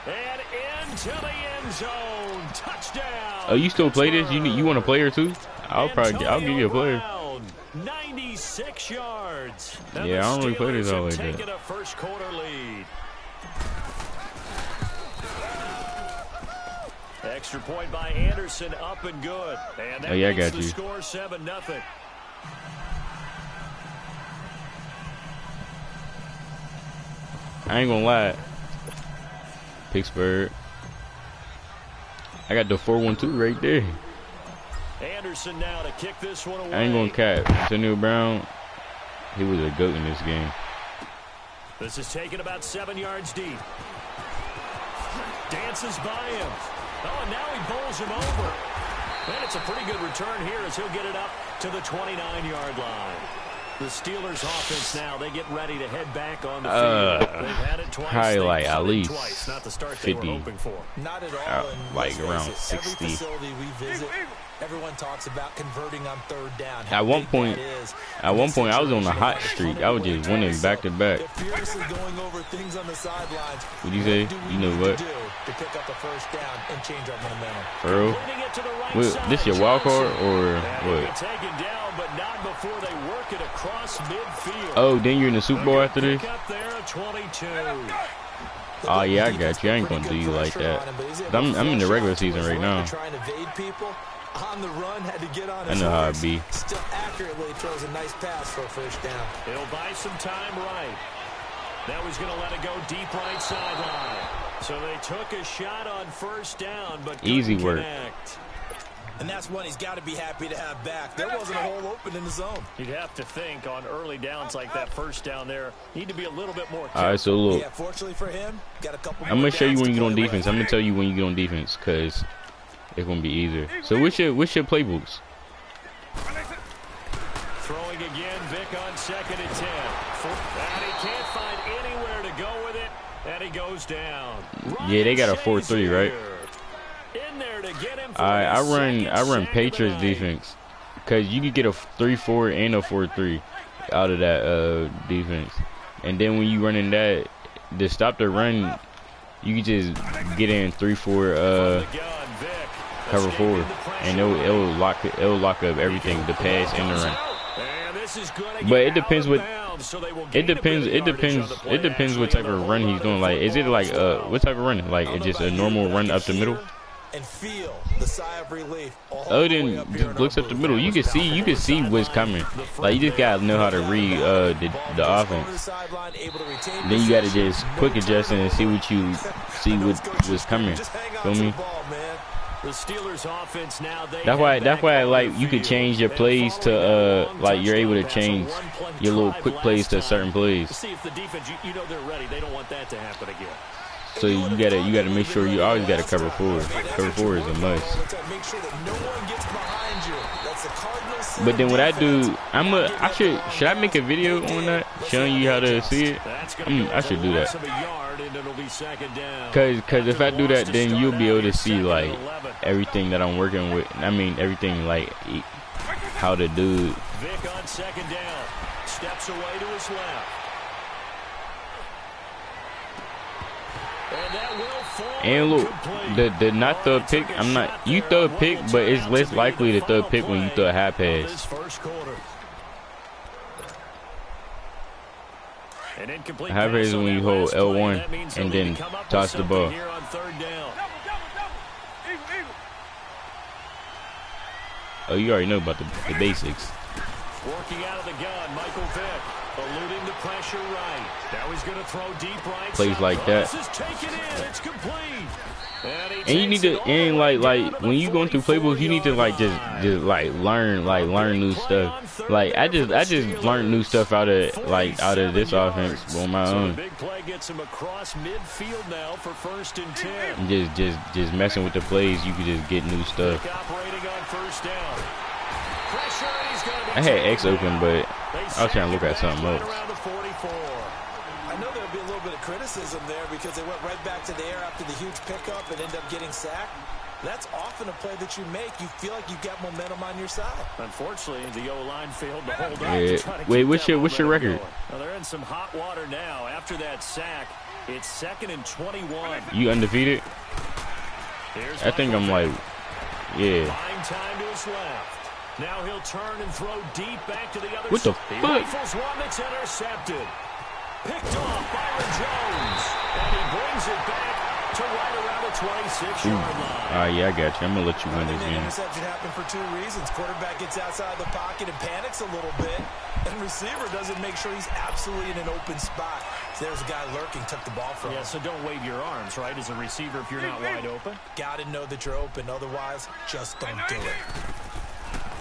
and into the end zone. Touchdown. Oh, you still play this? You want a player too? I'll give you a player. 96 yards. Yeah, I don't really play this all like that. Taking a 1st quarter lead. Extra point by Anderson, up and good. And that I got the you. Score 7-0. I ain't gonna lie. Pittsburgh. I got the 4-1-2 right there. Anderson now to kick this one away. I ain't gonna cap. Antonio Brown, he was a goat in this game. This is taken about 7 yards deep. Dances by him. Oh, and now he bowls him over. And it's a pretty good return here as he'll get it up to the 29-yard line. The Steelers offense now, they get ready to head back on the field. They've had it twice. Probably like at least twice. Not the start 50. they were hoping for. Not at all. Like around 60. Every facility we visit, everyone talks about converting on 3rd down. At one point, I was on a hot streak. I was just winning back to back. They're furiously going over things on the sidelines. What'd you say? You know what? To pick up the 1st down and change our momentum. For real? This your wild card or what? Taken down but not before they work it across midfield. Oh, then you're in the Super Bowl after this? Up there at 22. Oh, yeah, I got you. I ain't going to do you like that. I'm in the regular season right now. On the run, had to get on I know how it be. Still accurately throws a nice pass for a first down. It'll buy some time right. Now he's going to let it go deep right sideline. So they took a shot on first down, but easy work. Connect. And that's one he's got to be happy to have back. There wasn't a hole open in the zone. You'd have to think on early downs like that first down there, need to be a little bit more careful. All right, so look. Yeah, fortunately for him, got a couple. I'm going to show you when you get on defense. I'm going to tell you when you get on defense because it's going to be easier. So what's your playbooks? Throwing again, Vic on 2nd and 10. And he can't find anywhere to go with it, and he goes down. Yeah, they got a 4-3, right? In there to get him. All right, I run Patriots defense because you could get a 3-4 and a 4-3 out of that defense, and then when you run in that to stop the run, you can just get in 3-4 cover 4, and it'll lock up everything, the pass and the run. But it depends what it depends what type of run he's doing. Like, is it like what type of run? Like, it's just a normal run up the middle? And feel the sigh of relief. Other than just looks up the middle, you can see what's coming. Like, you just gotta know how to read the offense. Then you gotta just quick adjust and see what's coming. Feel me? The Steelers offense now, that's why like you could change your plays to like you're able to change your little quick plays to certain plays. See if the defense, you know, they're ready. They don't want that to happen again. So you gotta make sure you always gotta cover 4. Cover 4 is a must. But then what I do, should I make a video on that showing you how to see it? I should do that. Cause if I do that, then you'll be able to see like everything that I'm working with. I mean everything like how to do it. Vic on 2nd down, steps away to his left. And look, the not throw a pick. You throw a pick, but it's less likely to throw a pick when you throw a high pass. A high pass is when you hold L1 and then toss the ball. Oh, you already know about the basics. Working out of the gun, Michael Vick. Eluding the pressure right. Now he's going to throw deep right. Plays like that. This is taken in. It's complete. And you need to, and like when you going through playbooks, you need to like just like learn new stuff. Like I just learned new stuff out of this offense on my own. Big play gets him across midfield now for 1st and 10. And just messing with the plays, you can just get new stuff. Operating on 1st down. Pressure, and he's going to be I had X open, but I was trying to look at something else. I know there'll be a little bit of criticism there because they went right back to the air after the huge pickup and ended up getting sacked. That's often a play that you make. You feel like you've got momentum on your side. Unfortunately, the O-line failed to hold on. Yeah. Wait, what's your record? Well, they're in some hot water now. After that sack, it's 2nd and 21. You undefeated? I think I'm like, yeah. Fine time to his left. Now he'll turn and throw deep back to the other side. What the He fuck? rifles one that's intercepted. Picked off Byron Jones. And he brings it back to right around the 26-yard line. Yeah, I got you. I'm going to let you win this The game. interception happened for 2 reasons. Quarterback gets outside the pocket and panics a little bit. And receiver doesn't make sure he's absolutely in an open spot. So there's a guy lurking, took the ball from him. Yeah, so don't wave your arms, right, as a receiver if you're not wide open. Got to know that you're open. Otherwise, just don't do it.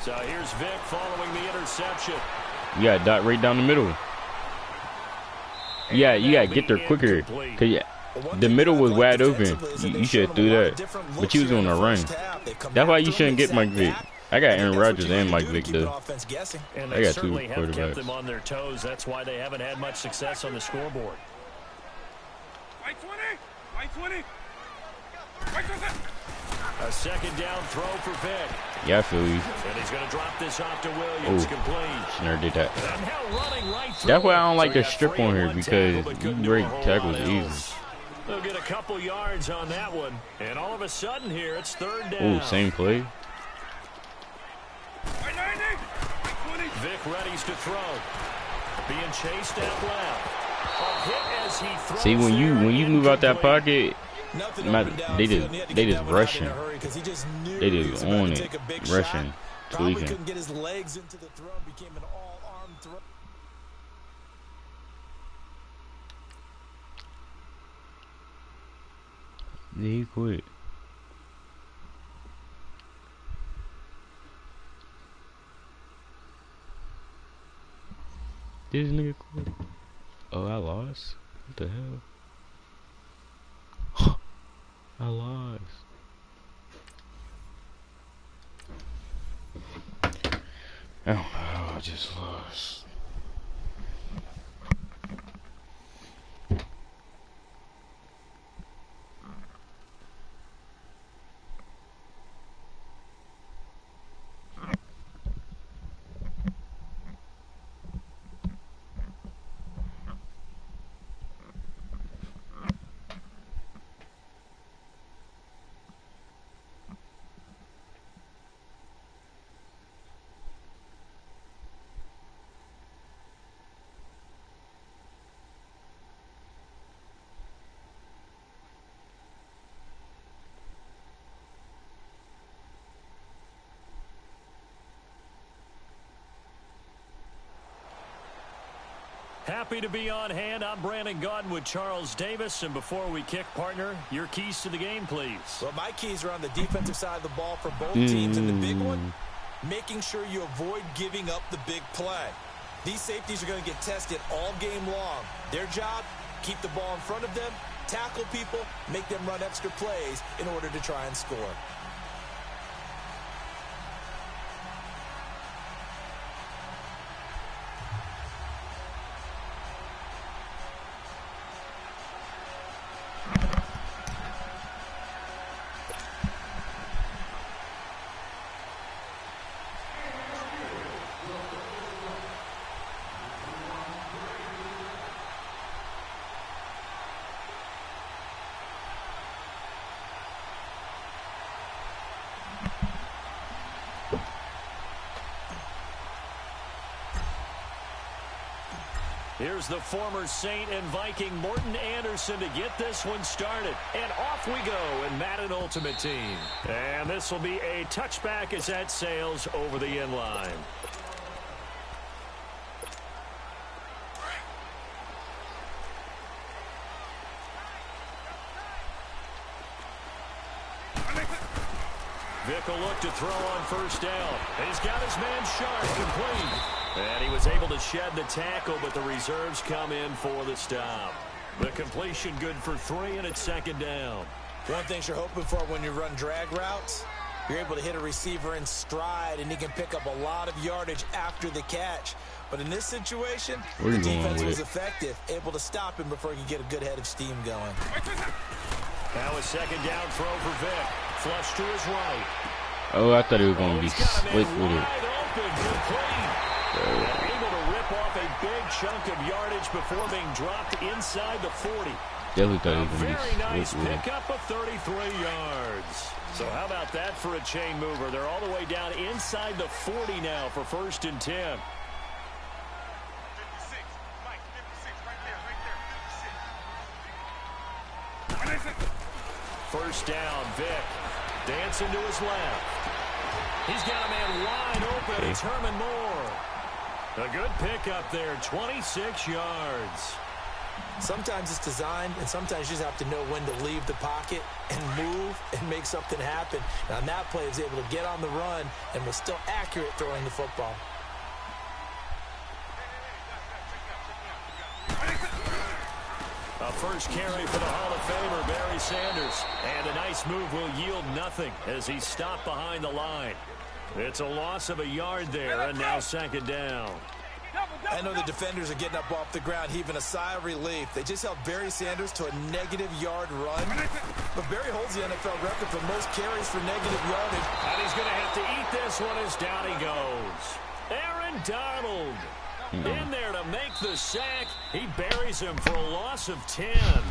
So here's Vic following the interception. You got dot right down the middle. Yeah, you got to get there quicker. Cause the middle was wide open. You should have threw that. But you was on a run. That's why you shouldn't get Mike Vick. I got Aaron Rodgers and Mike Vick though. And I they got 2 certainly have kept quarterbacks. them on their toes. That's why they haven't had much success on the scoreboard. White 20. White 20. White 20. A 2nd down throw for Vick. Yeah, I feel you. And he's going to drop this off to Williams. Complete. Never did that. And now running right through. That's why I don't like So the strip on here because you can break tackles easy. They'll get a couple yards on that one. And all of a sudden here, it's 3rd down. Oh, same play. White 90. White looks to throw. Being chased out left. A hit as he throws. See, when you move out that pocket, they just rushing. They just on it, rushing, tweaking. Couldn't get his legs into the throw. Became an all-arm throw. He quit. This nigga quit. Oh, I lost? What the hell? I lost. Oh, I just lost. Happy to be on hand. I'm Brandon Gaudin with Charles Davis. And before we kick, partner, your keys to the game, please. Well, my keys are on the defensive side of the ball for both teams. And the big one, making sure you avoid giving up the big play. These safeties are going to get tested all game long. Their job, keep the ball in front of them, tackle people, make them run extra plays in order to try and score. Here's the former Saint and Viking Morton Anderson to get this one started. And off we go in Madden Ultimate Team. And this will be a touchback as that sails over the end line. Vick will look to throw on first down. He's got his man Sharp complete. And he was able to shed the tackle, but the reserves come in for the stop. The completion good for 3, and it's second down. One thing you're hoping for when you run drag routes, you're able to hit a receiver in stride, and he can pick up a lot of yardage after the catch. But in this situation, the defense was effective, able to stop him before he could get a good head of steam going. Now a second down throw for Vick. Flush to his right. Oh, I thought he was going to be slick with it. Able to rip off a big chunk of yardage before being dropped inside the 40. Definitely thought he was going to be Very nice slick with it. pickup of 33 yards. So how about that for a chain mover? They're all the way down inside the 40 now for 1st and 10. 56. Mike, 56. Right there. 56. First down, Vick. Dancing to his left. He's got a man wide open. It's Herman Moore. A good pickup there, 26 yards. Sometimes it's designed, and sometimes you just have to know when to leave the pocket and move and make something happen. And on that play, he was able to get on the run and was still accurate throwing the football. A first carry for the Hall of Famer, Barry Sanders. And a nice move will yield nothing as he's stopped behind the line. It's a loss of a yard there, and now second down. I know the defenders are getting up off the ground, heaving a sigh of relief. They just held Barry Sanders to a -yard run. But Barry holds the NFL record for most carries for negative yardage. And he's going to have to eat this one as down he goes. Aaron Donald in there to make the sack. He buries him for a loss of 10.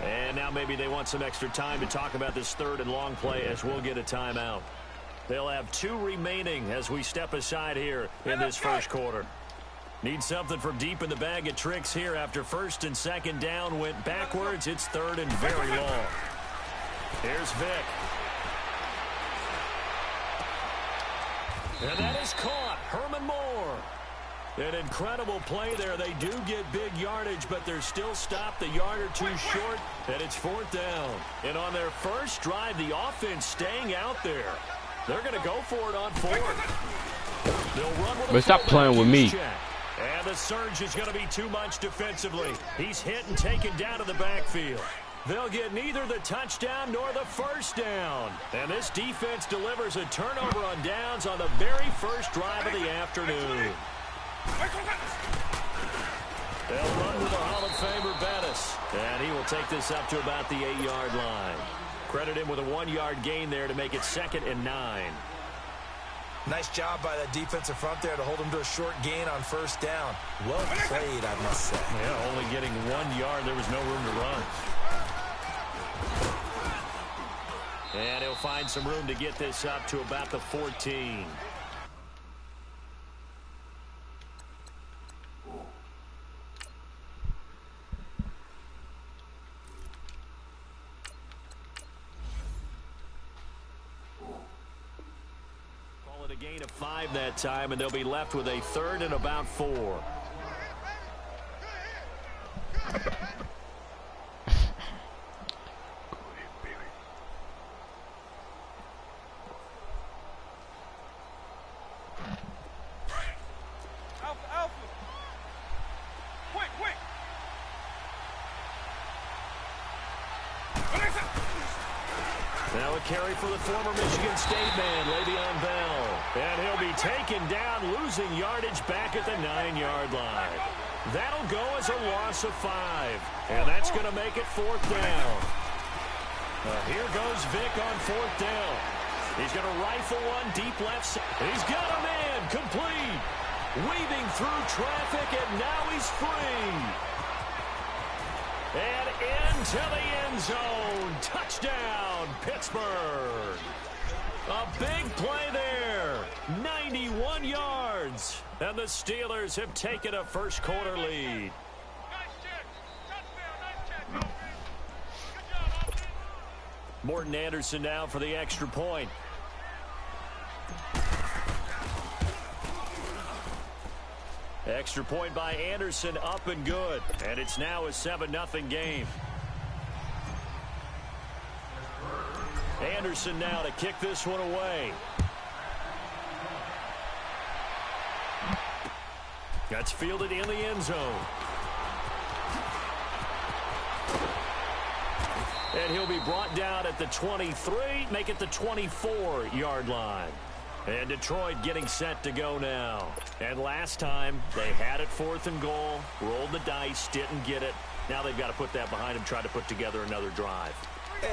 And now maybe they want some extra time to talk about this 3rd and long play as we'll get a timeout. They'll have 2 remaining as we step aside here in this first quarter. Need something from deep in the bag of tricks here after first and second down went backwards. It's third and very long. Here's Vic. And that is caught. Herman Moore. An incredible play there. They do get big yardage, but they're still stopped a yard or two short, and it's fourth down. And on their first drive, the offense staying out there. They're going to go for it on fourth. They'll run with but stop playing with me. Check. And the surge is going to be too much defensively. He's hit and taken down to the backfield. They'll get neither the touchdown nor the first down. And this defense delivers a turnover on downs on the very first drive of the afternoon. They'll run with the Hall of Famer Bettis. And he will take this up to about the 8-yard line. Credit him with a 1-yard gain there to make it 2nd and 9. Nice job by that defensive front there to hold him to a short gain on first down. Well played, I must say. Yeah, only getting 1 yard. There was no room to run. And he'll find some room to get this up to about the 14. A gain of 5 that time, and they'll be left with a third and about 4. Alpha. Quick. Now a carry for the former Michigan State man, Le'Veon Bell. And he'll be taken down, losing yardage back at the 9-yard line. That'll go as a loss of 5. And that's going to make it fourth down. Here goes Vic on fourth down. He's going to rifle one deep left side. He's got a man complete. Weaving through traffic, and now he's free. And into the end zone. Touchdown, Pittsburgh. A big play there. 91 yards. And the Steelers have taken a first quarter lead. Morton Anderson now for the extra point. Extra point by Anderson, up and good. And it's now a 7-0 game. Anderson now to kick this one away. That's fielded in the end zone. And he'll be brought down at the 23, make it the 24-yard line. And Detroit getting set to go now. And last time, they had it 4th and goal, rolled the dice, didn't get it. Now they've got to put that behind them, try to put together another drive.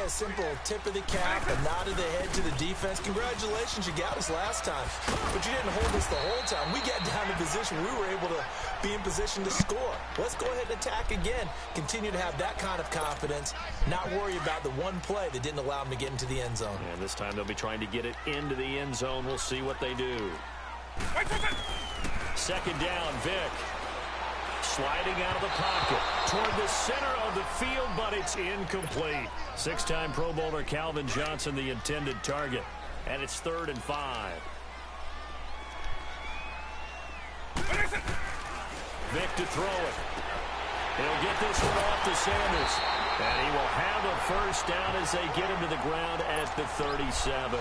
A simple tip of the cap, a nod of the head to the defense. Congratulations, you got us last time. But you didn't hold us the whole time. We got down in position. We were able to be in position to score. Let's go ahead and attack again. Continue to have that kind of confidence. Not worry about the one play that didn't allow them to get into the end zone. And this time they'll be trying to get it into the end zone. We'll see what they do. Second down, Vic. Sliding out of the pocket toward the center of the field, but it's incomplete. 6-time Pro Bowler Calvin Johnson, the intended target. And it's 3rd and 5. Vic to throw it. He'll get this one off to Sanders. And he will have a first down as they get him to the ground at the 37.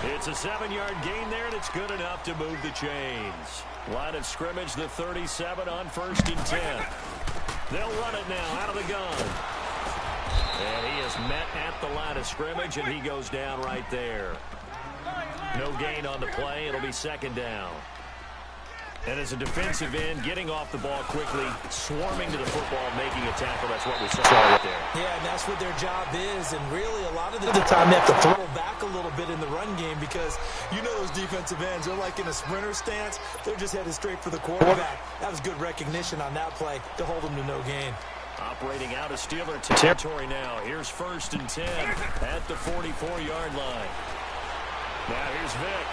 It's a 7-yard gain there, and it's good enough to move the chains. Line of scrimmage, the 37 on 1st and 10. They'll run it now out of the gun. And he is met at the line of scrimmage, and he goes down right there. No gain on the play. It'll be 2nd down. And as a defensive end, getting off the ball quickly, swarming to the football, making a tackle. That's what we saw right there. Yeah, and that's what their job is. And really, a lot of the time, they have to throw back a little bit in the run game because you know those defensive ends, they're like in a sprinter stance. They're just headed straight for the quarterback. That was good recognition on that play to hold them to no gain. Operating out of Steeler territory now. Here's 1st and 10 at the 44-yard line. Now here's Vic.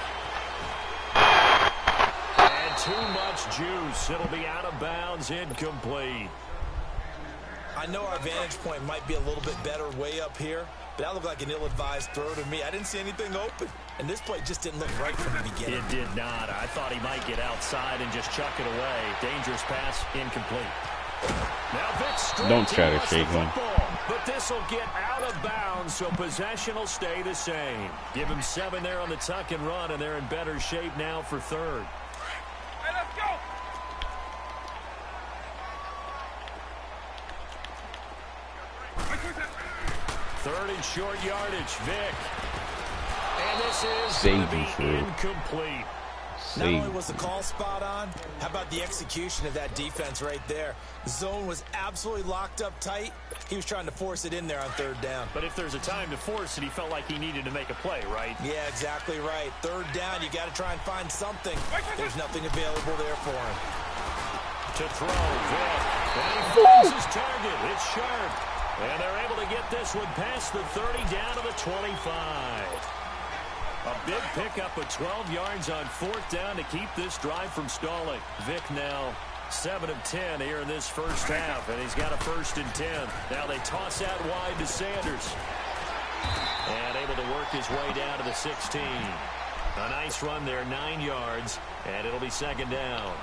And And too much juice. It'll be out of bounds, incomplete. I know our vantage point might be a little bit better way up here, but that looked like an ill-advised throw to me. I didn't see anything open, and this play just didn't look right from the beginning. It did not. I thought he might get outside and just chuck it away. Dangerous pass, incomplete. Now Vic Don't try to shake him. But this will get out of bounds, so possession will stay the same. Give him 7 there on the tuck and run, and they're in better shape now for third. Hey, let's go. Third and short yardage, Vic. And this is Save going to be you, incomplete. Not only was the call spot on, how about the execution of that defense right there? The zone was absolutely locked up tight. He was trying to force it in there on third down. But if there's a time to force it, he felt like he needed to make a play, right? Yeah, exactly right. Third down, you got to try and find something. There's nothing available there for him. To throw, Vic. And he finds his target. It's sharp. And they're able to get this one past the 30 down to the 25. A big pickup of 12 yards on fourth down to keep this drive from stalling. Vic now 7 of 10 here in this first half, and he's got a 1st and 10. Now they toss out wide to Sanders. And able to work his way down to the 16. A nice run there, 9 yards, and it'll be 2nd down.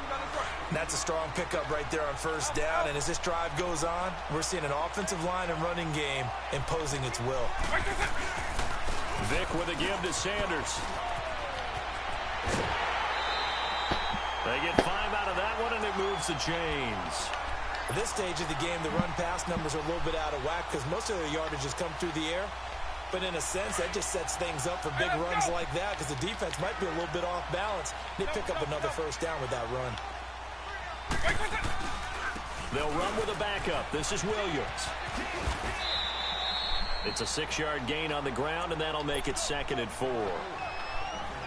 That's a strong pickup right there on first down, and as this drive goes on, we're seeing an offensive line and running game imposing its will. Vic with a give to Sanders. They get 5 out of that one, and it moves the chains. At this stage of the game, the run-pass numbers are a little bit out of whack because most of their yardage has come through the air. But in a sense, that just sets things up for big runs like that because the defense might be a little bit off balance. They pick up another first down with that run. They'll run with a backup. This is Williams. It's a 6-yard gain on the ground, and that'll make it 2nd and 4.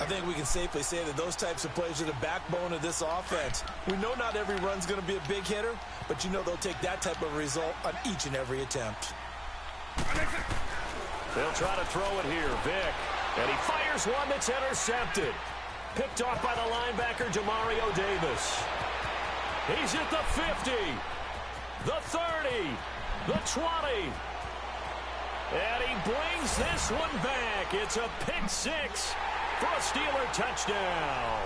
I think we can safely say that those types of plays are the backbone of this offense. We know not every run's going to be a big hitter, but you know they'll take that type of result on each and every attempt. They'll try to throw it here, Vic. And he fires one that's intercepted. Picked off by the linebacker, Demario Davis. He's at the 50, the 30, the 20. And he brings this one back. It's a pick 6 for a Steeler touchdown.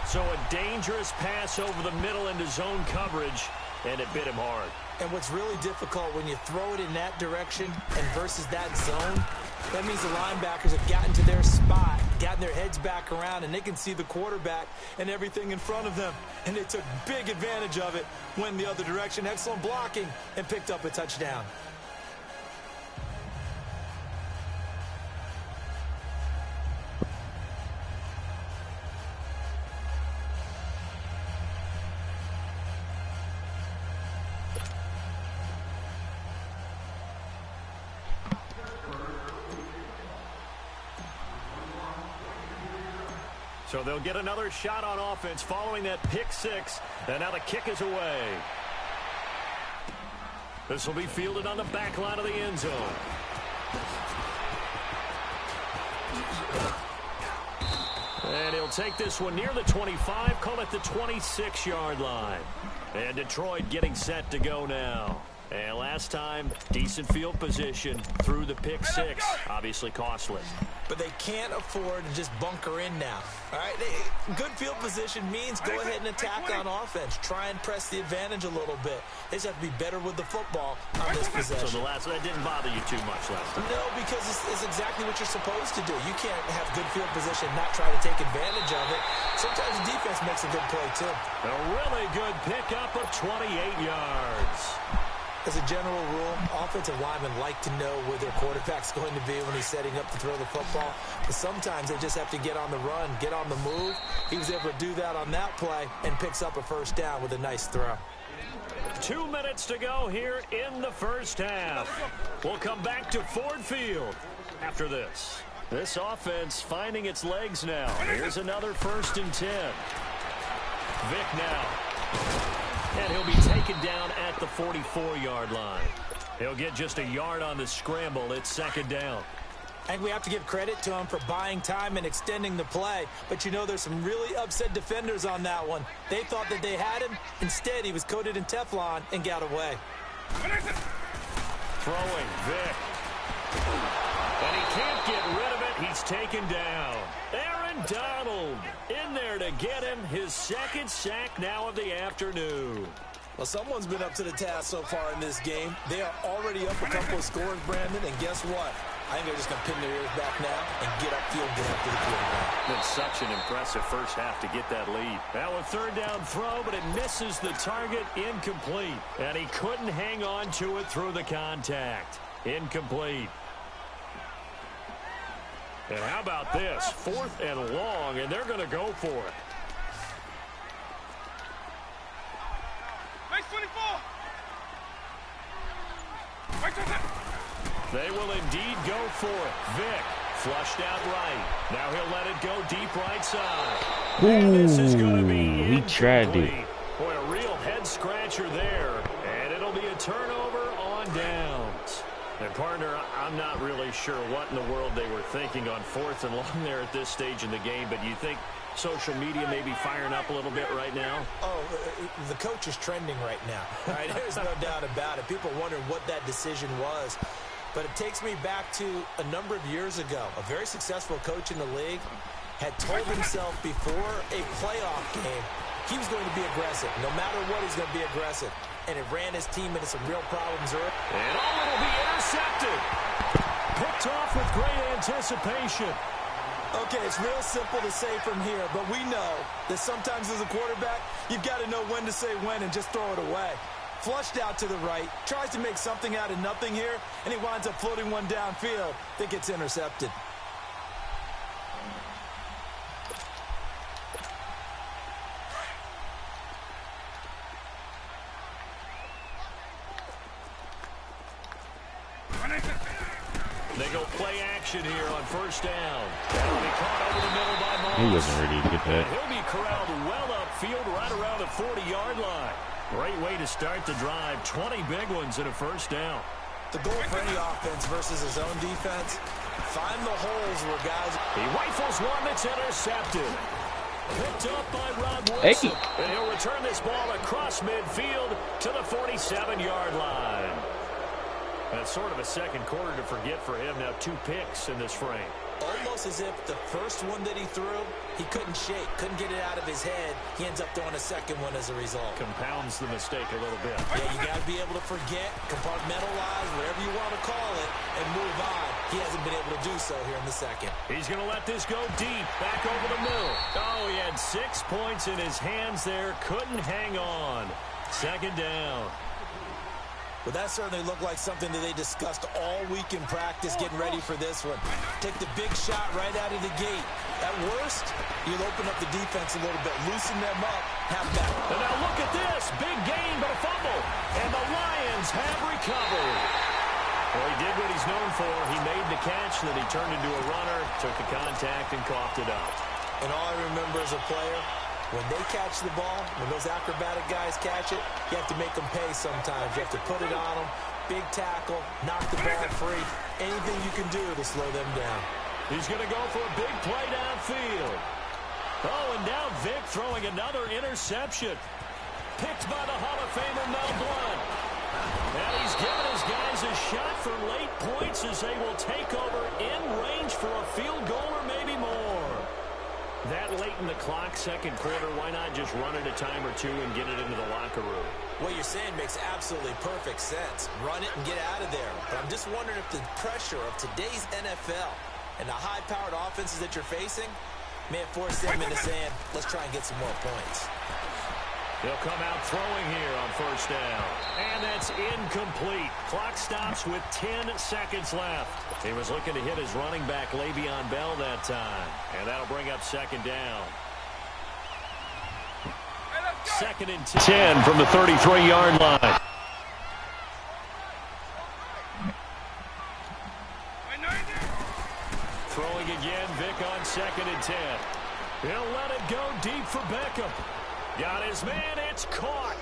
So a dangerous pass over the middle into zone coverage, and it bit him hard. And what's really difficult when you throw it in that direction and versus that zone, that means the linebackers have gotten to their spot, gotten their heads back around, and they can see the quarterback and everything in front of them. And they took big advantage of it, went the other direction, excellent blocking, and picked up a touchdown. So they'll get another shot on offense following that pick 6. And now the kick is away. This will be fielded on the back line of the end zone. And he'll take this one near the 25, call it the 26-yard line. And Detroit getting set to go now. And last time, decent field position through the pick 6. Obviously costly. But they can't afford to just bunker in now. All right, good field position means go ahead and attack on offense. Try and press the advantage a little bit. They just have to be better with the football on this possession. So that didn't bother you too much last time? No, because it's exactly what you're supposed to do. You can't have good field position and not try to take advantage of it. Sometimes the defense makes a good play, too. A really good pickup of 28 yards. As a general rule, offensive linemen like to know where their quarterback's going to be when he's setting up to throw the football. But sometimes they just have to get on the run, get on the move. He was able to do that on that play and picks up a first down with a nice throw. 2 minutes to go here in the first half. We'll come back to Ford Field after this. This offense finding its legs now. Here's another 1st and 10. Vic now. And he'll be taken down at the 44-yard line. He'll get just a yard on the scramble. It's 2nd down. I think we have to give credit to him for buying time and extending the play. But, you know, there's some really upset defenders on that one. They thought that they had him. Instead, he was coated in Teflon and got away. Throwing, Vic. And he can't get rid of it. He's taken down. Aaron Donald in there to get him. His second sack now of the afternoon. Well, someone's been up to the task so far in this game. They are already up a couple of scores, Brandon, and guess what? I think they're just going to pin their ears back now and get upfield and get after the quarterback. Been such an impressive first half to get that lead. Now a third down throw, but it misses the target, incomplete. And he couldn't hang on to it through the contact. Incomplete. And how about this? 4th and long, and they're going to go for it. Nice 24. Right to that. They will indeed go for it. Vic flushed out right. Now he'll let it go deep right side. And this is going to be he tried it. Boy, a real head scratcher there. And it'll be a turnover on downs. And partner, I'm not really sure what in the world they were thinking on 4th and long there at this stage in the game, but you think social media may be firing up a little bit right now? Oh, the coach is trending right now. Right? There's no doubt about it. People wondering what that decision was. But it takes me back to a number of years ago. A very successful coach in the league had told himself before a playoff game he was going to be aggressive. No matter what, he's going to be aggressive. And it ran his team into some real problems early. And it'll be intercepted. Picked off with great anticipation. Okay, it's real simple to say from here, but we know that sometimes as a quarterback, you've got to know when to say when and just throw it away. Flushed out to the right, tries to make something out of nothing here, and he winds up floating one downfield that gets intercepted. They go play action here on first down. That'll be caught over the middle by Moss. He wasn't ready to get that. He'll be corralled well upfield right around the 40-yard line. Great way to start the drive. 20 big ones and a first down. The goal for any offense versus his own defense, find the holes where guys... He rifles one that's intercepted. Picked up by Rob Wilson. Hey. And he'll return this ball across midfield to the 47-yard line. That's sort of a second quarter to forget for him. Now 2 picks in this frame. Almost as if the first one that he threw, he couldn't shake, couldn't get it out of his head. He ends up throwing a second one as a result. Compounds the mistake a little bit. Yeah, you got to be able to forget, compartmentalize, whatever you want to call it, and move on. He hasn't been able to do so here in the second. He's going to let this go deep, back over the middle. Oh, he had 6 points in his hands there, couldn't hang on. Second down. Well, that certainly looked like something that they discussed all week in practice, getting ready for this one. Take the big shot right out of the gate. At worst, you'll open up the defense a little bit, loosen them up, have that. And now look at this. Big gain, but a fumble. And the Lions have recovered. Well, he did what he's known for. He made the catch, then he turned into a runner, took the contact, and coughed it up. And all I remember as a player, when they catch the ball, when those acrobatic guys catch it, you have to make them pay sometimes. You have to put it on them, big tackle, knock the ball free. Anything you can do to slow them down. He's going to go for a big play downfield. Oh, and now Vic throwing another interception. Picked by the Hall of Famer Mel Blount. And he's given his guys a shot for late points as they will take over in range for a field goal or maybe more. That late in the clock, second quarter, why not just run it a time or two and get it into the locker room? What you're saying makes absolutely perfect sense. Run it and get out of there. But I'm just wondering if the pressure of today's NFL and the high-powered offenses that you're facing may have forced them into saying, let's try and get some more points. He'll come out throwing here on first down. And that's incomplete. Clock stops with 10 seconds left. He was looking to hit his running back, Le'Veon Bell, that time. And that'll bring up second down. Second and 10 from the 33-yard line. Throwing again, Vic on second and 10. He'll let it go deep for Beckham. Got his man, it's caught.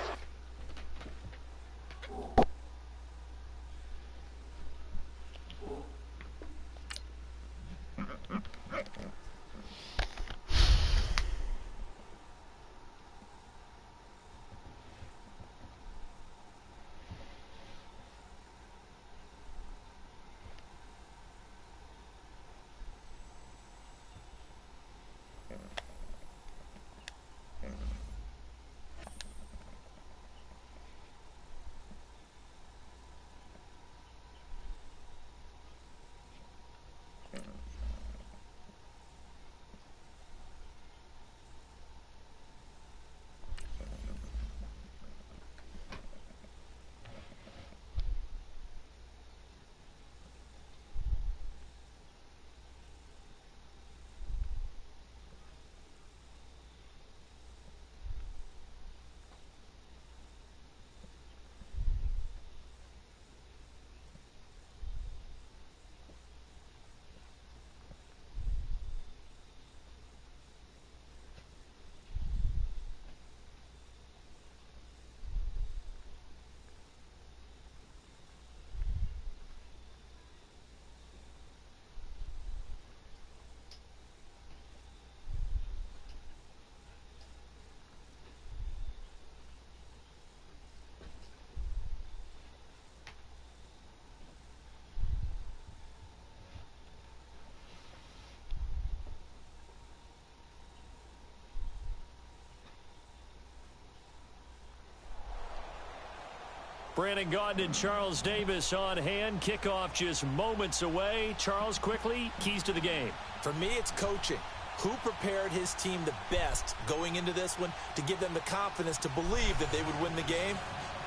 Brandon Gaudin and Charles Davis on hand. Kickoff just moments away. Charles, quickly, keys to the game. For me, it's coaching. Who prepared his team the best going into this one to give them the confidence to believe that they would win the game?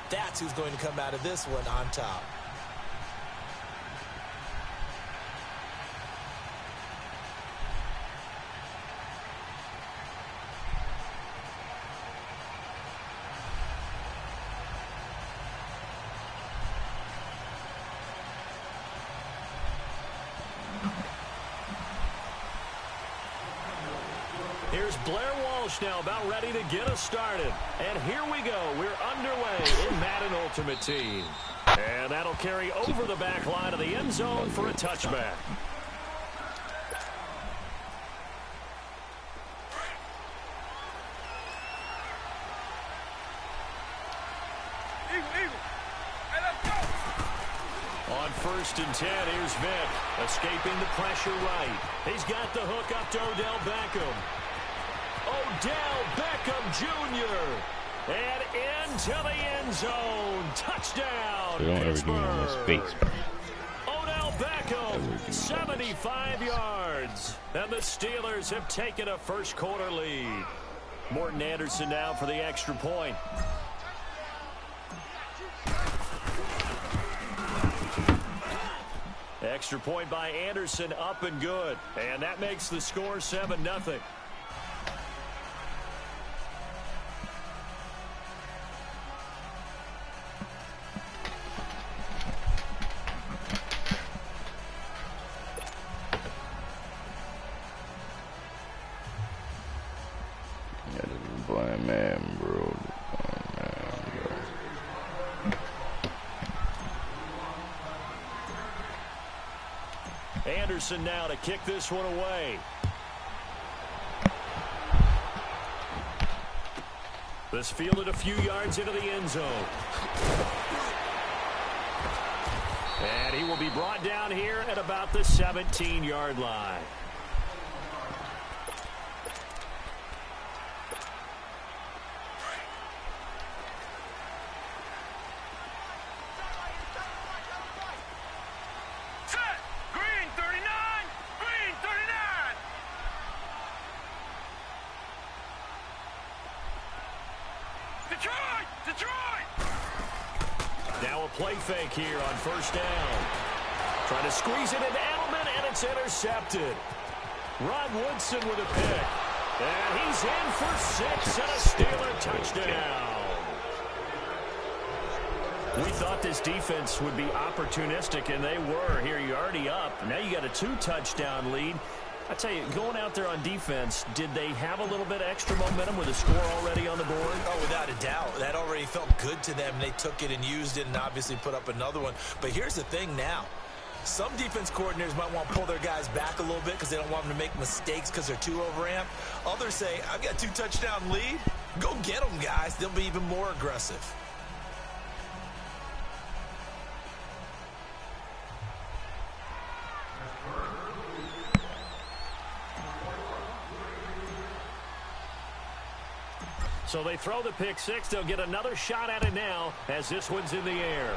That's who's going to come out of this one on top. Here's Blair Walsh now about ready to get us started. And here we go. We're underway in Madden Ultimate Team. And that'll carry over the back line of the end zone for a touchback. On 1st and 10, here's Vick, escaping the pressure right. He's got the hook up to Odell Beckham. Odell Beckham Jr. And into the end zone. Touchdown, They don't ever give me no space, bro. Odell Beckham, 75 yards. And the Steelers have taken a first quarter lead. Morton Anderson now for the extra point. Extra point by Anderson, up and good. And that makes the score 7-0. Blind man, bro. Anderson now to kick this one away. This fielded a few yards into the end zone. And he will be brought down here at about the 17-yard line. Now a play fake here on 1st down. Trying to squeeze it into Edelman, and it's intercepted. Rod Woodson with a pick. And he's in for 6 and a Steeler touchdown. We thought this defense would be opportunistic, and they were. Here you're already up. Now you got a 2-touchdown lead. I tell you, going out there on defense, did they have a little bit of extra momentum with a score already on the board? Oh, without a doubt. That already felt good to them. They took it and used it and obviously put up another one. But here's the thing now. Some defense coordinators might want to pull their guys back a little bit because they don't want them to make mistakes because they're too overamped. Others say, I've got a 2-touchdown lead. Go get them, guys. They'll be even more aggressive. So they throw the pick six. They'll get another shot at it now as this one's in the air.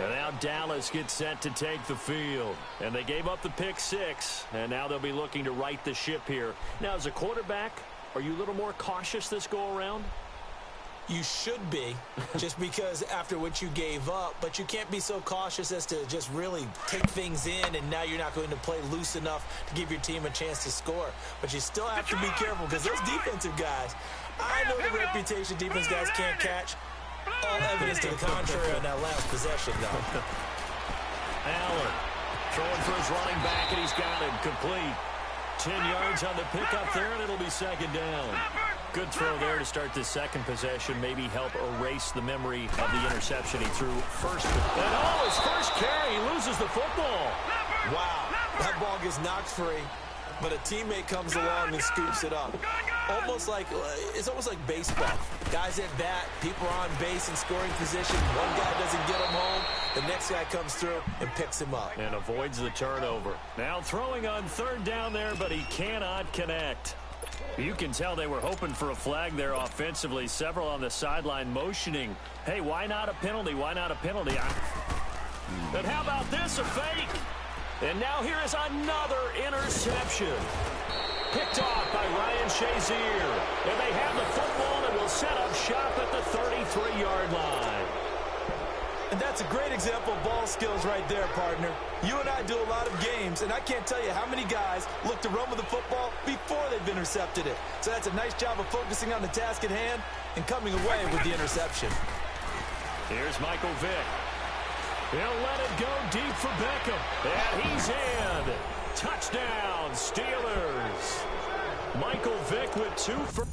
And now Dallas gets set to take the field. And they gave up the pick six. And now they'll be looking to right the ship here. Now, as a quarterback, are you a little more cautious this go-around? You should be, just because after what you gave up, but you can't be so cautious as to just really take things in, and now you're not going to play loose enough to give your team a chance to score. But you still have to be careful because those defensive guys, I know the reputation defense guys can't catch. All evidence to the contrary on that last possession, though. Allen throwing for his running back, and he's got it complete. 10 yards on the pickup there, and it'll be second down. Good throw there to start this second possession. Maybe help erase the memory of the interception he threw first. And his first carry, he loses the football. Wow, that ball gets knocked free, but a teammate comes along and scoops it up. It's almost like baseball. Guys at bat, people are on base in scoring position. One guy doesn't get him home. The next guy comes through and picks him up. And avoids the turnover. Now throwing on third down there, but he cannot connect. You can tell they were hoping for a flag there offensively. Several on the sideline motioning, hey, why not a penalty? Why not a penalty? And how about this, a fake? And now here is another interception. Picked off by Ryan Shazier. And they have the football and will set up shop at the 33-yard line. And that's a great example of ball skills right there, partner. You and I do a lot of games, and I can't tell you how many guys look to run with the football before they've intercepted it. So that's a nice job of focusing on the task at hand and coming away with the interception. Here's Michael Vick. He'll let it go deep for Beckham. And he's in. Touchdown, Steelers. Michael Vick with 2 for...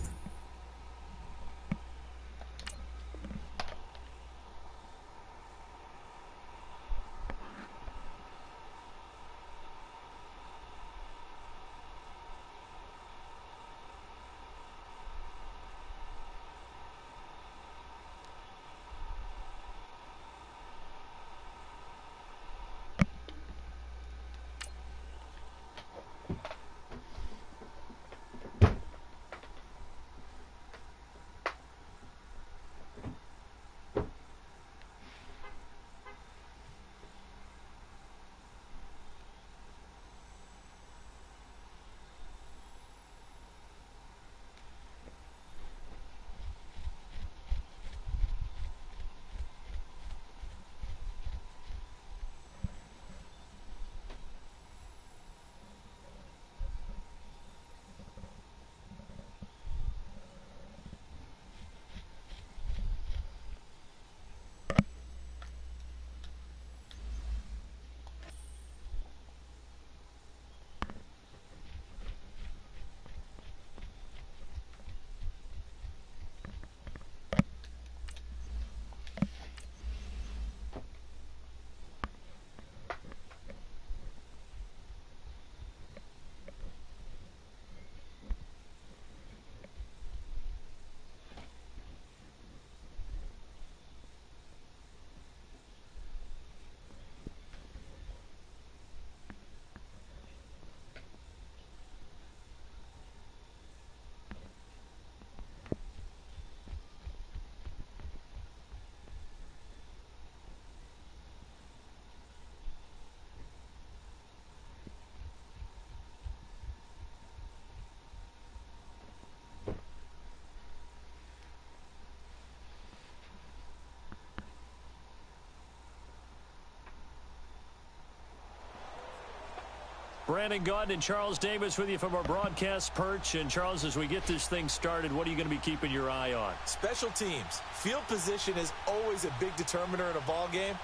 Brandon Gaudin and Charles Davis with you from our broadcast perch. And, Charles, as we get this thing started, what are you going to be keeping your eye on? Special teams. Field position is always a big determiner in a ball game.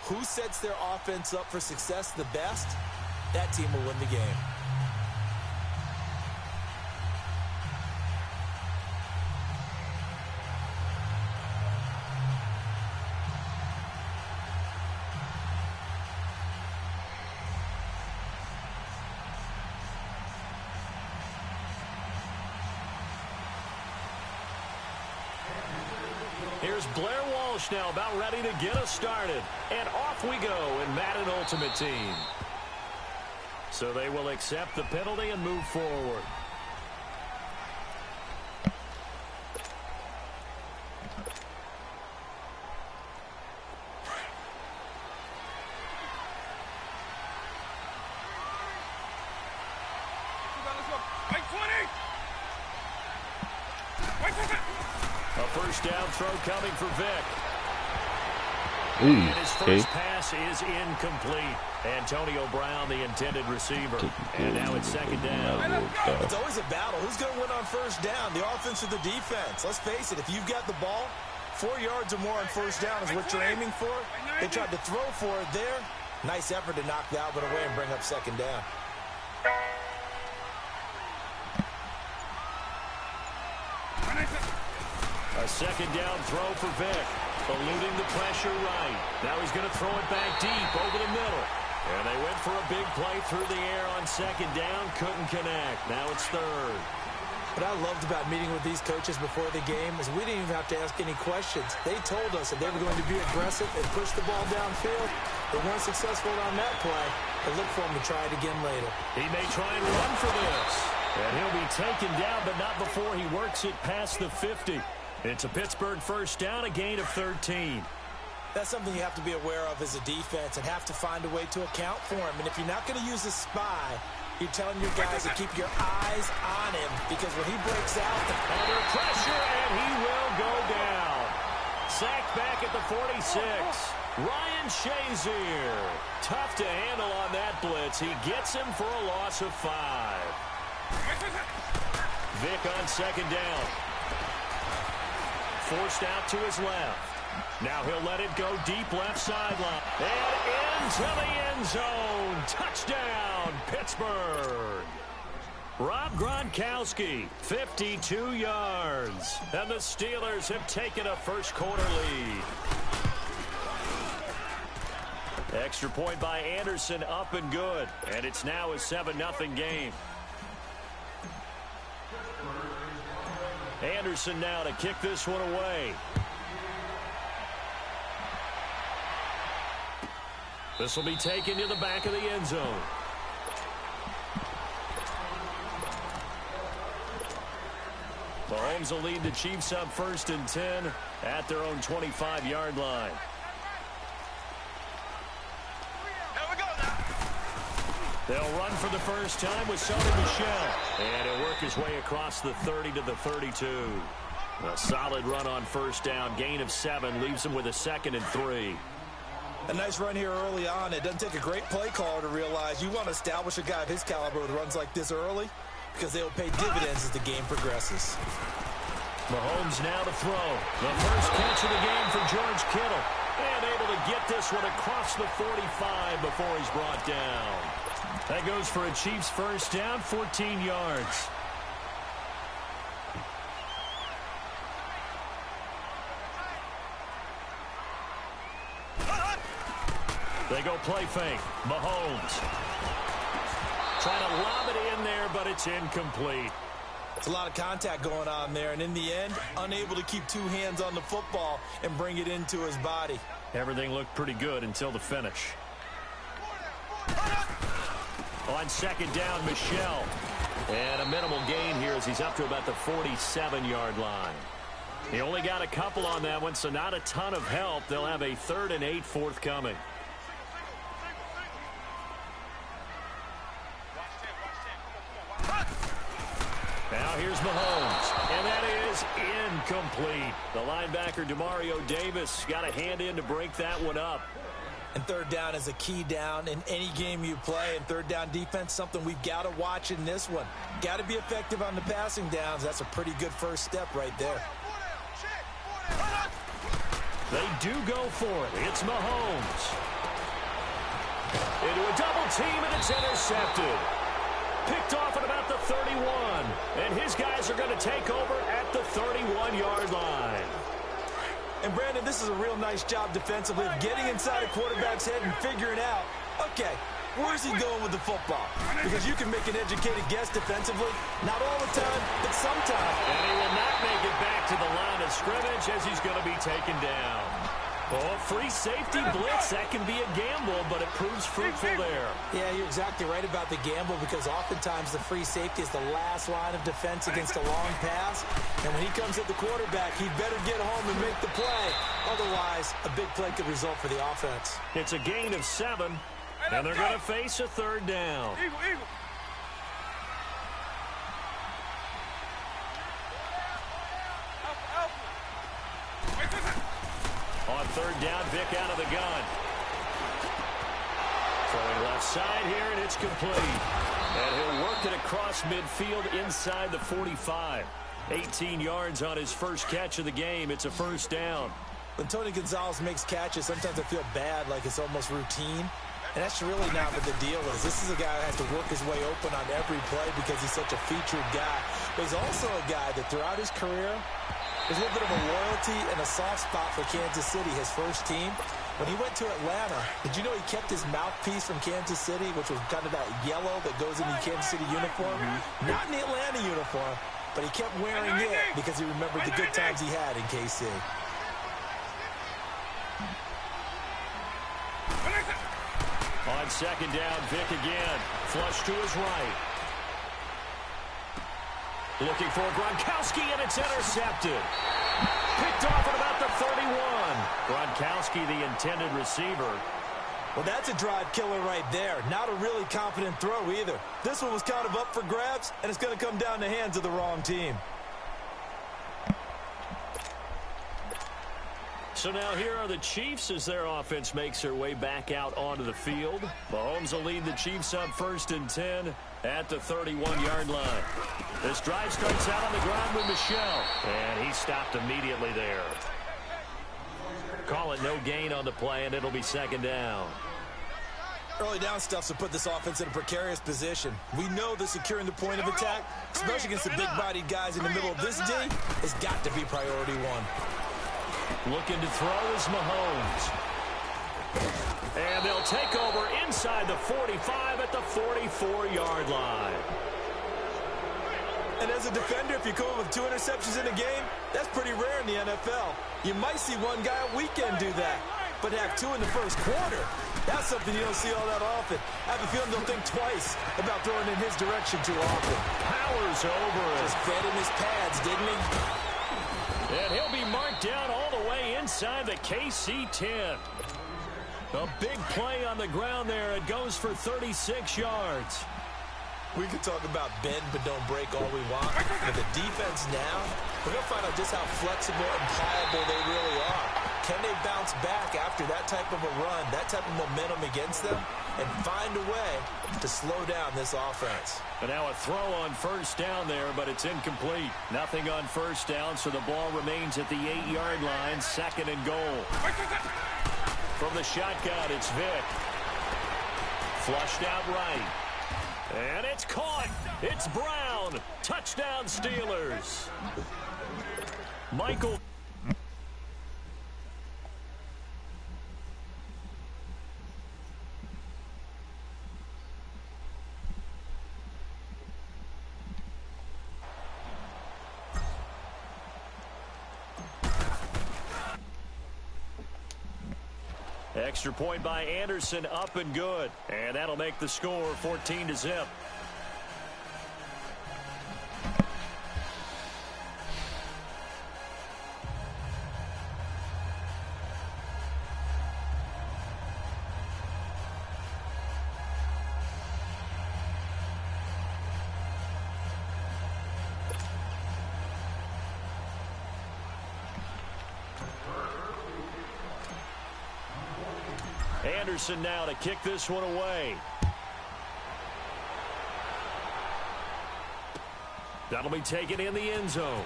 Who sets their offense up for success the best, that team will win the game. Here's Blair Walsh now about ready to get us started. And off we go in Madden Ultimate Team. So they will accept the penalty and move forward. First down throw coming for Vick. And his first pass is incomplete. Antonio Brown, the intended receiver. And now it's second down. It's always a battle. Who's going to win on first down, the offense or the defense? Let's face it, if you've got the ball, 4 yards or more on first down is what you're aiming for. They tried to throw for it there. Nice effort to knock that one away and bring up second down. A second down throw for Vick. Eluding the pressure right. Now he's going to throw it back deep over the middle. And they went for a big play through the air on second down. Couldn't connect. Now it's third. What I loved about meeting with these coaches before the game is we didn't even have to ask any questions. They told us that they were going to be aggressive and push the ball downfield. They weren't successful on that play, but look for them to try it again later. He may try and run for this. And he'll be taken down, but not before he works it past the 50. It's a Pittsburgh first down, a gain of 13. That's something you have to be aware of as a defense and have to find a way to account for him. And if you're not going to use a spy, you're telling your guys to keep your eyes on him, because when he breaks out, under pressure, and he will go down. Sacked back at the 46. Ryan Shazier. Tough to handle on that blitz. He gets him for a loss of 5. Vic on second down. Forced out to his left. Now he'll let it go deep left sideline. And into the end zone. Touchdown, Pittsburgh. Rob Gronkowski, 52 yards. And the Steelers have taken a first quarter lead. Extra point by Anderson, up and good. And it's now a 7-0 game. Anderson now to kick this one away. This will be taken to the back of the end zone. Mahomes will lead the Chiefs up 1st and 10 at their own 25-yard line. They'll run for the first time with Sony Michel. And he'll work his way across the 30 to the 32. A solid run on first down. Gain of 7 leaves him with a 2nd and 3. A nice run here early on. It doesn't take a great play caller to realize you want to establish a guy of his caliber with runs like this early, because they'll pay dividends as the game progresses. Mahomes now to throw. The first catch of the game for George Kittle. And able to get this one across the 45 before he's brought down. That goes for a Chiefs first down, 14 yards. They go play fake. Mahomes. Trying to lob it in there, but it's incomplete. It's a lot of contact going on there, and in the end, unable to keep 2 hands on the football and bring it into his body. Everything looked pretty good until the finish. On second down, Michel. And a minimal gain here as he's up to about the 47-yard line. He only got a couple on that one, so not a ton of help. They'll have a 3rd and 8 forthcoming. Now here's Mahomes, and that is incomplete. The linebacker, Demario Davis, got a hand in to break that one up. And third down is a key down in any game you play. And third down defense, something we've got to watch in this one. Got to be effective on the passing downs. That's a pretty good first step right there. They do go for it. It's Mahomes. Into a double team, and it's intercepted. Picked off at about the 31. And his guys are going to take over at the 31-yard line. And, Brandon, this is a real nice job defensively of getting inside a quarterback's head and figuring out, okay, where's he going with the football? Because you can make an educated guess defensively, not all the time, but sometimes. And he will not make it back to the line of scrimmage as he's going to be taken down. Oh, free safety blitz, that can be a gamble, but it proves fruitful there. Yeah, you're exactly right about the gamble, because oftentimes the free safety is the last line of defense against a long pass. And when he comes at the quarterback, he better get home and make the play. Otherwise, a big play could result for the offense. It's a gain of 7, and they're going to face a 3rd down. Eagle. On 3rd down, Vic out of the gun. Throwing left side here, and it's complete. And he'll work it across midfield inside the 45. 18 yards on his first catch of the game. It's a first down. When Tony Gonzalez makes catches, sometimes I feel bad, like it's almost routine. And that's really not what the deal is. This is a guy who has to work his way open on every play because he's such a featured guy. But he's also a guy that throughout his career, there's a little bit of a loyalty and a soft spot for Kansas City, his first team. When he went to Atlanta, did you know he kept his mouthpiece from Kansas City, which was kind of that yellow that goes in the Kansas City uniform? Not in the Atlanta uniform, but he kept wearing it because he remembered the good times he had in KC. On second down, Vic again. Flush to his right. Looking for Gronkowski, and it's intercepted. Picked off at about the 31. Gronkowski, the intended receiver. Well, that's a drive killer right there. Not a really confident throw either. This one was kind of up for grabs, and it's going to come down the hands of the wrong team. So now here are the Chiefs as their offense makes their way back out onto the field. Mahomes will lead the Chiefs up 1st and 10 at the 31-yard line. This drive starts out on the ground with Michel, and he stopped immediately there. Call it no gain on the play, and it'll be 2nd down. Early down stuff to put this offense in a precarious position. We know that securing the point of attack, especially against the big-bodied guys in the middle of this D, has got to be priority one. Looking to throw is Mahomes. And they'll take over inside the 45 at the 44-yard line. And as a defender, if you come up with 2 interceptions in a game, that's pretty rare in the NFL. You might see one guy a weekend do that, but have 2 in the first quarter. That's something you don't see all that often. I have a feeling they'll think twice about throwing in his direction too often. Powers over it. Just fed him his pads, didn't he? And he'll be marked down all the way inside the KC 10. A big play on the ground there. It goes for 36 yards. We can talk about bend but don't break all we want. But the defense now, we're going to find out just how flexible and pliable they really are. Can they bounce back after that type of a run, that type of momentum against them, and find a way to slow down this offense? And now a throw on 1st down there, but it's incomplete. Nothing on 1st down, so the ball remains at the 8-yard line, 2nd and goal. From the shotgun, it's Vick. Flushed out right. And it's caught. It's Brown. Touchdown, Steelers. Michael. Extra point by Anderson, up and good. And that'll make the score 14-0. Anderson now to kick this one away. That'll be taken in the end zone.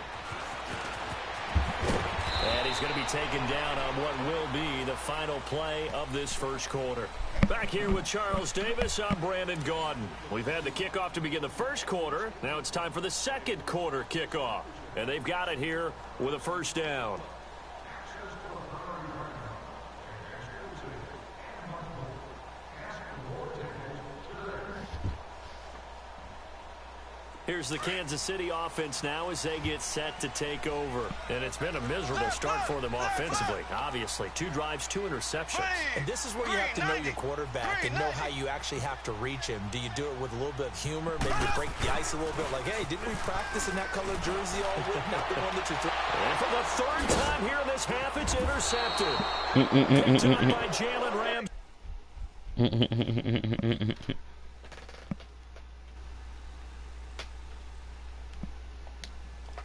And he's going to be taken down on what will be the final play of this first quarter. Back here with Charles Davis, I'm Brandon Gaudin. We've had the kickoff to begin the first quarter. Now it's time for the second quarter kickoff. And they've got it here with a 1st down. Here's the Kansas City offense now as they get set to take over. And it's been a miserable start for them offensively. Obviously, 2 drives, 2 interceptions. And this is where you have to know your quarterback and know how you actually have to reach him. Do you do it with a little bit of humor, maybe break the ice a little bit, like, hey, didn't we practice in that color jersey all week? Not the one that you're and for the 3rd time here in this half, it's intercepted. Picked on by Jalen Ramsey.